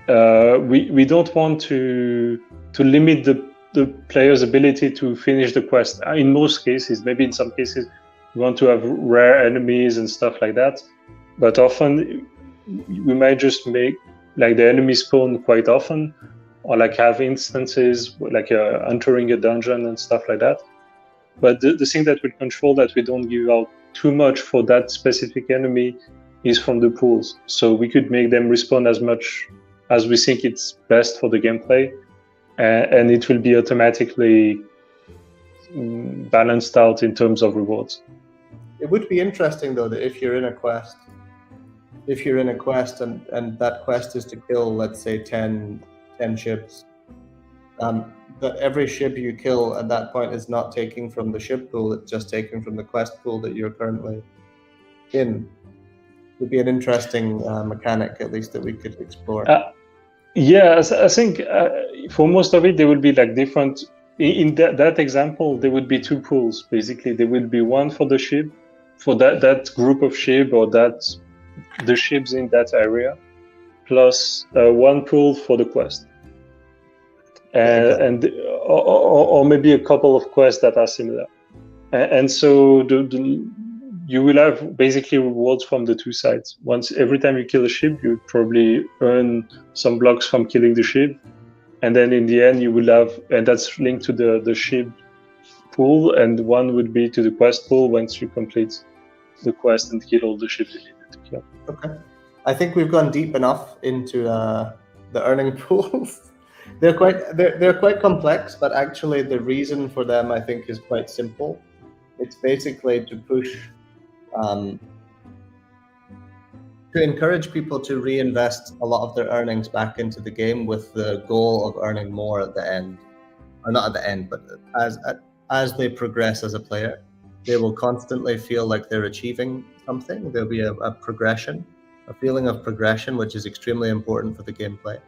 we don't want to limit the player's ability to finish the quest. In most cases, maybe in some cases, we want to have rare enemies and stuff like that. But often we might just make like the enemy spawn quite often, or like have instances like entering a dungeon and stuff like that. But the thing that will control that we don't give out too much for that specific enemy is from the pools. So we could make them respawn as much as we think it's best for the gameplay, and it will be automatically balanced out in terms of rewards.
It would be interesting though that if you're in a quest and that quest is to kill, let's say 10 shibs, that every shib you kill at that point is not taking from the shib pool, it's just taking from the quest pool that you're currently in. Would be an interesting mechanic, at least, that we could explore.
I think for most of it, there will be like different. In that example, there would be two pools. Basically, there will be one for the ship, for that group of ship, or the ships in that area, plus one pool for the quest, or maybe a couple of quests that are similar, and so you will have basically rewards from the two sides. Every time you kill a ship, you probably earn some blocks from killing the ship, and then in the end you will have, and that's linked to the ship pool, and one would be to the quest pool once you complete the quest and kill all the ships you needed to kill.
Okay, I think we've gone deep enough into the earning pools. They're quite complex, but actually the reason for them, I think, is quite simple. It's basically to push. To encourage people to reinvest a lot of their earnings back into the game with the goal of earning more at the end, or not at the end, but as they progress as a player, they will constantly feel like they're achieving something. There'll be a progression, a feeling of progression, which is extremely important for the gameplay.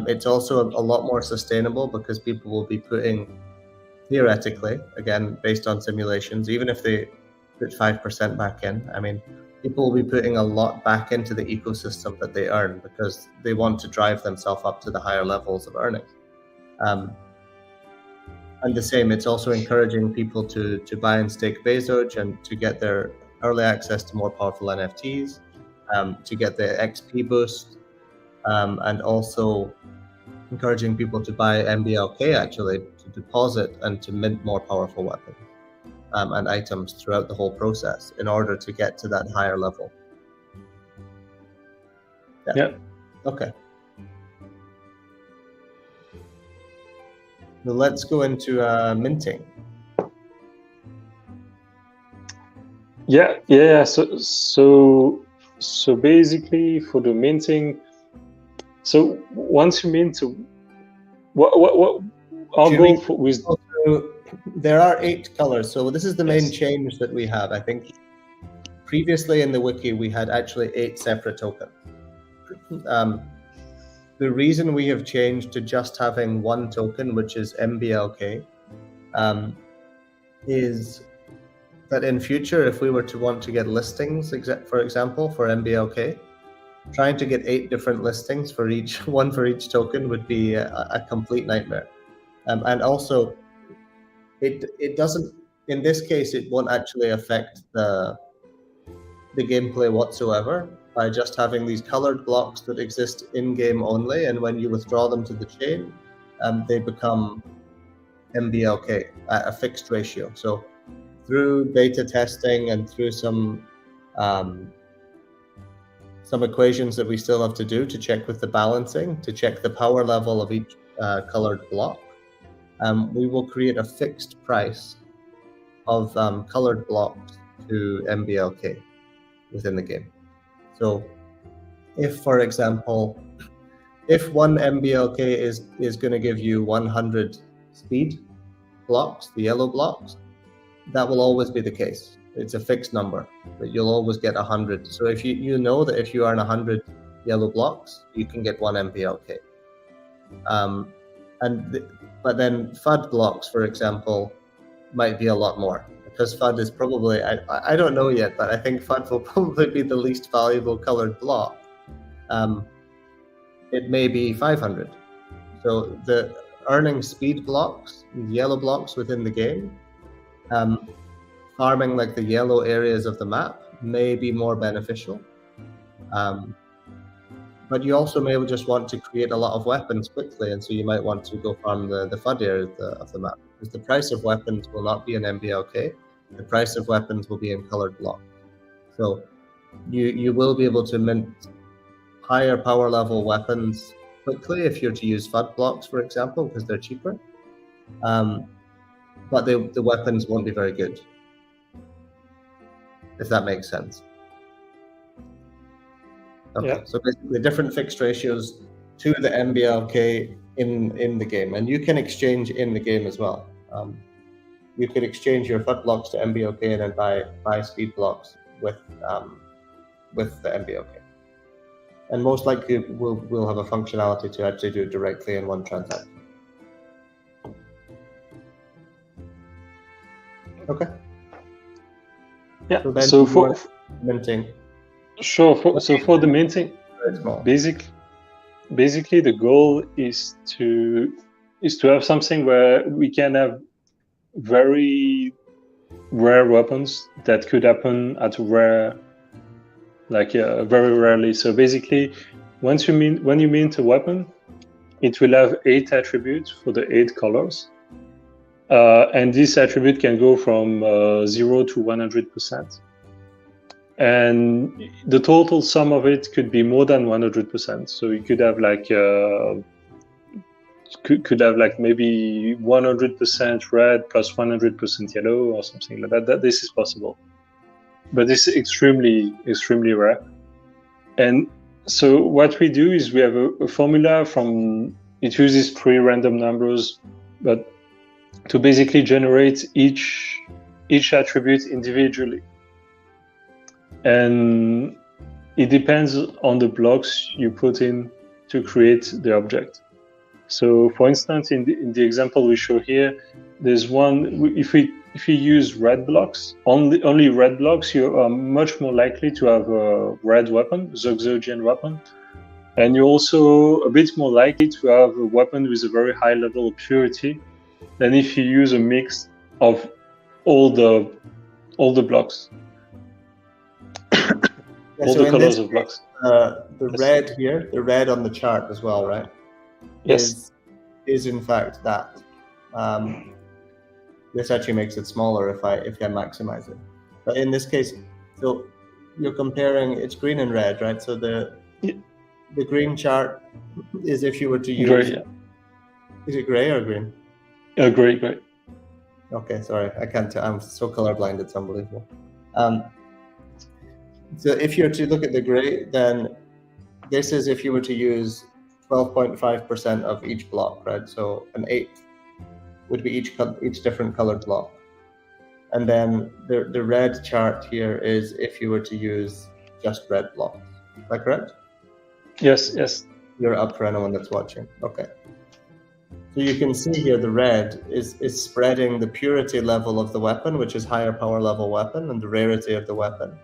It's also a lot more sustainable because people will be putting, theoretically, again, based on simulations, even if they put 5% back in. I mean, people will be putting a lot back into the ecosystem that they earn because they want to drive themselves up to the higher levels of earning. And the same, it's also encouraging people to buy and stake Bezoj and to get their early access to more powerful NFTs, to get the XP boost, and also encouraging people to buy MBLK actually, to deposit and to mint more powerful weapons and items throughout the whole process in order to get to that higher level.
Yeah.
Okay. So let's go into minting.
Yeah. So basically, for the minting, so once you mint, what our goal for with.
There are 8 colors. So this is the main change that we have. I think previously in the wiki we had actually 8 separate tokens. The reason we have changed to just having one token, which is MBLK, is that in future, if we were to want to get listings, for example, for MBLK, trying to get 8 different listings for each one for each token would be a complete nightmare. And also, it doesn't. In this case, it won't actually affect the gameplay whatsoever by just having these colored blocks that exist in game only, and when you withdraw them to the chain, they become MBLK at a fixed ratio. So through beta testing and through some equations that we still have to do to check with the balancing, to check the power level of each colored block, we will create a fixed price of colored blocks to MBLK within the game. So if, for example, if one MBLK is going to give you 100 speed blocks, the yellow blocks, that will always be the case. It's a fixed number, but you'll always get 100. So if you know that if you earn 100 yellow blocks, you can get 1 MBLK. But then FUD blocks, for example, might be a lot more, because FUD is probably, I don't know yet, but I think FUD will probably be the least valuable colored block. It may be 500. So the earning speed blocks, yellow blocks within the game, farming like the yellow areas of the map may be more beneficial. But you also may just want to create a lot of weapons quickly, and so you might want to go farm the FUD area of the map. Because the price of weapons will not be in MBLK, the price of weapons will be in colored blocks. So you will be able to mint higher power level weapons quickly if you're to use FUD blocks, for example, because they're cheaper. But the weapons won't be very good, if that makes sense. Okay, yeah. So basically different fixed ratios to the MBLK in the game, and you can exchange in the game as well. You could exchange your FUD blocks to MBLK and then buy speed blocks with the MBLK. And most likely we'll have a functionality to actually do it directly in one transaction. Okay.
Yeah.
So for minting.
Sure. So for the minting, basically the goal is to have something where we can have very rare weapons that could happen at rare, very rarely. So basically, when you mint a weapon, it will have 8 attributes for the 8 colors, and this attribute can go from 0 to 100%. And the total sum of it could be more than 100%. So you could have maybe 100% red plus 100% yellow or something like that. This is possible, but this is extremely rare. And so what we do is we have a formula it uses 3 random numbers, but to basically generate each attribute individually. And it depends on the blocks you put in to create the object. So, for instance, in the example we show here, there's one. If you use red blocks, only red blocks, you are much more likely to have a red weapon, Zoxian weapon, and you're also a bit more likely to have a weapon with a very high level of purity than if you use a mix of all the blocks. All the colors of blocks.
The red here, the red on the chart as well, right?
Yes.
Is in fact that. This actually makes it smaller if I maximize it. But in this case, so you're comparing, it's green and red, right? So the green chart is if you were to use.
Gray, yeah.
Is it gray or green?
Gray.
Okay, sorry, I can't tell. I'm so colorblind, it's unbelievable. So if you're to look at the gray, then this is if you were to use 12.5% of each block, right? So an eighth would be each different colored block. And then the red chart here is if you were to use just red blocks. Is that correct?
Yes.
You're up for anyone that's watching. Okay. So you can see here the red is spreading the purity level of the weapon, which is higher power level weapon, and the rarity of the weapon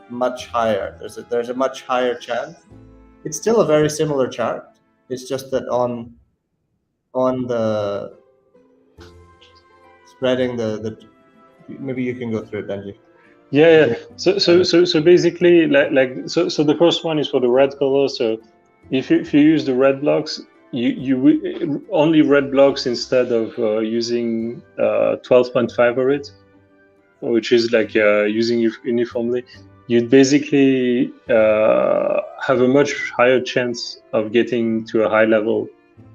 much higher. There's a much higher chance. It's still a very similar chart. It's just that on the spreading the maybe you can go through it, Benji.
Yeah. So basically, so the first one is for the red color. So if you use the red blocks, you only red blocks instead of using 12.5 of it, which is like using uniformly. You'd basically have a much higher chance of getting to a high level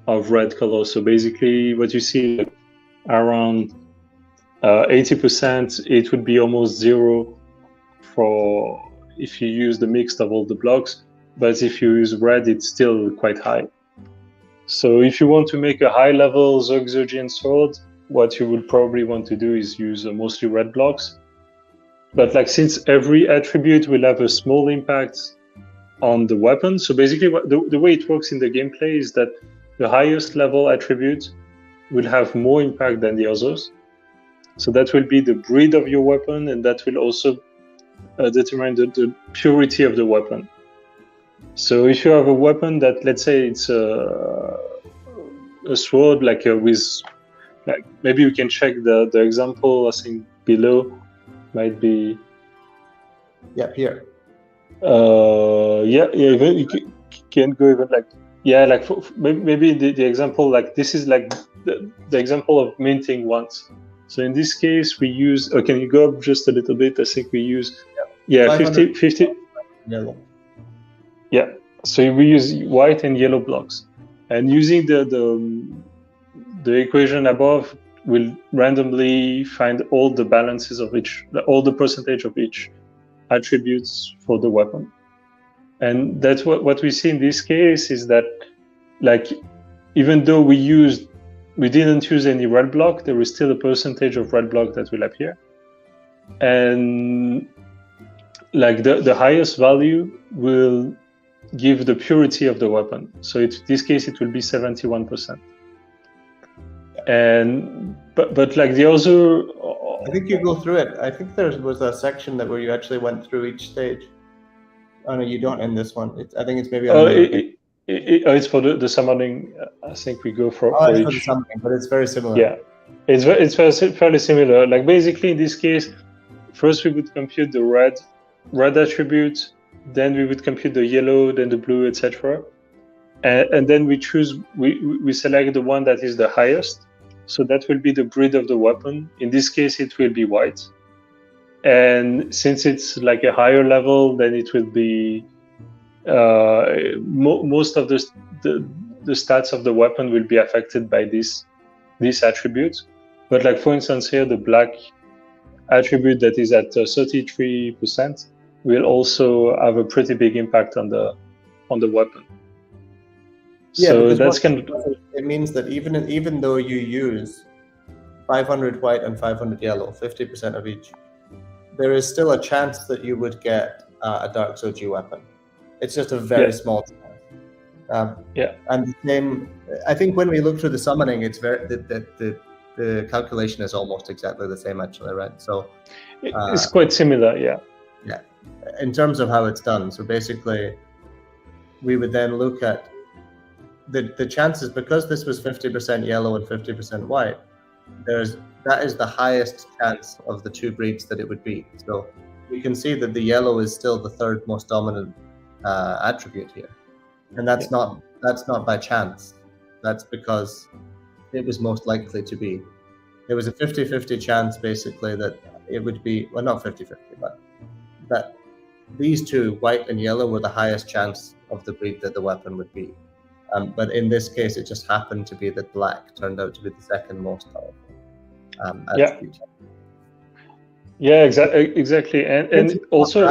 of red color. So basically, what you see around 80%, it would be almost zero for if you use the mix of all the blocks. But if you use red, it's still quite high. So if you want to make a high-level Zoxian sword, what you would probably want to do is use mostly red blocks. But like since every attribute will have a small impact on the weapon, so basically the way it works in the gameplay is that the highest level attribute will have more impact than the others. So that will be the breed of your weapon, and that will also determine the purity of the weapon. So if you have a weapon that, let's say it's a sword, like maybe you can check the example, I think below might be.
Yep, here.
Even you can go even maybe the example, like this is like the example of minting once. So in this case we use, can you go up just a little bit? I think we use 50
yellow.
Yeah, so we use white and yellow blocks, and using the equation above will randomly find all the balances of all the percentage of each attributes for the weapon. And that's what we see in this case is that, like, even though we didn't use any red block, there is still a percentage of red block that will appear. And like the highest value will give the purity of the weapon. So in this case, it will be 71%. And but like the other,
I think you go through it. I think there was a section where you actually went through each stage. Oh no, you don't in this one. I think it's maybe.
It's for the summoning. I think we go for
it's
each.
for the summoning, but it's very similar.
Yeah, it's fairly similar. Like basically in this case, first we would compute the red attribute, then we would compute the yellow, then the blue, etc. And then we select the one that is the highest. So that will be the breed of the weapon. In this case, it will be white. And since it's like a higher level, then it will be most of the stats of the weapon will be affected by this attribute. But like for instance here, the black attribute that is at 33% will also have a pretty big impact on the weapon.
Yeah,
so that's
it means that even though you use 500 white and 500 yellow, 50% of each, there is still a chance that you would get a Dark Zoji weapon. It's just a very small chance. And the same, I think when we look through the summoning, it's very the calculation is almost exactly the same actually, right? So
it's quite similar, yeah.
Yeah, in terms of how it's done. So basically, we would then look at the chances, because this was 50% yellow and 50% white. That is the highest chance of the two breeds that it would be. So we can see that the yellow is still the third most dominant attribute here, and that's not by chance. That's because it was most likely to be. It was a 50-50 chance, basically, that it would be, well, not 50-50, but that these two, white and yellow, were the highest chance of the breed that the weapon would be. But in this case, it just happened to be that black turned out to be the second most powerful attribute.
Yeah, exactly. And also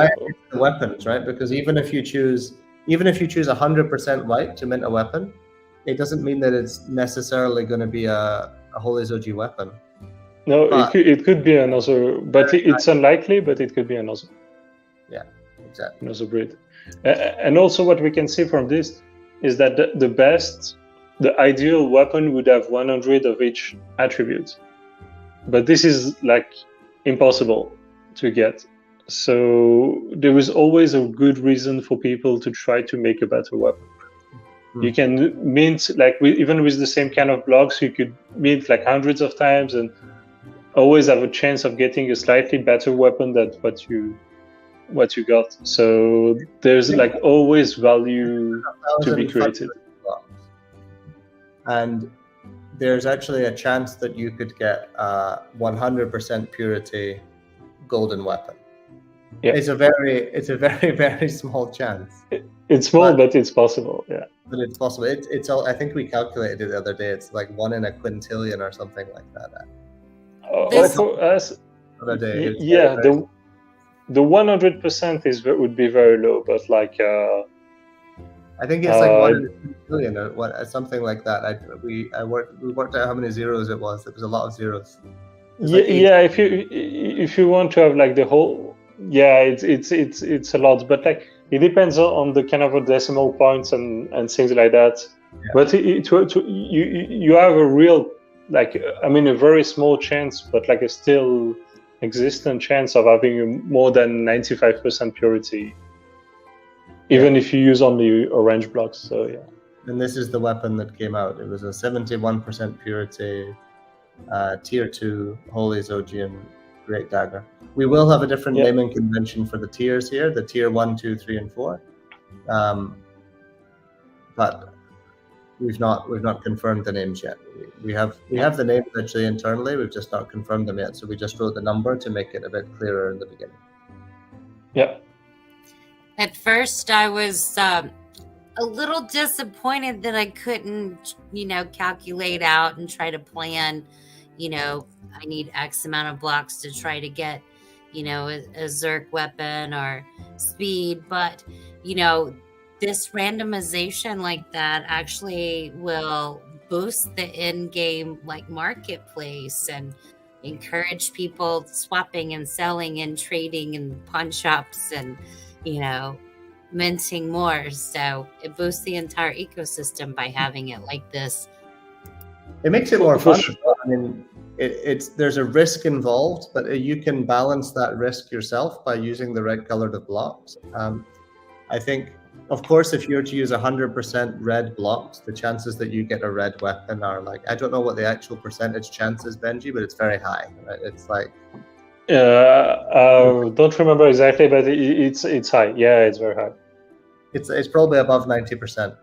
the weapons, right? Because even if you choose 100% white to mint a weapon, it doesn't mean that it's necessarily going to be a Holy Zoji weapon.
No, it could be another, but it's unlikely, but it could be another.
Yeah, exactly.
Another breed. And also what we can see from this is that the ideal weapon would have 100 of each attribute. But this is like impossible to get. So there is always a good reason for people to try to make a better weapon. You can mint, like even with the same kind of blocks, you could mint like hundreds of times and always have a chance of getting a slightly better weapon than what you got. So there's like always value to be created.
And there's actually a chance that you could get a 100% purity golden weapon. Yeah. It's a very, very small chance.
It's small, but it's possible. Yeah.
But it's possible. It's all. I think we calculated it the other day. It's like 1 in a quintillion or something like that.
For us, yeah, the 100% would be very low, but like
I think it's like 1 in a billion or something like that. We worked out how many zeros it was. It was a lot of zeros.
If you want to have like the whole, it's a lot, but like it depends on the kind of decimal points and things like that. Yeah. But you have a real, like, I mean, a very small chance, but like a still existent chance of having more than 95% purity, even if you use only orange blocks. So yeah.
And this is the weapon that came out. It was a 71% purity, tier 2 Holy Zojian Great Dagger. We will have a different naming convention for the tiers here, the tier 1, 2, 3, and 4. But we've not confirmed the names yet. We have the names actually internally. We've just not confirmed them yet. So we just wrote the number to make it a bit clearer in the beginning.
Yeah.
At first, I was a little disappointed that I couldn't, calculate out and try to plan. I need X amount of blocks to try to get, a Zerk weapon or speed. But, this randomization like that actually will boost the in-game marketplace and encourage people swapping and selling and trading in pawn shops and, minting more. So it boosts the entire ecosystem by having it like this.
It makes it more fun. I mean, there's a risk involved, but you can balance that risk yourself by using the red colored blocks. I think, of course, if you were to use 100% red blocks, the chances that you get a red weapon are I don't know what the actual percentage chance is, Benji, but it's very high. Right? It's like...
don't remember exactly, but it's high. Yeah, it's very high.
It's probably above 90%.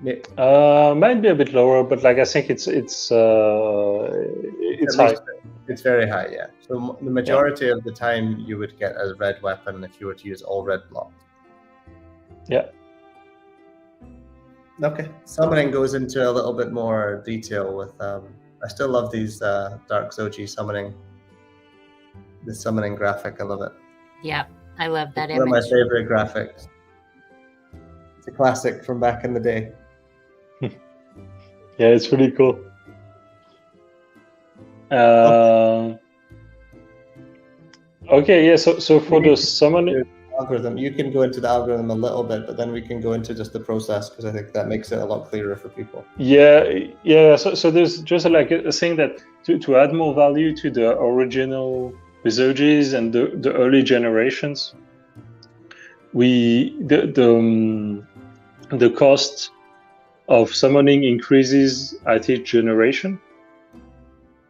Might be a bit lower, but I think it's high.
It's very high, yeah. So the majority of the time you would get a red weapon if you were to use all red blocks.
Yeah.
Okay. Summoning goes into a little bit more detail with. I still love these Dark Zoji summoning. The summoning graphic, I love it.
Yeah, I love that image.
One of my favorite graphics. It's a classic from back in the day.
Yeah, it's really cool. Okay, yeah. So for the summoning,
algorithm. You can go into the algorithm a little bit, but then we can go into just the process because I think that makes it a lot clearer for people.
Yeah. So there's just like a thing that to add more value to the original Bezogis and the early generations, the cost of summoning increases at each generation,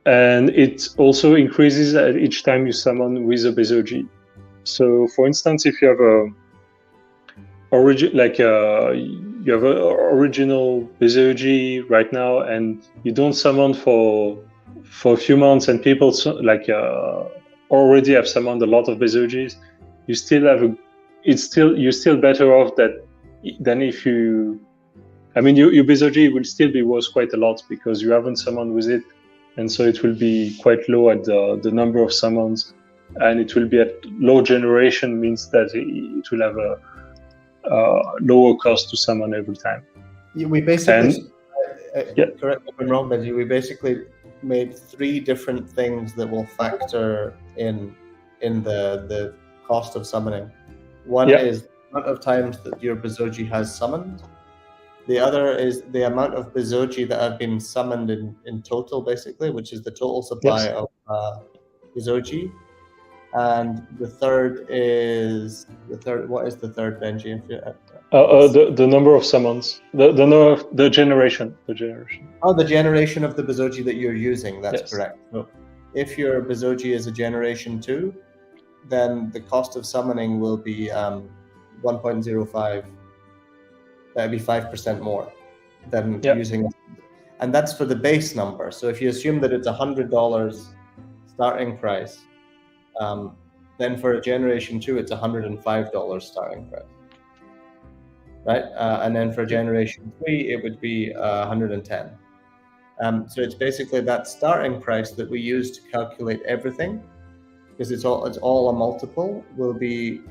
and it also increases at each time you summon with a Bezogi. So, for instance, if you have you have an original Bezogi right now, and you don't summon for a few months, and people already have summoned a lot of Bezogis, you still have you're still better off than if you. I mean, your Bezogi will still be worth quite a lot because you haven't summoned with it, and so it will be quite low at the number of summons, and it will be at low generation, means that it will have a lower cost to summon every time.
We basically, correct me if I'm wrong, Benji, we basically made 3 different things that will factor in the cost of summoning. One is the amount of times that your Bezogi has summoned. The other is the amount of Bezogi that have been summoned in total, basically, which is the total supply of Bezogi. And the third is what is the third, Benji?
The number of summons, the generation.
Oh, the generation of the Bezogi that you're using. That's correct. So if your Bezogi is a generation 2, then the cost of summoning will be 1.05. That'd be 5% more than using, and that's for the base number. So if you assume that it's $100 starting price, then for a generation 2, it's $105 starting price, right? And then for generation 3, it would be 110. So it's basically that starting price that we use to calculate everything, because it's all a multiple, will be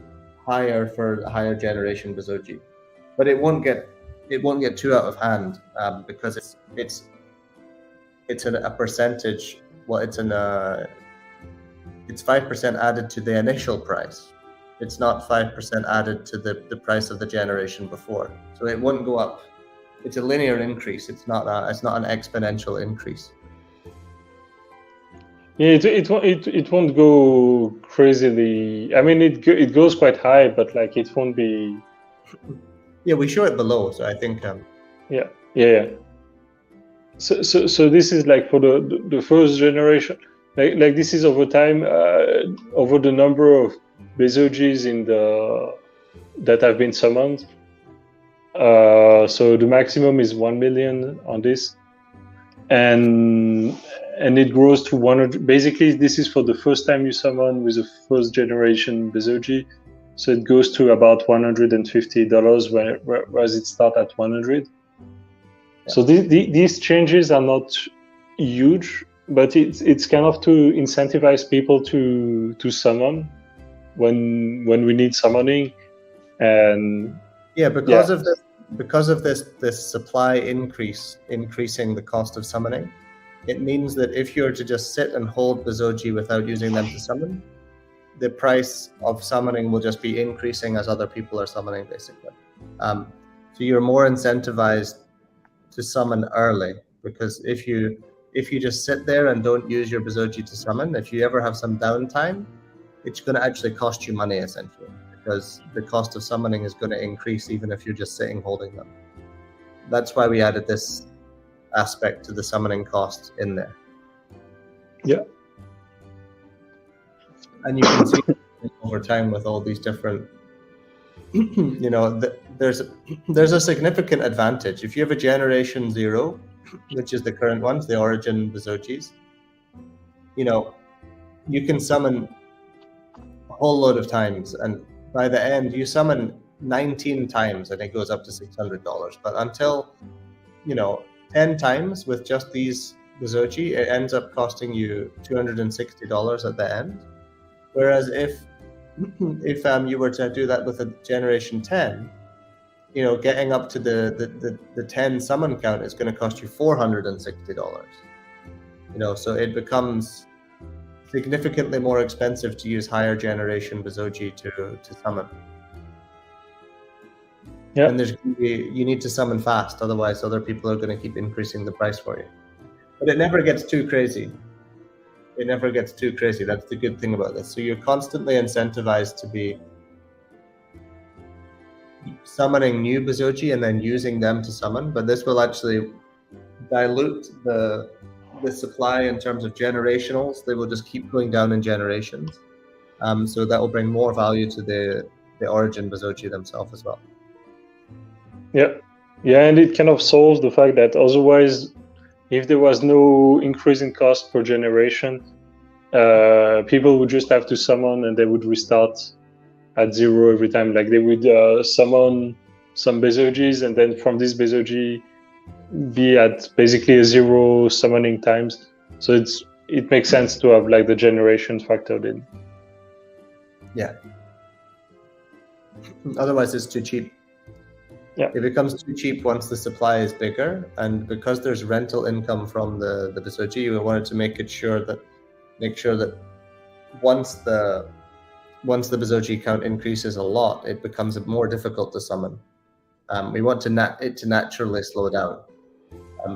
higher for the higher generation Bezogi. But it won't get too out of hand because it's a percentage. Well, it's 5% added to the initial price. It's not 5% added to the price of the generation before. So it won't go up. It's a linear increase. It's not an exponential increase.
Yeah, it won't go crazily. I mean, it goes quite high, but like it won't be.
Yeah, we show it below, so I think.
Yeah. So this is like for the first generation. Like this is over time, over the number of Bezogis that have been summoned. So the maximum is 1 million on this, and it grows to 100. Basically, this is for the first time you summon with a first generation Bezogi. So it goes to about $150, whereas it starts at 100. Yeah. So these changes are not huge, but it's kind of to incentivize people to summon when we need summoning, and
because of this supply increasing the cost of summoning, it means that if you were to just sit and hold Bezogi without using them to summon, the price of summoning will just be increasing as other people are summoning, basically. So you're more incentivized to summon early, because if you just sit there and don't use your Bezogi to summon, if you ever have some downtime, it's going to actually cost you money, essentially, because the cost of summoning is going to increase even if you're just sitting holding them. That's why we added this aspect to the summoning cost in there.
Yeah.
And you can see over time with all these different, there's a significant advantage. If you have a generation 0, which is the current ones, the origin Bezogis, you can summon a whole load of times, and by the end you summon 19 times and it goes up to $600. But until 10 times with just these Bezogi, it ends up costing you $260 at the end. Whereas if you were to do that with a generation 10, getting up to the 10 summon count is going to cost you $460. So it becomes significantly more expensive to use higher generation Bezogi to summon. And you need to summon fast, otherwise other people are going to keep increasing the price for you. But it never gets too crazy. It never gets too crazy. That's the good thing about this. So you're constantly incentivized to be summoning new Bezogi and then using them to summon, but this will actually dilute the supply in terms of generationals. They will just keep going down in generations. So that will bring more value to the origin Bezogi themselves as well.
Yeah, and it kind of solves the fact that otherwise, if there was no increase in cost per generation, people would just have to summon and they would restart at 0 every time. Like they would summon some Bezogis, and then from this Bezogi be at basically a 0 summoning times. So it makes sense to have like the generation factored in.
Yeah. Otherwise, it's too cheap.
Yeah.
It becomes too cheap once the supply is bigger, and because there's rental income from the Bezogi, we wanted to make sure that once the Bezogi count increases a lot, it becomes more difficult to summon. We want it to naturally slow down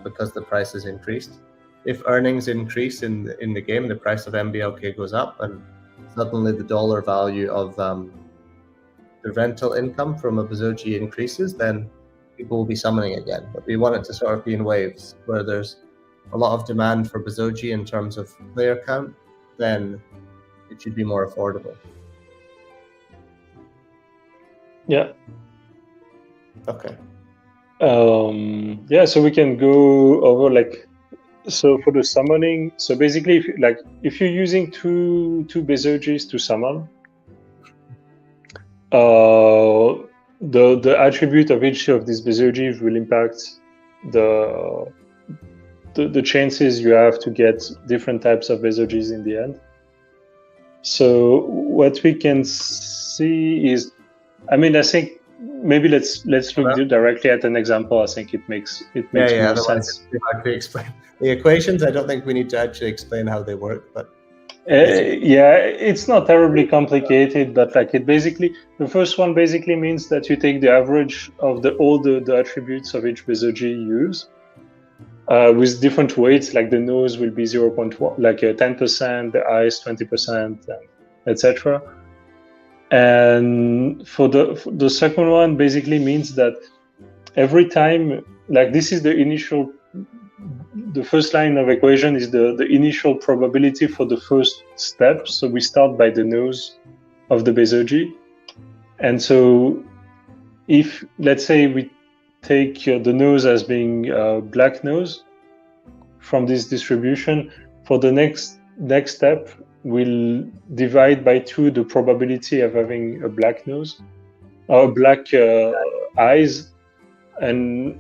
because the price is increased. If earnings increase in the game, the price of MBLK goes up, and suddenly the dollar value of the rental income from a Bezogi increases, then people will be summoning again. But we want it to sort of be in waves, where there's a lot of demand for Bezogi in terms of player count, then it should be more affordable.
Yeah.
Okay.
Yeah, so we can go over so for the summoning. So basically, if you're using two Bezogis to summon, the attribute of each of these Bezogis will impact the chances you have to get different types of Bezogis in the end. So what we can see is, I think maybe let's look directly at an example. I think it makes more sense.
It's hard to explain the equations. I don't think we need to actually explain how they work, but
it's not terribly complicated. But the first one basically means that you take the average of all the attributes of each Bezogi you use, with different weights. Like the nose will be 0.1, 10%, the eyes 20%, etc. And for the second one, basically means that every time, this is the first line of equation is the initial probability for the first step. So we start by the nose of the Bezogi. And so if, let's say, we take the nose as being black nose from this distribution, for the next step, we'll divide by 2 the probability of having a black nose or black eyes, and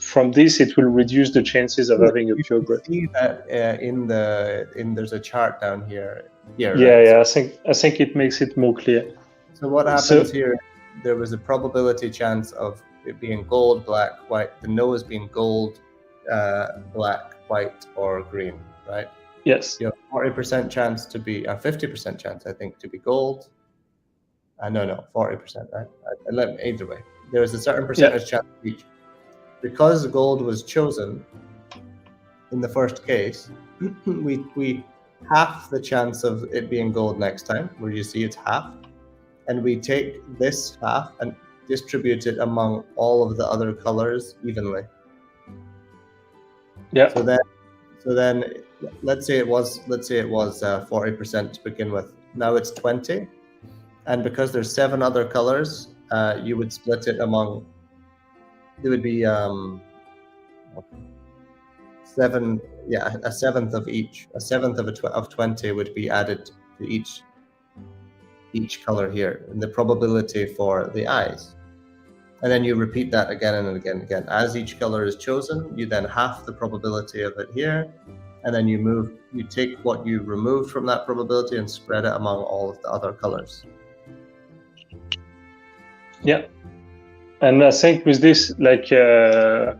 from this it will reduce the chances of having a purebred.
See that there's a chart down here.
Yeah,
right?
yeah. I think it makes it more clear.
So what happens here? There was a probability chance of it being gold, black, white. The nose being gold, black, white, or green, right?
Yes.
You have 40% chance to be 50% chance, I think, to be gold. No, 40%. Right? Either way, there was a certain percentage chance of each. Because gold was chosen in the first case, we half the chance of it being gold next time, where you see it's half, and we take this half and distribute it among all of the other colors evenly.
Yeah.
So then, let's say it was 40% to begin with. Now it's 20, and because there's 7 other colors, you would split it among. It would be 7. Yeah, a seventh of each. A seventh of 20 would be added to each color here, and the probability for the eyes. And then you repeat that again and again and again. As each color is chosen, you then half the probability of it here, and then you take what you removed from that probability and spread it among all of the other colors.
Yeah. And I think with this, like in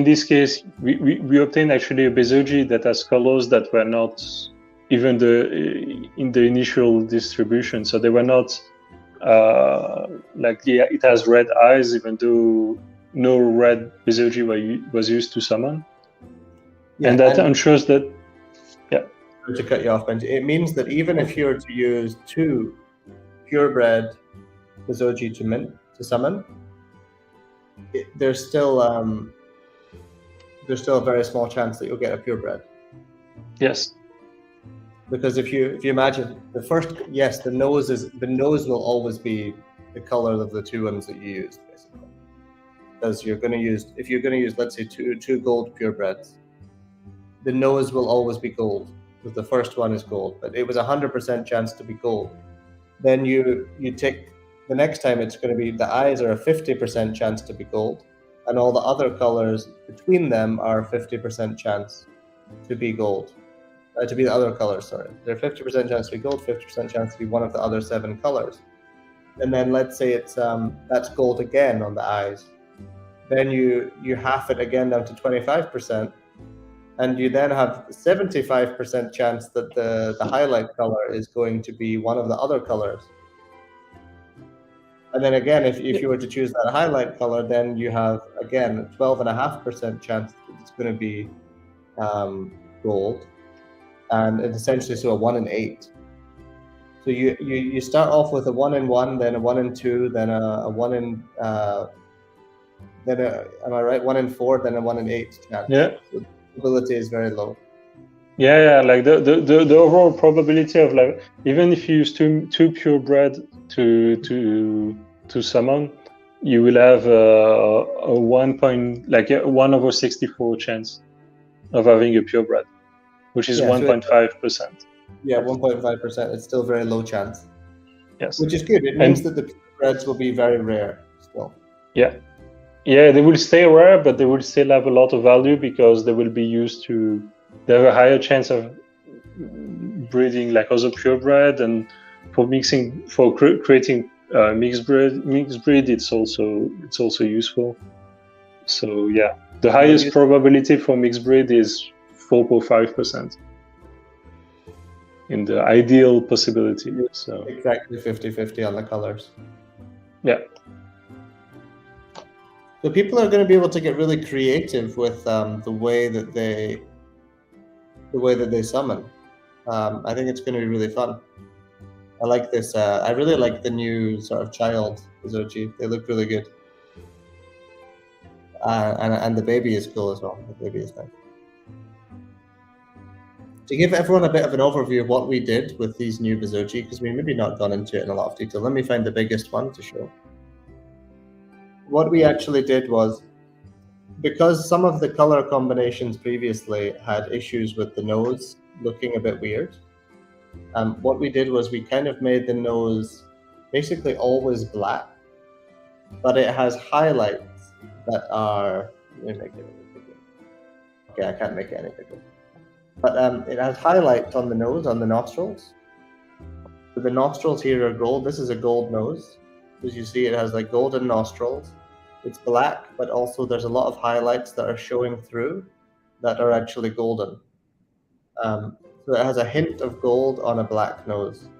this case, we obtain actually a Bezogi that has colors that were not even in the initial distribution. So they were not it has red eyes, even though no red Bezogia was used to summon.
Yeah,
and that ensures that.
To cut you off, Benji, it means that even if you were to use 2 purebred Bezogia to summon, there's still a very small chance that you'll get a purebred.
Yes.
Because if you imagine the first, yes, the nose will always be the color of the 2 ones that you used, basically. Because if you're going to use, let's say, two gold purebreds, the nose will always be gold. Because the first one is gold, but it was 100% chance to be gold. Then you take the next time, it's going to be the eyes are a 50% chance to be gold, and all the other colors between them are 50% chance to be gold. To be the other colors, sorry. They're 50% chance to be gold, 50% chance to be one of the other 7 colors. And then let's say it's that's gold again on the eyes. Then you half it again down to 25%, and you then have 75% chance that the highlight color is going to be one of the other colors. And then again, if you were to choose that highlight color, then you have again 12.5% chance that it's going to be gold. And it's essentially a 1 in 8. So you start off with a 1 in 1, then a 1 in 2, then a 1 in am I right? 1 in 4, then a 1 in 8 chance.
Yeah.
So the probability is very low.
Yeah. Like the overall probability of, like, even if you use two purebred to summon, you will have a 1/64 chance of having a purebred, which is 1.5%.
Yeah, 1.5%. It's still very low chance.
Yes.
Which is good. It means that the purebreds will be very rare still.
Yeah. Yeah, they will stay rare, but they will still have a lot of value because they will be used to. They have a higher chance of breeding like other purebred, and for creating mixed breed, it's also useful. So yeah, the highest probability for mixed breed is 4.5% in the ideal possibility. So
exactly 50-50 on the colors.
Yeah.
So people are going to be able to get really creative with the way that they summon. I think it's going to be really fun. I like this. I really like the new sort of child Bezogia. They look really good. And the baby is cool as well. The baby is nice. To give everyone a bit of an overview of what we did with these new Bezogia, because we maybe not gone into it in a lot of detail, let me find the biggest one to show. What we actually did was, because some of the color combinations previously had issues with the nose looking a bit weird, what we did was we kind of made the nose basically always black, but it has highlights that are, let me make it a bit bigger. Okay, I can't make it any bigger. But it has highlights on the nose, on the nostrils. So the nostrils here are gold. This is a gold nose. As you see, it has like golden nostrils. It's black, but also there's a lot of highlights that are showing through that are actually golden. So it has a hint of gold on a black nose.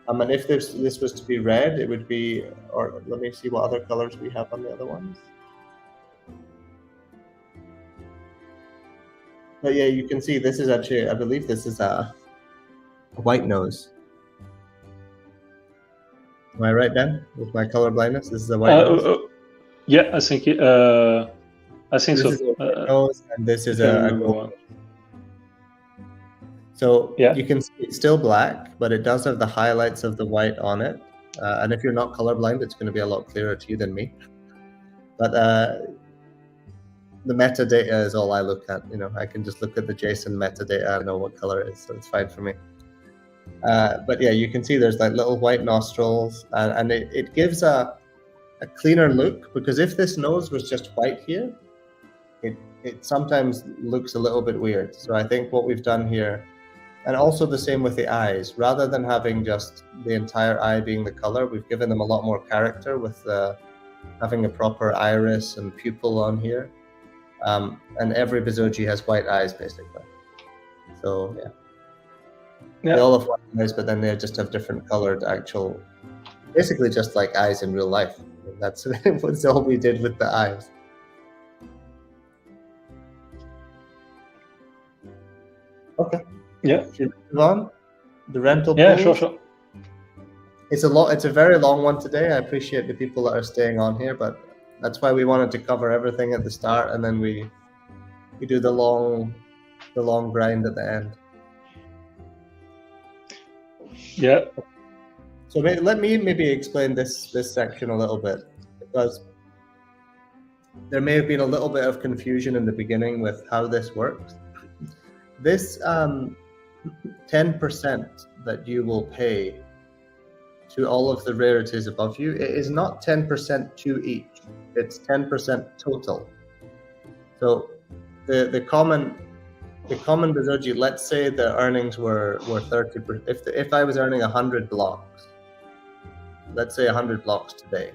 And if this was to be red, it would be, or let me see what other colors we have on the other ones. But yeah, you can see this is actually, I believe this is a white nose. Am I right, Ben? With my color blindness, this is a white nose.
Yeah, I think
this
so.
This is a white nose, and this is a gold one. So yeah, you can see it's still black, but it does have the highlights of the white on it. And if you're not colorblind, it's going to be a lot clearer to you than me. But the metadata is all I look at. You know, I can just look at the JSON metadata. I know what color it is, so it's fine for me. But yeah, you can see there's like little white nostrils, and it gives a cleaner look, because if this nose was just white here, it sometimes looks a little bit weird. So I think what we've done here, and also the same with the eyes, rather than having just the entire eye being the color, we've given them a lot more character with having a proper iris and pupil on here. And every Bezogia has white eyes, basically. So yeah. They all have white eyes, but then they just have different colored actual basically just like eyes in real life. That's all we did with the eyes. Okay.
Yeah.
Should we move on? The rental
Yeah,
pools?
sure.
It's a very long one today. I appreciate the people that are staying on here, but that's why we wanted to cover everything at the start, and then we do the long grind at the end.
Yeah.
So let me maybe explain this section a little bit, because there may have been a little bit of confusion in the beginning with how this works. This 10% that you will pay to all of the rarities above you, it is not 10% to each. It's 10% total. So the common Bezogia, let's say the earnings were 30%. If I was earning 100 blocks, let's say 100 blocks today,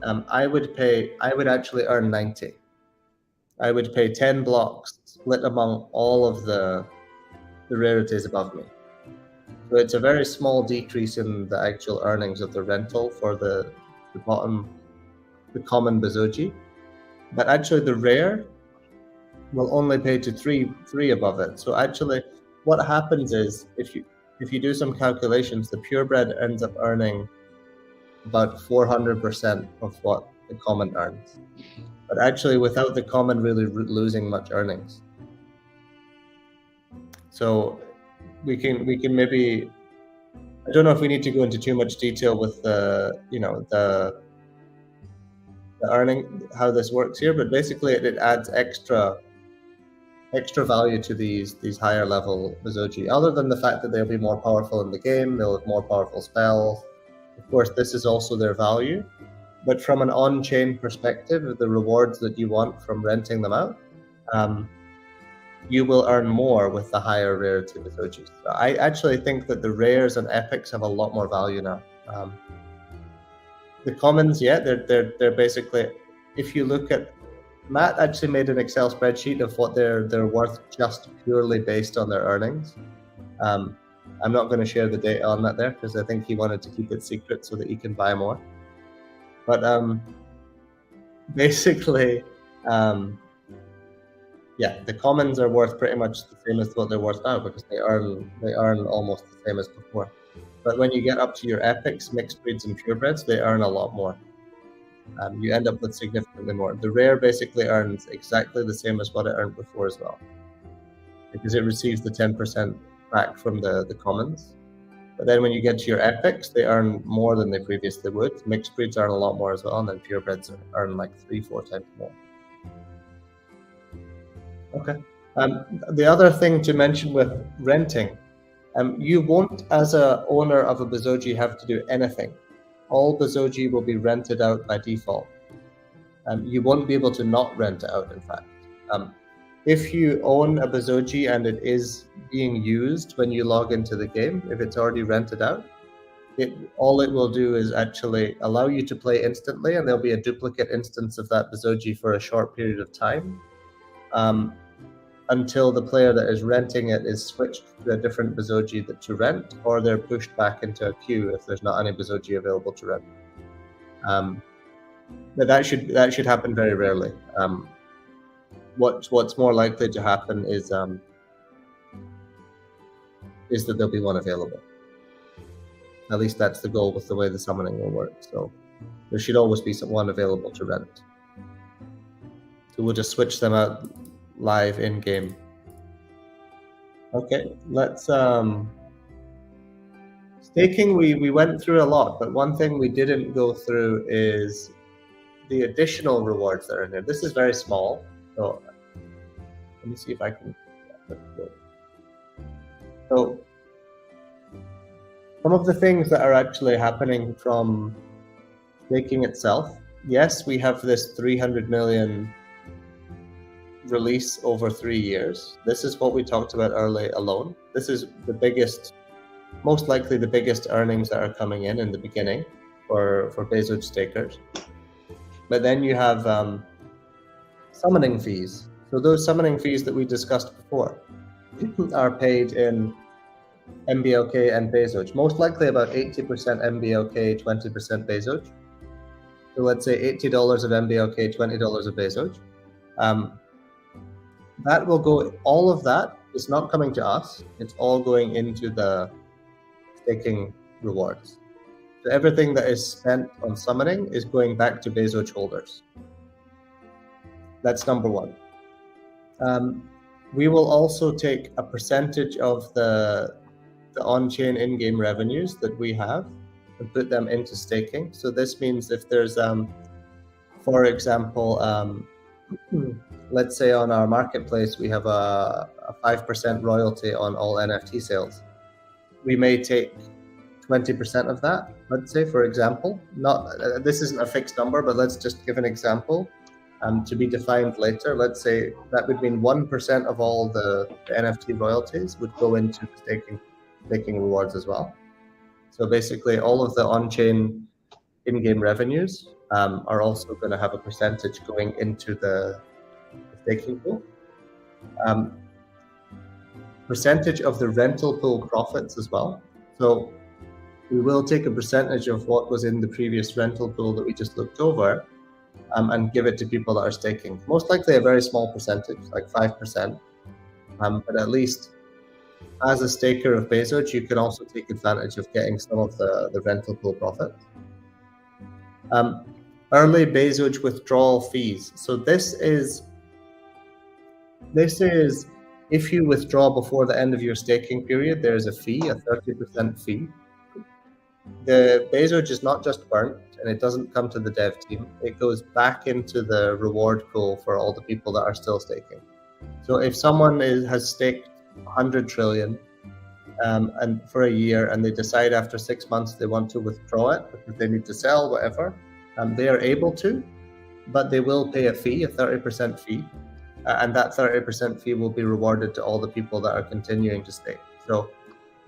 I would actually earn 90. I would pay 10 blocks split among all of the rarities above me. So it's a very small decrease in the actual earnings of the rental for the common Bezogia. But actually the rare will only pay to three above it. So actually what happens is if you do some calculations, the purebred ends up earning about 400% of what the common earns. But actually without the common really losing much earnings. So we can maybe, I don't know if we need to go into too much detail with the earning, how this works here, but basically it adds extra value to these higher level Bezogia, other than the fact that they'll be more powerful in the game, they'll have more powerful spells. Of course, this is also their value, but from an on-chain perspective, the rewards that you want from renting them out, you will earn more with the higher rarity Bezogia. So I actually think that the rares and epics have a lot more value now. The commons, yeah, they're basically, if you look at, Matt actually made an Excel spreadsheet of what they're worth just purely based on their earnings. I'm not going to share the data on that there because I think he wanted to keep it secret so that he can buy more. But basically, yeah, the commons are worth pretty much the same as what they're worth now because they earn almost the same as before. But when you get up to your epics, mixed breeds, and purebreds, they earn a lot more. You end up with significantly more. The rare basically earns exactly the same as what it earned before as well, because it receives the 10% back from the commons. But then when you get to your epics, they earn more than they previously would. Mixed breeds earn a lot more as well, and then purebreds earn like 3-4 times more. Okay. The other thing to mention with renting, you won't, as a owner of a Bezogia, have to do anything. All Bezogia will be rented out by default. You won't be able to not rent it out, in fact. If you own a Bezogia and it is being used when you log into the game, if it's already rented out, all it will do is actually allow you to play instantly, and there'll be a duplicate instance of that Bezogia for a short period of time, until the player that is renting it is switched to a different Bezogia to rent, or they're pushed back into a queue if there's not any Bezogia available to rent. But that should happen very rarely. What's more likely to happen is that there'll be one available. At least that's the goal with the way the summoning will work. So there should always be one available to rent. So we'll just switch them out live in game. Okay, let's staking. We went through a lot, but one thing we didn't go through is the additional rewards that are in there. This is very small, so let me see if I can. So some of the things that are actually happening from staking itself. Yes, we have this 300 million release over 3 years. This is what we talked about early alone. This is the biggest, most likely the biggest earnings that are coming in the beginning for Bezogia stakers. But then you have summoning fees. So those summoning fees that we discussed before are paid in MBOK and Bezoj. Most likely about 80% MBOK, 20% Bezoj. So let's say $80 of MBOK, $20 of Bezoj. That will go, all of that is not coming to us. It's all going into the staking rewards. So everything that is spent on summoning is going back to Bezoj holders. That's number one. We will also take a percentage of the on-chain in-game revenues that we have and put them into staking. So this means if there's, for example, let's say on our marketplace, we have a 5% royalty on all NFT sales. We may take 20% of that, let's say, for example. This isn't a fixed number, but let's just give an example to be defined later. Let's say that would mean 1% of all the NFT royalties would go into staking rewards as well. So basically, all of the on-chain in-game revenues are also going to have a percentage going into the staking pool. Percentage of the rental pool profits as well. So we will take a percentage of what was in the previous rental pool that we just looked over and give it to people that are staking. Most likely a very small percentage, like 5%. But at least as a staker of Bezoj, you can also take advantage of getting some of the rental pool profit. Early Bezoj withdrawal fees. So this is if you withdraw before the end of your staking period, there's a fee, a 30% fee. The Bezoj is not just burnt and it doesn't come to the dev team. It goes back into the reward pool for all the people that are still staking. So if someone has staked 100 trillion and for a year and they decide after 6 months they want to withdraw it because they need to sell, whatever, they are able to, but they will pay a fee, a 30% fee. And that 30% fee will be rewarded to all the people that are continuing to stake. So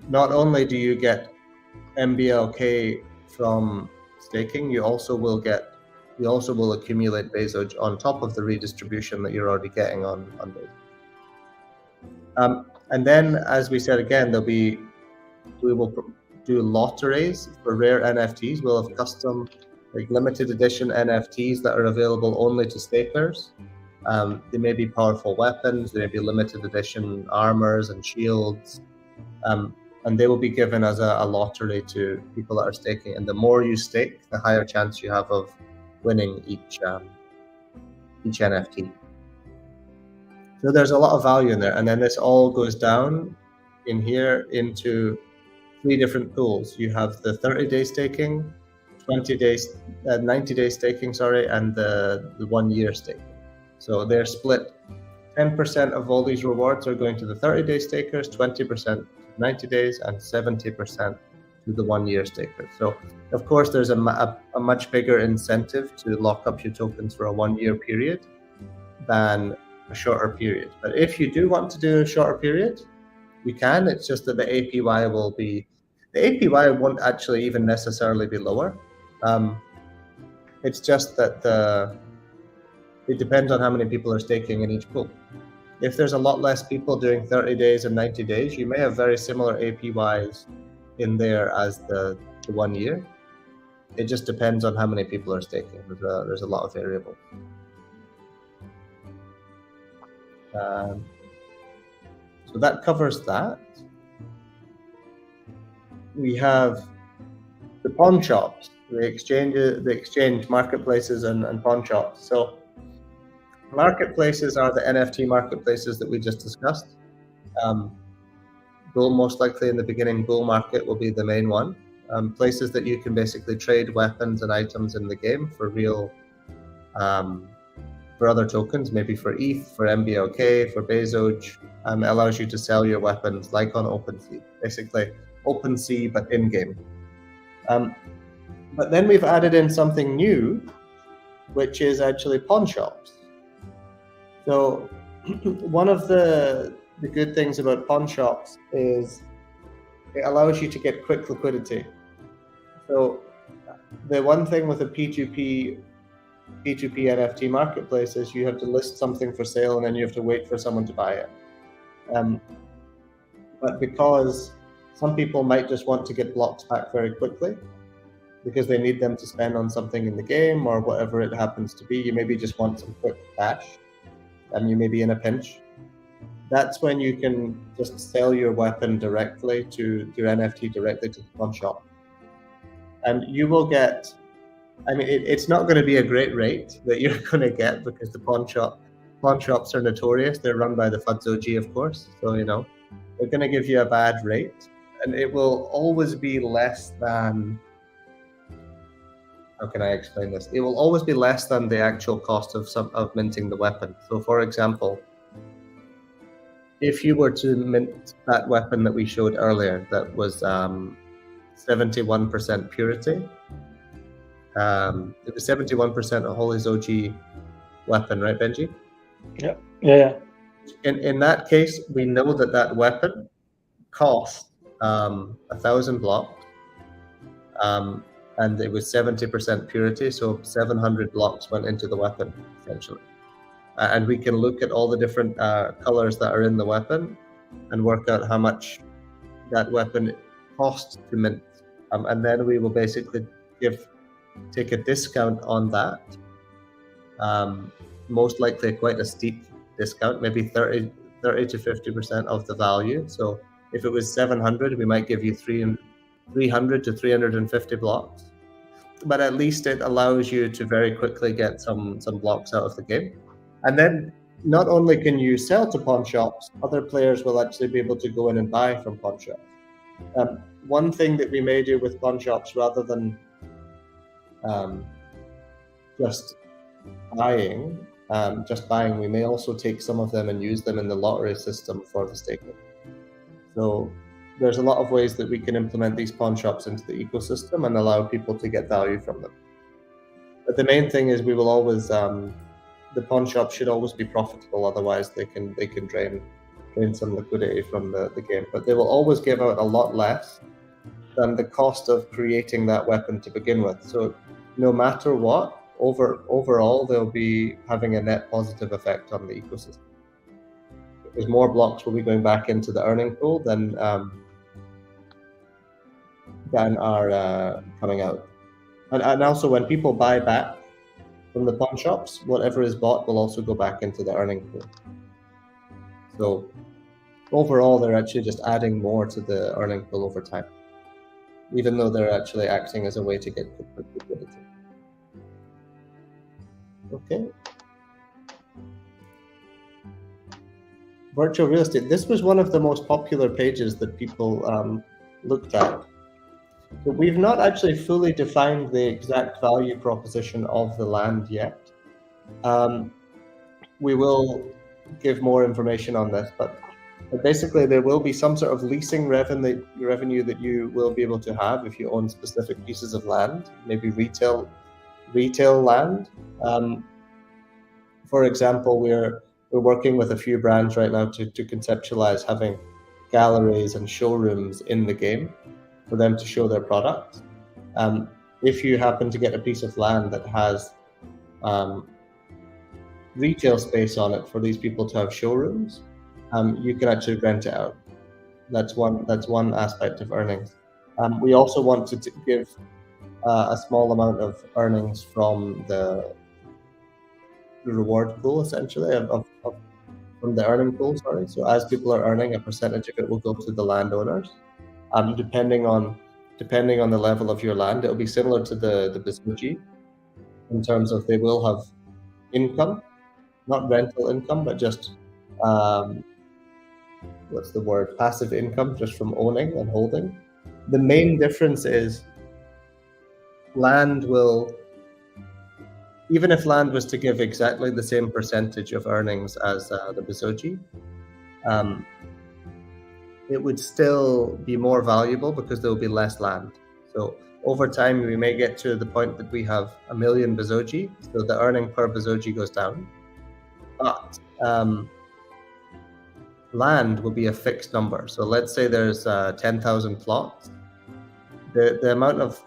not only do you get MBLK from staking, you also will accumulate Bezoj on top of the redistribution that you're already getting on Bezoj. And then, as we said again, we will do lotteries for rare NFTs. We'll have custom, like limited edition NFTs that are available only to stakers. They may be powerful weapons, they may be limited edition armors and shields, and they will be given as a lottery to people that are staking. And the more you stake, the higher chance you have of winning each NFT. So there's a lot of value in there. And then this all goes down in here into 3 different pools. You have the 30-day staking, 90-day staking, and the 1-year staking. So they're split. 10% of all these rewards are going to the 30-day stakers, 20% 90 days, and 70% to the 1-year stakers. So, of course, there's a much bigger incentive to lock up your tokens for a 1-year period than a shorter period. But if you do want to do a shorter period, you can. It's just that the APY won't actually even necessarily be lower. It's just that it depends on how many people are staking in each pool. If there's a lot less people doing 30 days and 90 days, you may have very similar APYs in there as the 1 year. It just depends on how many people are staking. There's a lot of variables. So that covers that. We have the pawn shops, the exchange marketplaces and pawn shops. So marketplaces are the NFT marketplaces that we just discussed. Most likely in the beginning, bull market will be the main one. Places that you can basically trade weapons and items in the game for real, for other tokens, maybe for ETH, for MBOK, for Bezoj. Allows you to sell your weapons like on OpenSea, basically OpenSea but in-game. But then we've added in something new, which is actually pawn shops. So one of the good things about pawn shops is it allows you to get quick liquidity. So the one thing with a P2P NFT marketplace is you have to list something for sale and then you have to wait for someone to buy it. But because Some people might just want to get blocks back very quickly because they need them to spend on something in the game or whatever it happens to be. You maybe just want some quick cash and you may be in a pinch. That's when you can just sell your weapon directly to your NFT directly to the pawn shop. And you will get, I mean, it's not going to be a great rate that you're going to get because the pawn shops are notorious. They're run by the Bezogia, of course. So, you know, they're going to give you a bad rate. And it will always be less than, how can I explain this? It will always be less than the actual cost of minting the weapon. So, for example, if you were to mint that weapon that we showed earlier, that was 71% purity. It was 71% a Holy Zoji weapon, right, Benji?
Yeah.
In that case, we know that weapon cost 1,000 blocks, and it was 70% purity, so 700 blocks went into the weapon, essentially. And we can look at all the different colors that are in the weapon and work out how much that weapon costs to mint. And then we will basically take a discount on that. Most likely quite a steep discount, maybe 30 to 50% of the value. So if it was 700, we might give you 300 to 350 blocks. But at least it allows you to very quickly get some blocks out of the game. And then not only can you sell to pawn shops, other players will actually be able to go in and buy from pawn shops. One thing that we may do with pawn shops, rather than just buying, we may also take some of them and use them in the lottery system for the staking. So there's a lot of ways that we can implement these pawn shops into the ecosystem and allow people to get value from them. But the main thing is we will always, the pawn shop should always be profitable, otherwise they can drain some liquidity from the game. But they will always give out a lot less than the cost of creating that weapon to begin with. So no matter what, overall they'll be having a net positive effect on the ecosystem. Because more blocks will be going back into the earning pool than are coming out. And also when people buy back from the pawn shops, whatever is bought will also go back into the earning pool. So overall, they're actually just adding more to the earning pool over time, even though they're actually acting as a way to get liquidity. Okay. Virtual real estate. This was one of the most popular pages that people looked at. But we've not actually fully defined the exact value proposition of the land yet. We will give more information on this, but basically there will be some sort of leasing revenue that you will be able to have if you own specific pieces of land, maybe retail land. For example, we're working with a few brands right now to conceptualize having galleries and showrooms in the game for them to show their products. If you happen to get a piece of land that has retail space on it for these people to have showrooms, you can actually rent it out. That's one aspect of earnings. We also want to give a small amount of earnings from the reward pool, essentially, from the earning pool. Sorry. So as people are earning, a percentage of it will go to the landowners. Depending on the level of your land, it'll be similar to the Bezogia in terms of they will have income, not rental income, but just passive income just from owning and holding. The main difference is land will, even if land was to give exactly the same percentage of earnings as the Bezogia, it would still be more valuable because there will be less land. So over time, we may get to the point that we have 1 million Bezogia, so the earning per Bezogia goes down. But land will be a fixed number. So let's say there's 10,000 plots. The amount of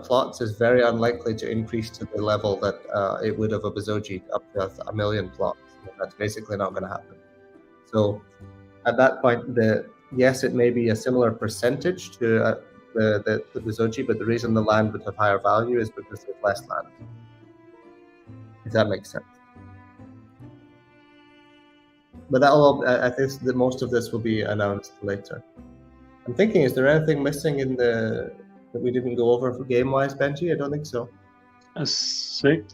plots is very unlikely to increase to the level that it would of a Bezogia up to 1 million plots. That's basically not going to happen. So at that point, the yes, it may be a similar percentage to the Bezogia, but the reason the land would have higher value is because there's less land. If that makes sense. But I think that most of this will be announced later. I'm thinking, is there anything missing in that we didn't go over for game-wise, Benji? I don't think so.
I think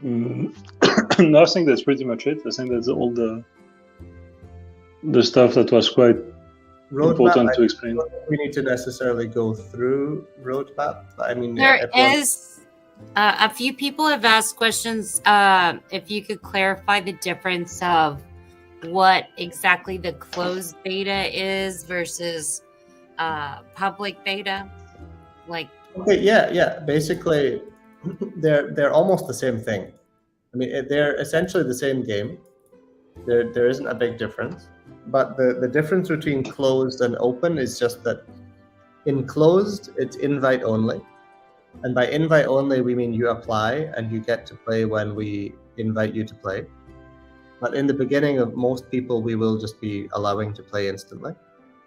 no, I think that's pretty much it. I think that's all the stuff that was quite important to explain.
I don't think we need to necessarily go through roadmap. I mean,
there is a few people have asked questions. If you could clarify the difference of what exactly the closed beta is versus public beta, like.
Okay, yeah. Basically, they're almost the same thing. I mean, they're essentially the same game. There isn't a big difference. But the difference between closed and open is just that in closed, it's invite only. And by invite only, we mean you apply and you get to play when we invite you to play. But in the beginning of most people, we will just be allowing to play instantly.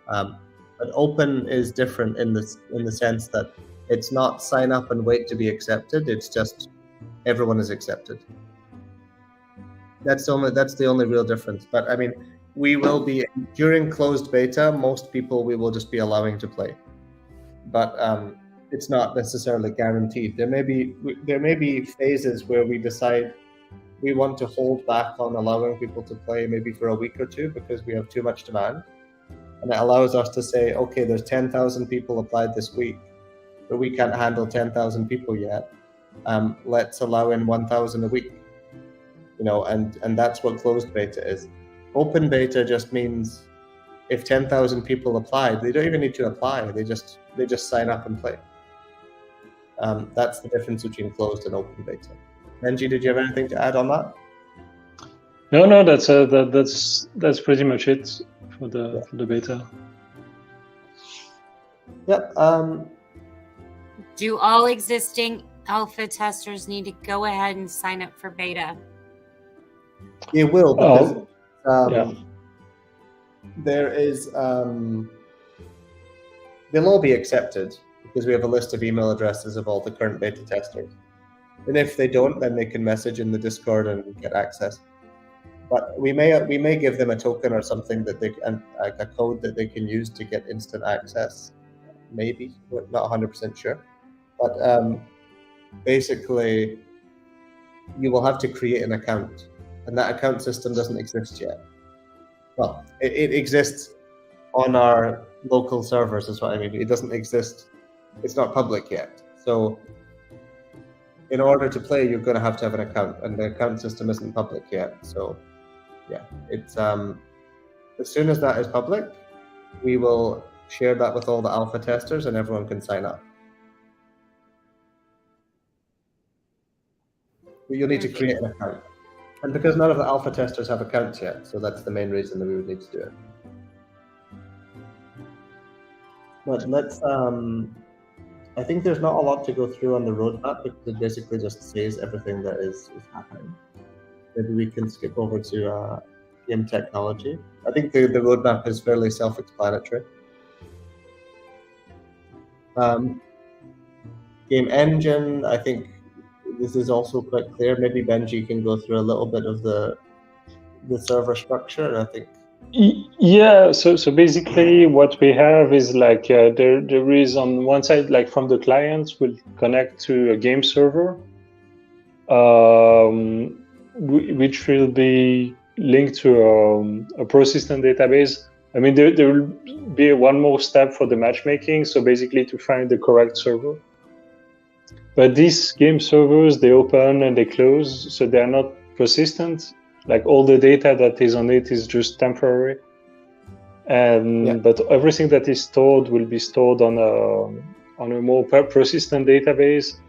But open is different in the sense that it's not sign up and wait to be accepted. It's just everyone is accepted. That's the only real difference. But I mean, we will be during closed beta. Most people we will just be allowing to play, but it's not necessarily guaranteed. There may be phases where we decide we want to hold back on allowing people to play maybe for a week or two because we have too much demand, and it allows us to say, okay, there's 10,000 people applied this week, but we can't handle 10,000 people yet. Let's allow in 1,000 a week. And that's what closed beta is. Open beta just means if 10,000 people apply, they don't even need to apply. They just sign up and play. That's the difference between closed and open beta. Benji, did you have anything to add on that?
No, that's pretty much it for the beta.
Yep.
Do all existing alpha testers need to go ahead and sign up for beta?
It will, because there is they'll all be accepted because we have a list of email addresses of all the current beta testers. And if they don't, then they can message in the Discord and get access. But we may give them a token or something that like a code that they can use to get instant access. Maybe, we're not 100% sure. But basically, you will have to create an account, and that account system doesn't exist yet. Well, it exists on our local servers, is what I mean. It doesn't exist. It's not public yet. So in order to play, you're going to have an account, and the account system isn't public yet. So yeah, it's as soon as that is public, we will share that with all the alpha testers, and everyone can sign up. But you'll need to create an account. And because none of the alpha testers have accounts yet, so that's the main reason that we would need to do it. But let's, I think there's not a lot to go through on the roadmap because it basically just says everything that is happening. Maybe we can skip over to game technology. I think the roadmap is fairly self-explanatory. Game engine, I think this is also quite clear. Maybe Benji can go through a little bit of the server structure, I think.
Yeah, so basically what we have is like there is on one side, like from the clients will connect to a game server, which will be linked to a persistent database. I mean, there will be one more step for the matchmaking, so basically to find the correct server. But these game servers, they open and they close, so they are not persistent. Like all the data that is on it is just temporary, and but everything that is stored will be stored on a more persistent database,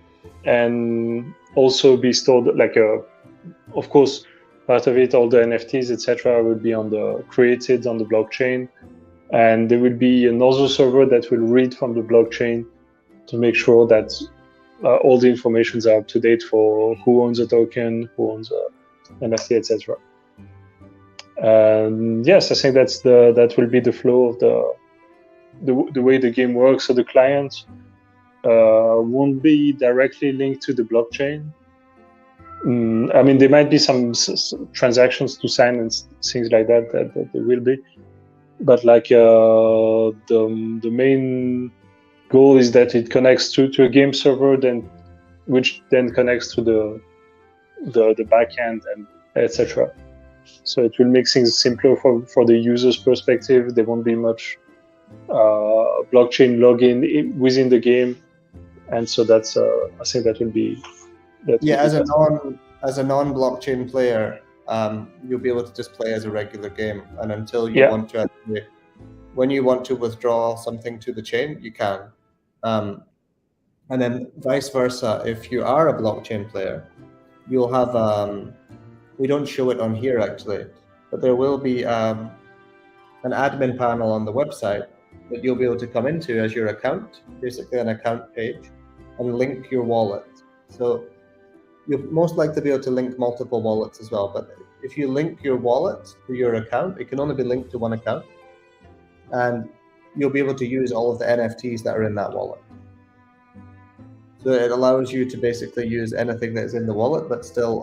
and also be stored like of course, part of it, all the NFTs, etc., will be created on the blockchain, and there will be another server that will read from the blockchain to make sure that all the informations are up to date for who owns a token, who owns a NFT, etc. Yes, I think that will be the flow the way the game works. So the client won't be directly linked to the blockchain. I mean, there might be some transactions to sign and things like that there will be, but like the main goal is that it connects to a game server, which then connects to the backend and etc. So it will make things simpler for the user's perspective. There won't be much blockchain login within the game, and so that's I think that will be.
As a non-blockchain player, you'll be able to just play as a regular game, and until you want to actually, when you want to withdraw something to the chain, you can. And then vice versa, if you are a blockchain player, you'll have, we don't show it on here actually, but there will be an admin panel on the website that you'll be able to come into as your account, basically an account page, and link your wallet. So you'll most likely be able to link multiple wallets as well, but if you link your wallet to your account, it can only be linked to one account, and you'll be able to use all of the NFTs that are in that wallet. So it allows you to basically use anything that is in the wallet, but still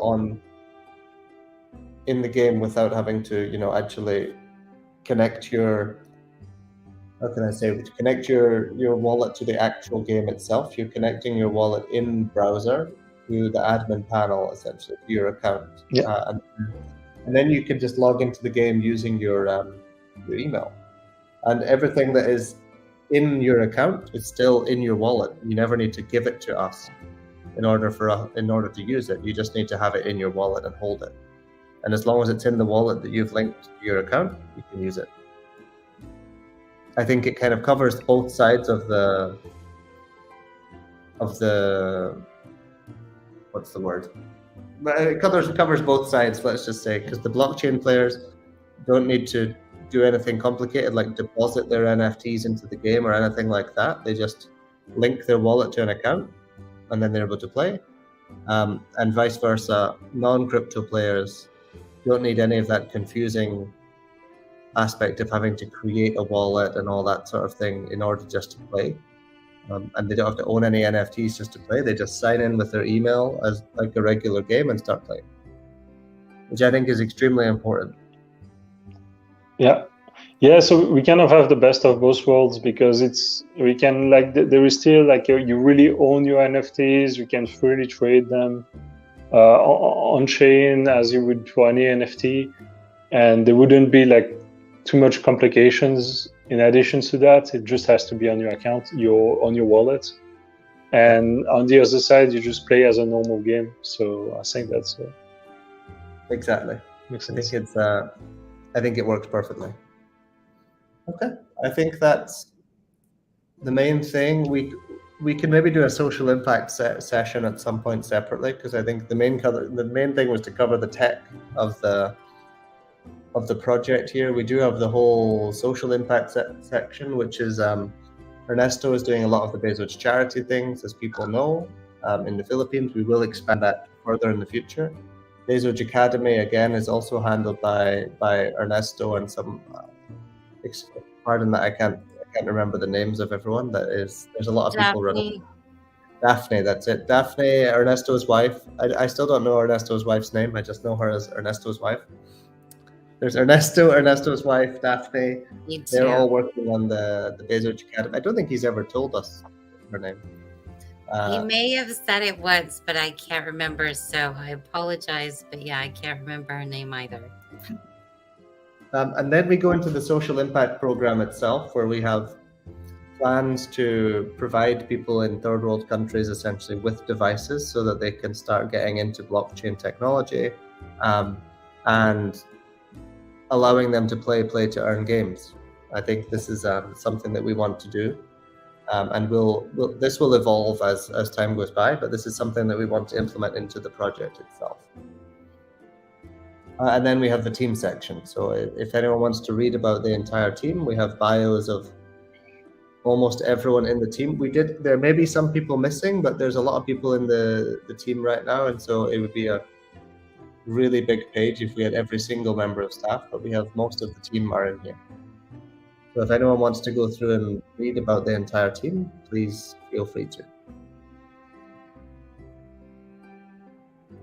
in the game without having to, actually connect your, connect your wallet to the actual game itself. You're connecting your wallet in browser to the admin panel, essentially, to your account. And then you can just log into the game using your email. And everything that is in your account is still in your wallet. You never need to give it to us in order to use it. You just need to have it in your wallet and hold it. And as long as it's in the wallet that you've linked to your account, you can use it. I think it kind of covers both sides of the what's the word? But it covers both sides, let's just say, because the blockchain players don't need to do anything complicated like deposit their NFTs into the game or anything like that. They just link their wallet to an account and then they're able to play. And vice versa, non-crypto players don't need any of that confusing aspect of having to create a wallet and all that sort of thing in order just to play. And they don't have to own any NFTs just to play. They just sign in with their email as like a regular game and start playing, which I think is extremely important.
Yeah, so we kind of have the best of both worlds, because there is still like you really own your NFTs. You can freely trade them on chain as you would for any NFT, and there wouldn't be like too much complications in addition to that. It just has to be on your account, on your wallet, and on the other side you just play as a normal game. So I think that's
exactly makes sense. I think it works perfectly. Okay, I think that's the main thing. We can maybe do a social impact session at some point separately, because I think the main thing was to cover the tech of the project here. We do have the whole social impact section, which is Ernesto is doing a lot of the Bezogia charity things, as people know, in the Philippines. We will expand that further in the future. Bezogia Academy again is also handled by Ernesto and some. Pardon that I can't remember the names of everyone. There's a lot of people running. Daphne, that's it. Daphne, Ernesto's wife. I still don't know Ernesto's wife's name. I just know her as Ernesto's wife. There's Ernesto's wife, Daphne. They're all working on the Bezogia Academy. I don't think he's ever told us her name.
He may have said it once, but I can't remember, so I apologize. But yeah, I can't remember her name either.
And then we go into the social impact program itself, where we have plans to provide people in third world countries essentially with devices so that they can start getting into blockchain technology, and allowing them to play to earn games. I think this is something that we want to do, and this will evolve as time goes by, but this is something that we want to implement into the project itself. And then we have the team section. So if anyone wants to read about the entire team, we have bios of almost everyone in the team. There may be some people missing, but there's a lot of people in the team right now, and so it would be a really big page if we had every single member of staff, but we have most of the team are in here. So if anyone wants to go through and read about the entire team, please feel free to.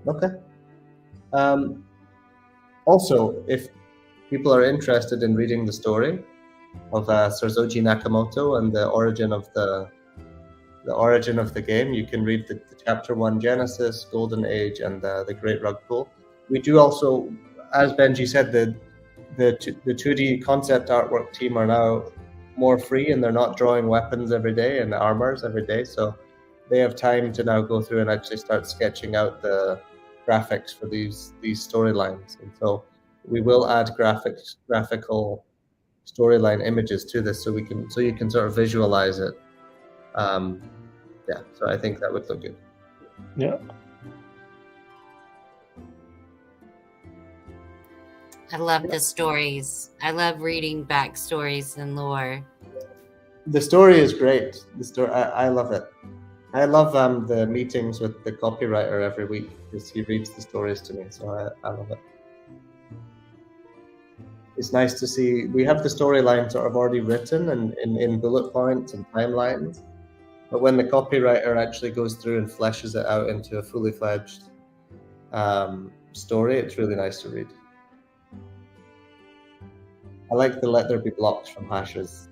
Okay. Also, if people are interested in reading the story of Serzoji Nakamoto and the origin of the game, you can read the Chapter 1 Genesis, Golden Age, and the Great Rug Pull. We do also, as Benji said, the 2D concept artwork team are now more free, and they're not drawing weapons every day and armors every day, so they have time to now go through and actually start sketching out the graphics for these storylines. And so we will add graphical storyline images to this, so you can sort of visualize it. Yeah, so I think that would look good.
Yeah.
I love the stories. I love reading backstories and lore.
The story is great. The story, I love it. I love the meetings with the copywriter every week because he reads the stories to me. So I love it. It's nice to see we have the storyline sort of already written and in bullet points and timelines. But when the copywriter actually goes through and fleshes it out into a fully fledged story, it's really nice to read. I like the let there be blocks from hashes.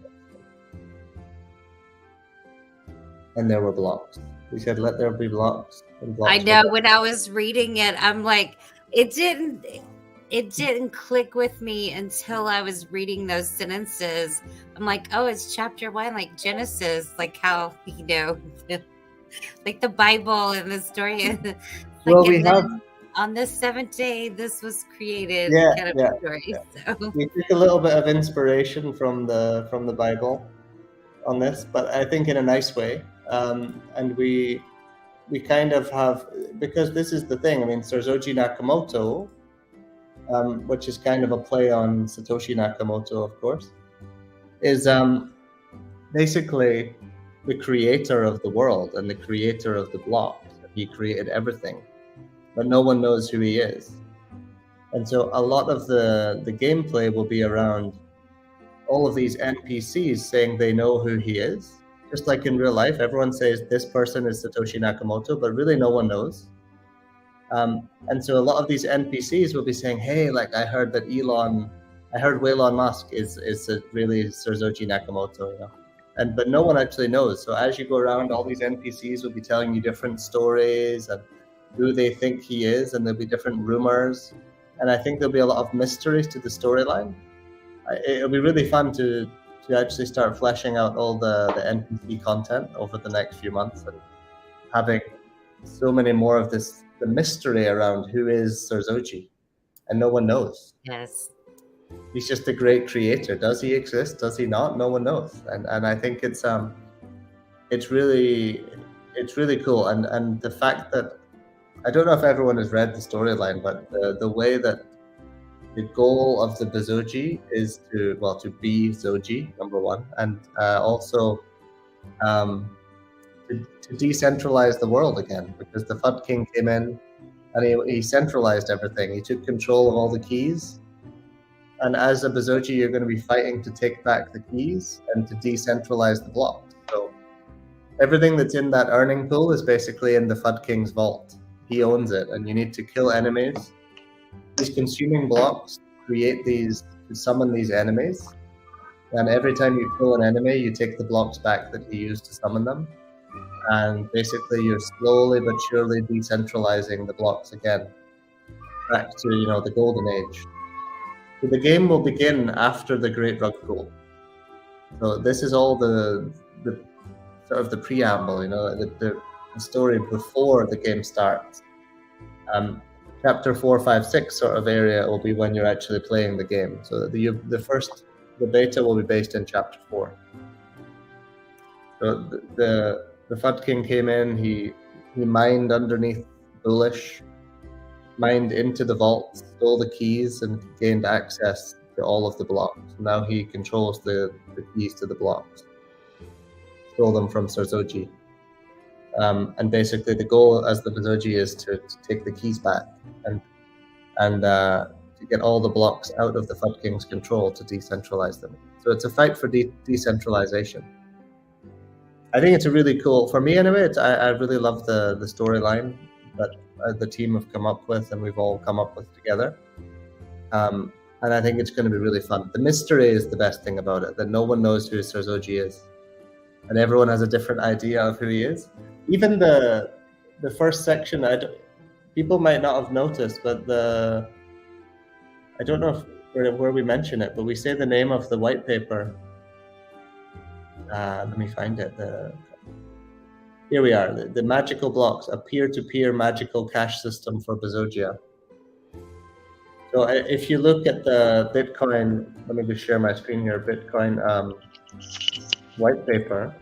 And there were blocks. We said let there be blocks. And blocks
I know when I was reading it, I'm like, it didn't click with me until I was reading those sentences. I'm like, oh, it's chapter 1, like Genesis, like how, like the Bible and the story. Like,
well, we have
on this seventh day, this was created.
Yeah.
Story,
yeah.
So.
We took a little bit of inspiration from the Bible on this, but I think in a nice way. And we kind of have, because this is the thing. I mean, Serzoji Nakamoto, which is kind of a play on Satoshi Nakamoto, of course, is basically the creator of the world and the creator of the blocks. He created everything, but no one knows who he is. And so a lot of the gameplay will be around all of these NPCs saying they know who he is. Just like in real life, everyone says this person is Satoshi Nakamoto, but really no one knows. And so a lot of these NPCs will be saying, hey, like I heard Elon Musk is really Serzoji Nakamoto, you know. But no one actually knows. So as you go around, all these NPCs will be telling you different stories and who they think he is, and there'll be different rumors. And I think there'll be a lot of mysteries to the storyline. It'll be really fun to actually start fleshing out all the NPC content over the next few months and having so many more of the mystery around who is Serzoji, and no one knows.
Yes.
He's just a great creator. Does he exist? Does he not? No one knows. And I think it's really cool. And the fact that I don't know if everyone has read the storyline, but the way that the goal of the Bezogi is to be Zoji, number one, and also to decentralize the world again, because the FUD King came in and he centralized everything. He took control of all the keys. And as a Bezogi, you're going to be fighting to take back the keys and to decentralize the blocks. So everything that's in that earning pool is basically in the FUD King's vault. He owns it, and you need to kill enemies. These consuming blocks summon these enemies. And every time you kill an enemy, you take the blocks back that he used to summon them. And basically, you're slowly but surely decentralizing the blocks again, back to the golden age. So the game will begin after the Great Rug Pull. So this is all the sort of the preamble, the story before the game starts. Chapter 4, 5, 6 sort of area will be when you're actually playing the game. So the beta will be based in Chapter 4. So the FUD King came in, he mined underneath Bullish, mined into the vault, stole the keys, and gained access to all of the blocks. Now he controls the keys to the blocks. Stole them from Serzoji. And basically the goal as the Bezogi is to take the keys back and to get all the blocks out of the FUD King's control to decentralize them. So it's a fight for decentralization. I think it's a really cool, for me anyway, I really love the storyline that the team have come up with and we've all come up with together. And I think it's going to be really fun. The mystery is the best thing about it, that no one knows who Bezogia is. And everyone has a different idea of who he is. Even the first section, people might not have noticed, but I don't know where we mention it, but we say the name of the white paper. Let me find it. Here we are. The magical blocks, a peer-to-peer magical cash system for Bezogia. So if you look at the Bitcoin, let me just share my screen here. Bitcoin white paper.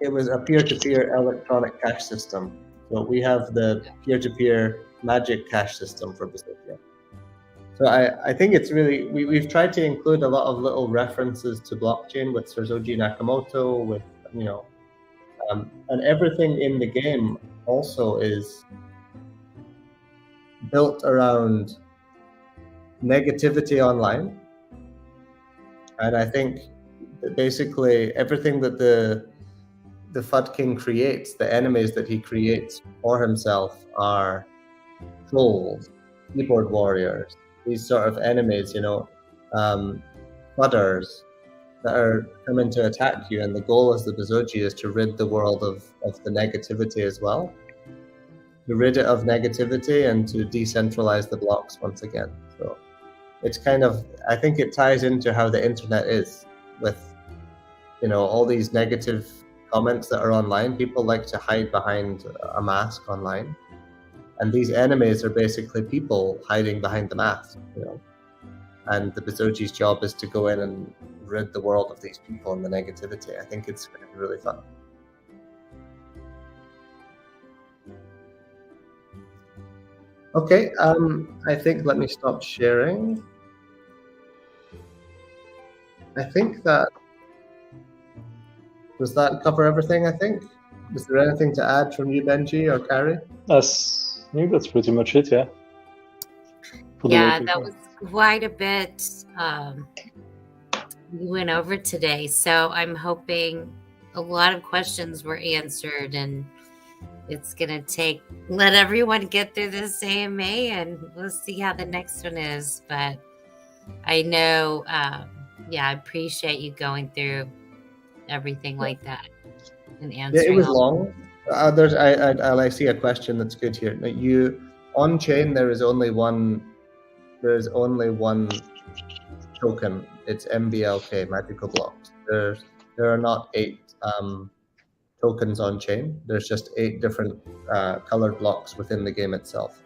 It was a peer-to-peer electronic cash system. So we have the peer-to-peer magic cash system for Bezogia. So I think it's really, we've tried to include a lot of little references to blockchain with Bezogia Nakamoto, with, and everything in the game also is built around negativity online. And I think that basically everything that the FUD King creates, the enemies that he creates for himself are trolls, keyboard warriors, these sort of enemies, FUDders that are coming to attack you. And the goal of the Bezogia is to rid the world of the negativity as well. To rid it of negativity and to decentralize the blocks once again. So it's kind of, I think it ties into how the internet is with, all these negative comments that are online. People like to hide behind a mask online. And these enemies are basically people hiding behind the mask, And the Bezogia's job is to go in and rid the world of these people and the negativity. I think it's going to be really fun. Okay, I think, let me stop sharing. I think does that cover everything, I think? Is there anything to add from you, Benji or Carrie?
I think that's pretty much it, yeah.
Yeah, that was quite a bit we went over today. So I'm hoping a lot of questions were answered, and it's going to let everyone get through this AMA, and we'll see how the next one is. But I know, I appreciate you going through everything like that and answering.
Yeah, it was long. I see a question that's good here. On chain, there is only one token. It's MBLK, magical blocks. There are not 8 tokens on chain. There's just 8 different colored blocks within the game itself.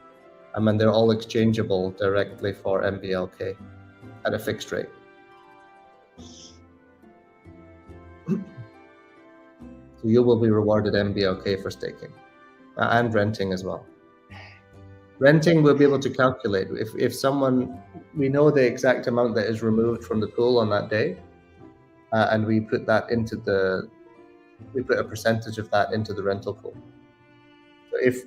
And they're all exchangeable directly for MBLK at a fixed rate. So you will be rewarded MBLK for staking and renting as well. Renting, we'll be able to calculate. If someone, we know the exact amount that is removed from the pool on that day, and we put that we put a percentage of that into the rental pool. So if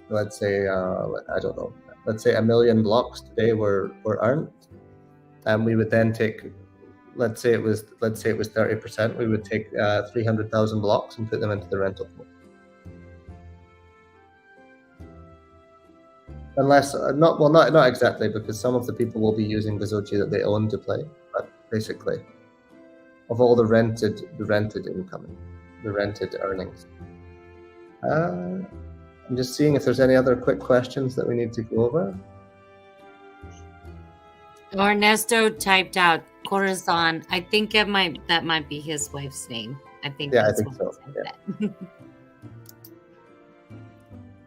let's say, I don't know, let's say 1 million blocks today were earned, and we would then take, let's say it was 30%, we would take 300,000 blocks and put them into the rental pool. Unless, not exactly, because some of the people will be using Bezogia that they own to play, but basically, of all the rented income, the rented earnings. I'm just seeing if there's any other quick questions that we need to go over.
Ernesto typed out Corazon. I think that might be his wife's name. I think.
Yeah, I think so. Yeah.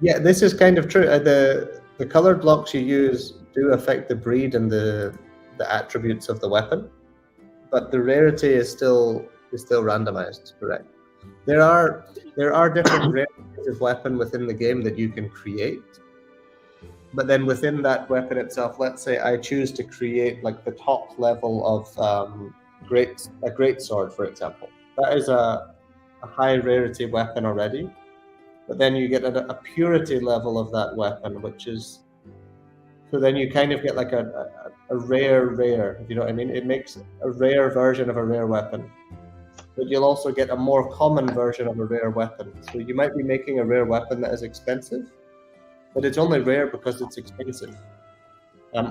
Yeah, this is kind of true. The colored blocks you use do affect the breed and the attributes of the weapon, but the rarity is still randomized. Correct. There are different rarities of weapon within the game that you can create, but then within that weapon itself, let's say I choose to create like the top level of a great sword, for example. That is a high rarity weapon already. But then you get a purity level of that weapon, which is So then you kind of get like a rare, if you know what I mean. It makes a rare version of a rare weapon, but you'll also get a more common version of a rare weapon. So you might be making a rare weapon that is expensive, but it's only rare because it's expensive.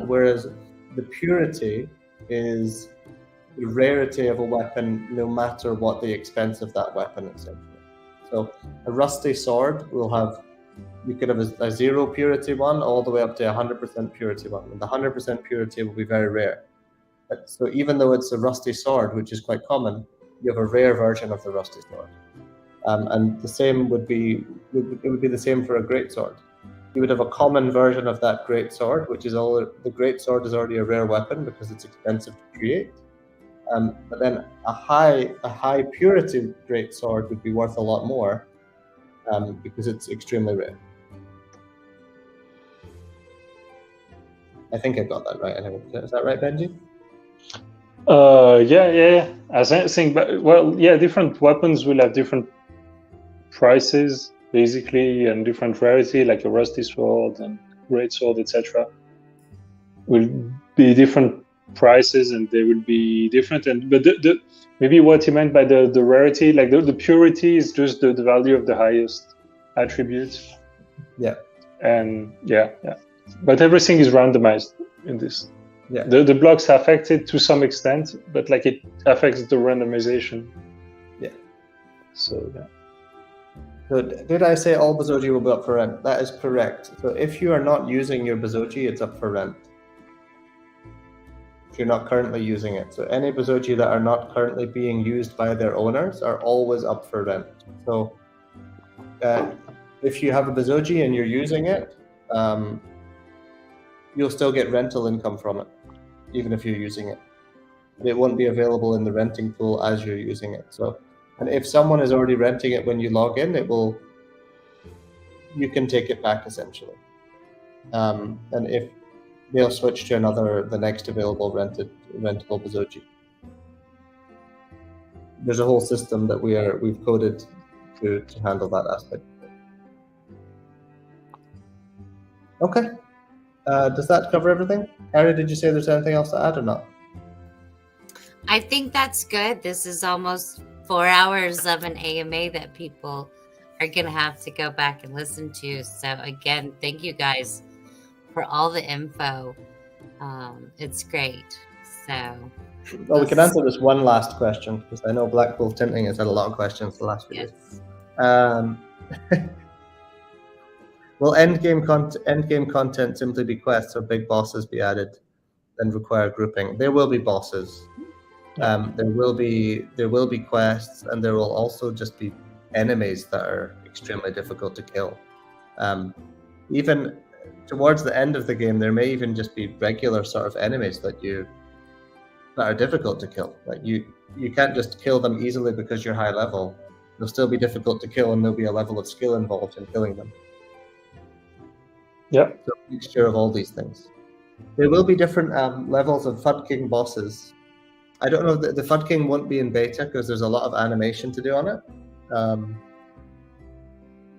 Whereas the purity is the rarity of a weapon, no matter what the expense of that weapon, essentially. So a rusty sword will have, you could have a 0 purity one all the way up to 100% purity one. And the 100% purity will be very rare. So even though it's a rusty sword, which is quite common, you have a rare version of the rusty sword. And the same would be the same for a great sword. You would have a common version of that great sword, which is the great sword is already a rare weapon because it's expensive to create. But then a high purity great sword would be worth a lot more because it's extremely rare. I think I got that right. Is that right, Benji?
Yeah. I think, different weapons will have different prices, basically, and different rarity, like a rusty sword and great sword, etc. will be different prices, and they will be different. But maybe what he meant by the rarity, like the purity, is just the value of the highest attribute.
Yeah.
And yeah. But everything is randomized in this.
Yeah.
The blocks are affected to some extent, but like it affects the randomization.
Yeah.
So yeah.
So did I say all Bezogia will be up for rent? That is correct. So if you are not using your Bezogia, it's up for rent. If you're not currently using it. So any Bezogia that are not currently being used by their owners are always up for rent. So if you have a Bezogia and you're using it, you'll still get rental income from it, even if you're using it. It won't be available in the renting pool as you're using it. So, and if someone is already renting it when you log in, you can take it back essentially. And if they'll switch to the next available rentable Bezogia. There's a whole system that we've coded to handle that aspect. Okay. Does that cover everything? Harry, did you say there's anything else to add or not?
I think that's good. This is almost 4 hours of an AMA that people are going to have to go back and listen to. So again, thank you guys for all the info. It's great. So,
well, we can answer this one last question because I know Black Wolf Tinting has had a lot of questions the last few days. Will endgame content simply be quests or big bosses be added and require grouping? There will be bosses. There will be quests, and there will also just be enemies that are extremely difficult to kill. Even towards the end of the game, there may even just be regular sort of enemies that are difficult to kill. Like you can't just kill them easily because you're high level. They'll still be difficult to kill, and there'll be a level of skill involved in killing them.
Yeah.
So a mixture of all these things. There will be different levels of FUD King bosses. I don't know, the FUD King won't be in beta because there's a lot of animation to do on it.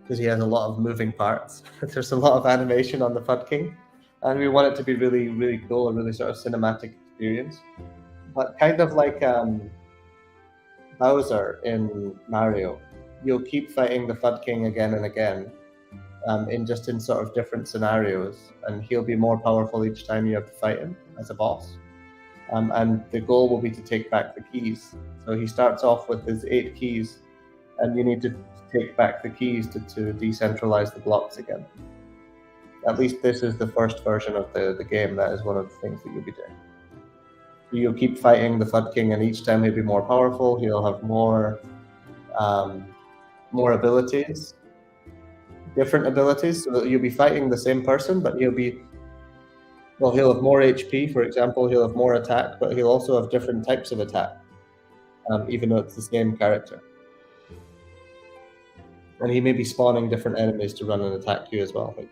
Because he has a lot of moving parts. There's a lot of animation on the FUD King. And we want it to be really, really cool, a really sort of cinematic experience. But kind of like Bowser in Mario, you'll keep fighting the FUD King again and again. In sort of different scenarios, and he'll be more powerful each time you have to fight him as a boss. And the goal will be to take back the keys. So he starts off with his 8 keys, and you need to take back the keys to decentralize the blocks again. At least this is the first version of the game. That is one of the things that you'll be doing. So you'll keep fighting the FUD King, and each time he'll be more powerful. He'll have more abilities. Different abilities, so that you'll be fighting the same person, but he'll have more HP, for example, he'll have more attack, but he'll also have different types of attack, even though it's the same character. And he may be spawning different enemies to run and attack you as well. Like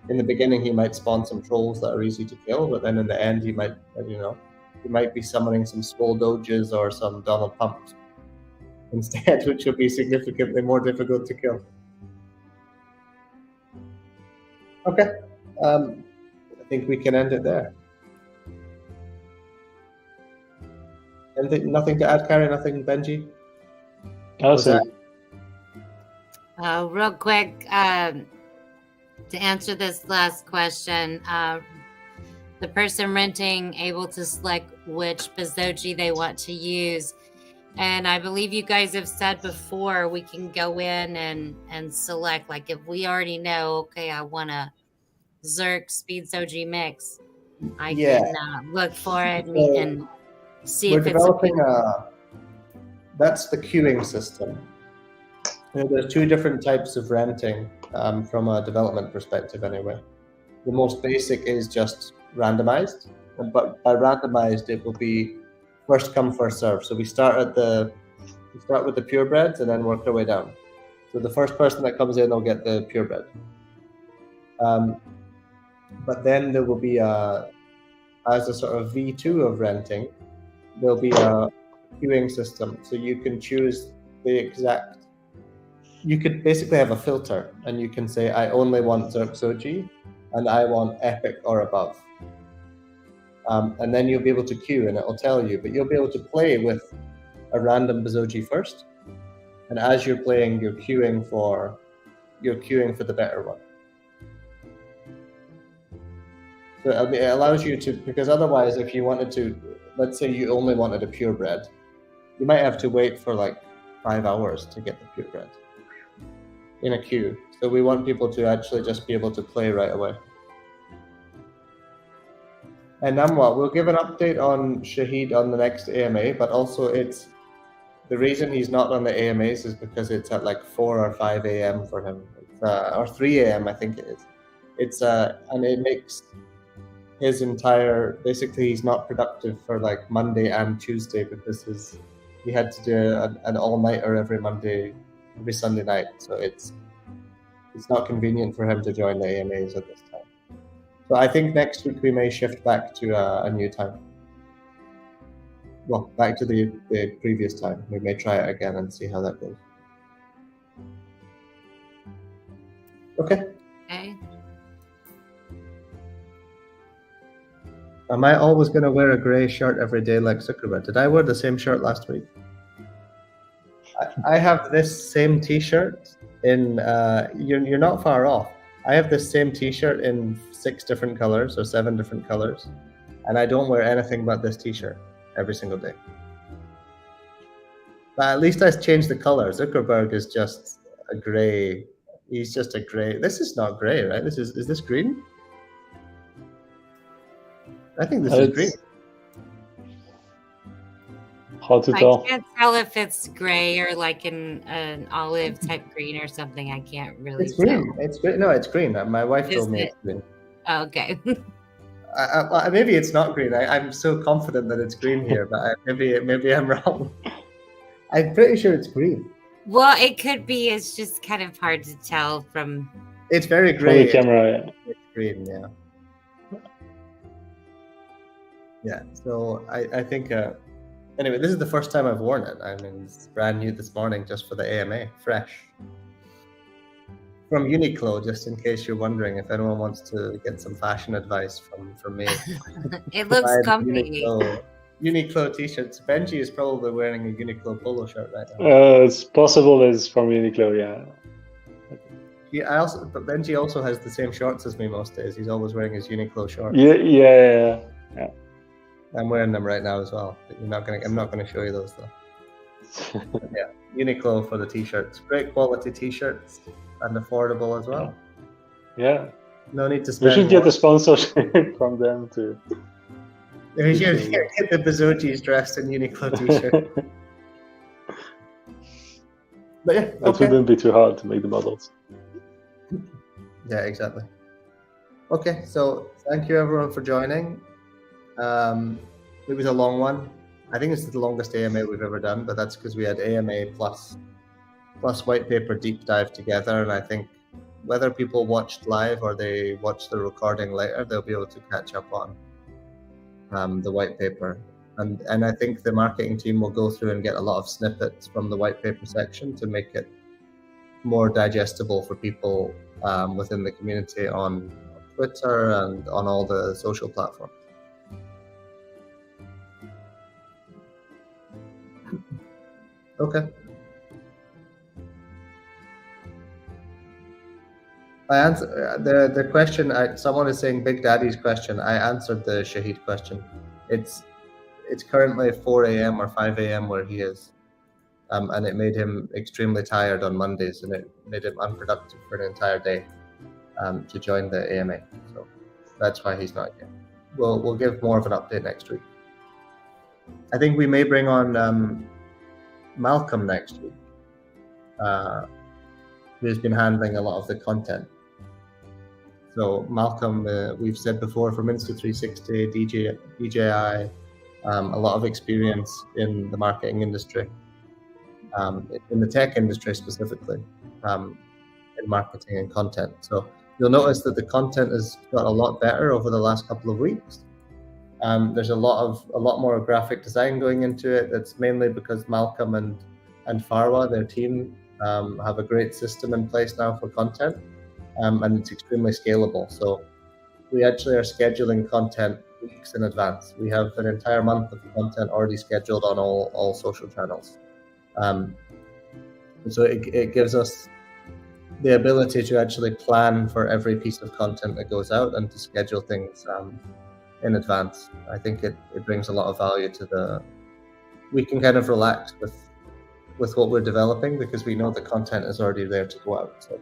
in the beginning, he might spawn some trolls that are easy to kill, but then in the end, he might be summoning some Swole Doges or some Donald Pumps instead, which will be significantly more difficult to kill. Okay. think we can end it there. Nothing to add, Carrie? Nothing, Benji?
Awesome.
Real quick, to answer this last question, the person renting able to select which Bezogia they want to use. And I believe you guys have said before, we can go in and select, like if we already know, okay, I want a Zerk Bezogia mix, I can look for it and see if it's
developing that's the queuing system. There's two different types of renting from a development perspective anyway. The most basic is just randomized, but by randomized it will be first come first serve. So we start with the purebreds and then work our way down. So the first person that comes in will get the purebred. But then there will be as a sort of V2 of renting, there'll be a queuing system. So you can choose you could basically have a filter and you can say, I only want Zerk Bezogia and I want epic or above. And then you'll be able to queue and it'll tell you, but you'll be able to play with a random Bezogia first. And as you're playing, you're queuing for the better one. So it allows you to, because otherwise if you wanted to, let's say you only wanted a purebred, you might have to wait for like 5 hours to get the purebred in a queue. So we want people to actually just be able to play right away. And then we'll give an update on Shahid on the next AMA, but also the reason he's not on the AMAs is because it's at like 4 or 5 a.m. for him, or 3 a.m. I think it is. And it makes his basically he's not productive for like Monday and Tuesday because he had to do an all-nighter every Sunday night. So it's not convenient for him to join the AMAs at this time. So I think next week we may shift back to a new time. Well, back to the previous time. We may try it again and see how that goes. Okay. Am I always going to wear a grey shirt every day like Zuckerberg? Did I wear the same shirt last week? I have this same T-shirt in. You're not far off. I have this same T-shirt in 6 different colors or 7 different colors, and I don't wear anything but this T-shirt every single day. But at least I changed the color. Zuckerberg is just a grey. He's just a grey. This is not grey, right? Is this green? I think this is green.
Hard to tell.
I can't tell if it's gray or like an olive type green or something. I can't really
It's green. It's green. No, it's green. My wife told me it's green.
Oh, okay.
Maybe it's not green. I'm so confident that it's green here, but maybe I'm wrong. I'm pretty sure it's green.
Well, it could be. It's just kind of hard to tell from.
It's very gray.
From the camera,
It's green, yeah. Yeah. So I think. Anyway, this is the first time I've worn it. I mean, it's brand new this morning, just for the AMA, fresh. From Uniqlo, just in case you're wondering if anyone wants to get some fashion advice from me.
It looks comfy.
Uniqlo t-shirts. Benji is probably wearing a Uniqlo polo shirt right now.
It's possible it's from Uniqlo, yeah.
But Benji also has the same shorts as me most days. He's always wearing his Uniqlo shorts.
Yeah.
I'm wearing them right now as well. But I'm not gonna show you those though. Yeah, Uniqlo for the t-shirts. Great quality t-shirts and affordable as well.
Yeah.
No need to spend.
We should get a sponsorship from them too.
We should get the Bezogias dressed in Uniqlo t-shirt. But yeah,
that wouldn't be too hard to make the models.
Yeah, exactly. Okay, so thank you everyone for joining. It was a long one. I think it's the longest AMA we've ever done, but that's because we had AMA plus Whitepaper deep dive together, and I think whether people watched live or they watched the recording later, they'll be able to catch up on the Whitepaper. And I think the marketing team will go through and get a lot of snippets from the Whitepaper section to make it more digestible for people within the community on Twitter and on all the social platforms. Okay. I answer the question. Someone is saying Big Daddy's question. I answered the Shahid question. It's currently 4 a.m. or 5 a.m. where he is, and it made him extremely tired on Mondays, and it made him unproductive for an entire day to join the AMA. So that's why he's not here. We'll give more of an update next week. I think we may bring on Malcolm next week, who's been handling a lot of the content. So Malcolm, we've said before, from Insta360, DJI, a lot of experience in the marketing industry, in the tech industry specifically, in marketing and content. So you'll notice that the content has got a lot better over the last couple of weeks. There's a lot more graphic design going into it. That's mainly because Malcolm and Farwa, their team, have a great system in place now for content, and it's extremely scalable. So we actually are scheduling content weeks in advance. We have an entire month of content already scheduled on all social channels. So it gives us the ability to actually plan for every piece of content that goes out and to schedule things in advance. I think it brings a lot of value to we can kind of relax with what we're developing because we know the content is already there to go out. So.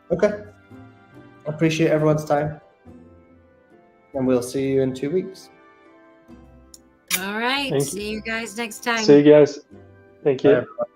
Okay. Appreciate everyone's time. And we'll see you in 2 weeks.
All right.
Thank you.
See you guys next time.
See you guys. Thank you.
Bye, everyone.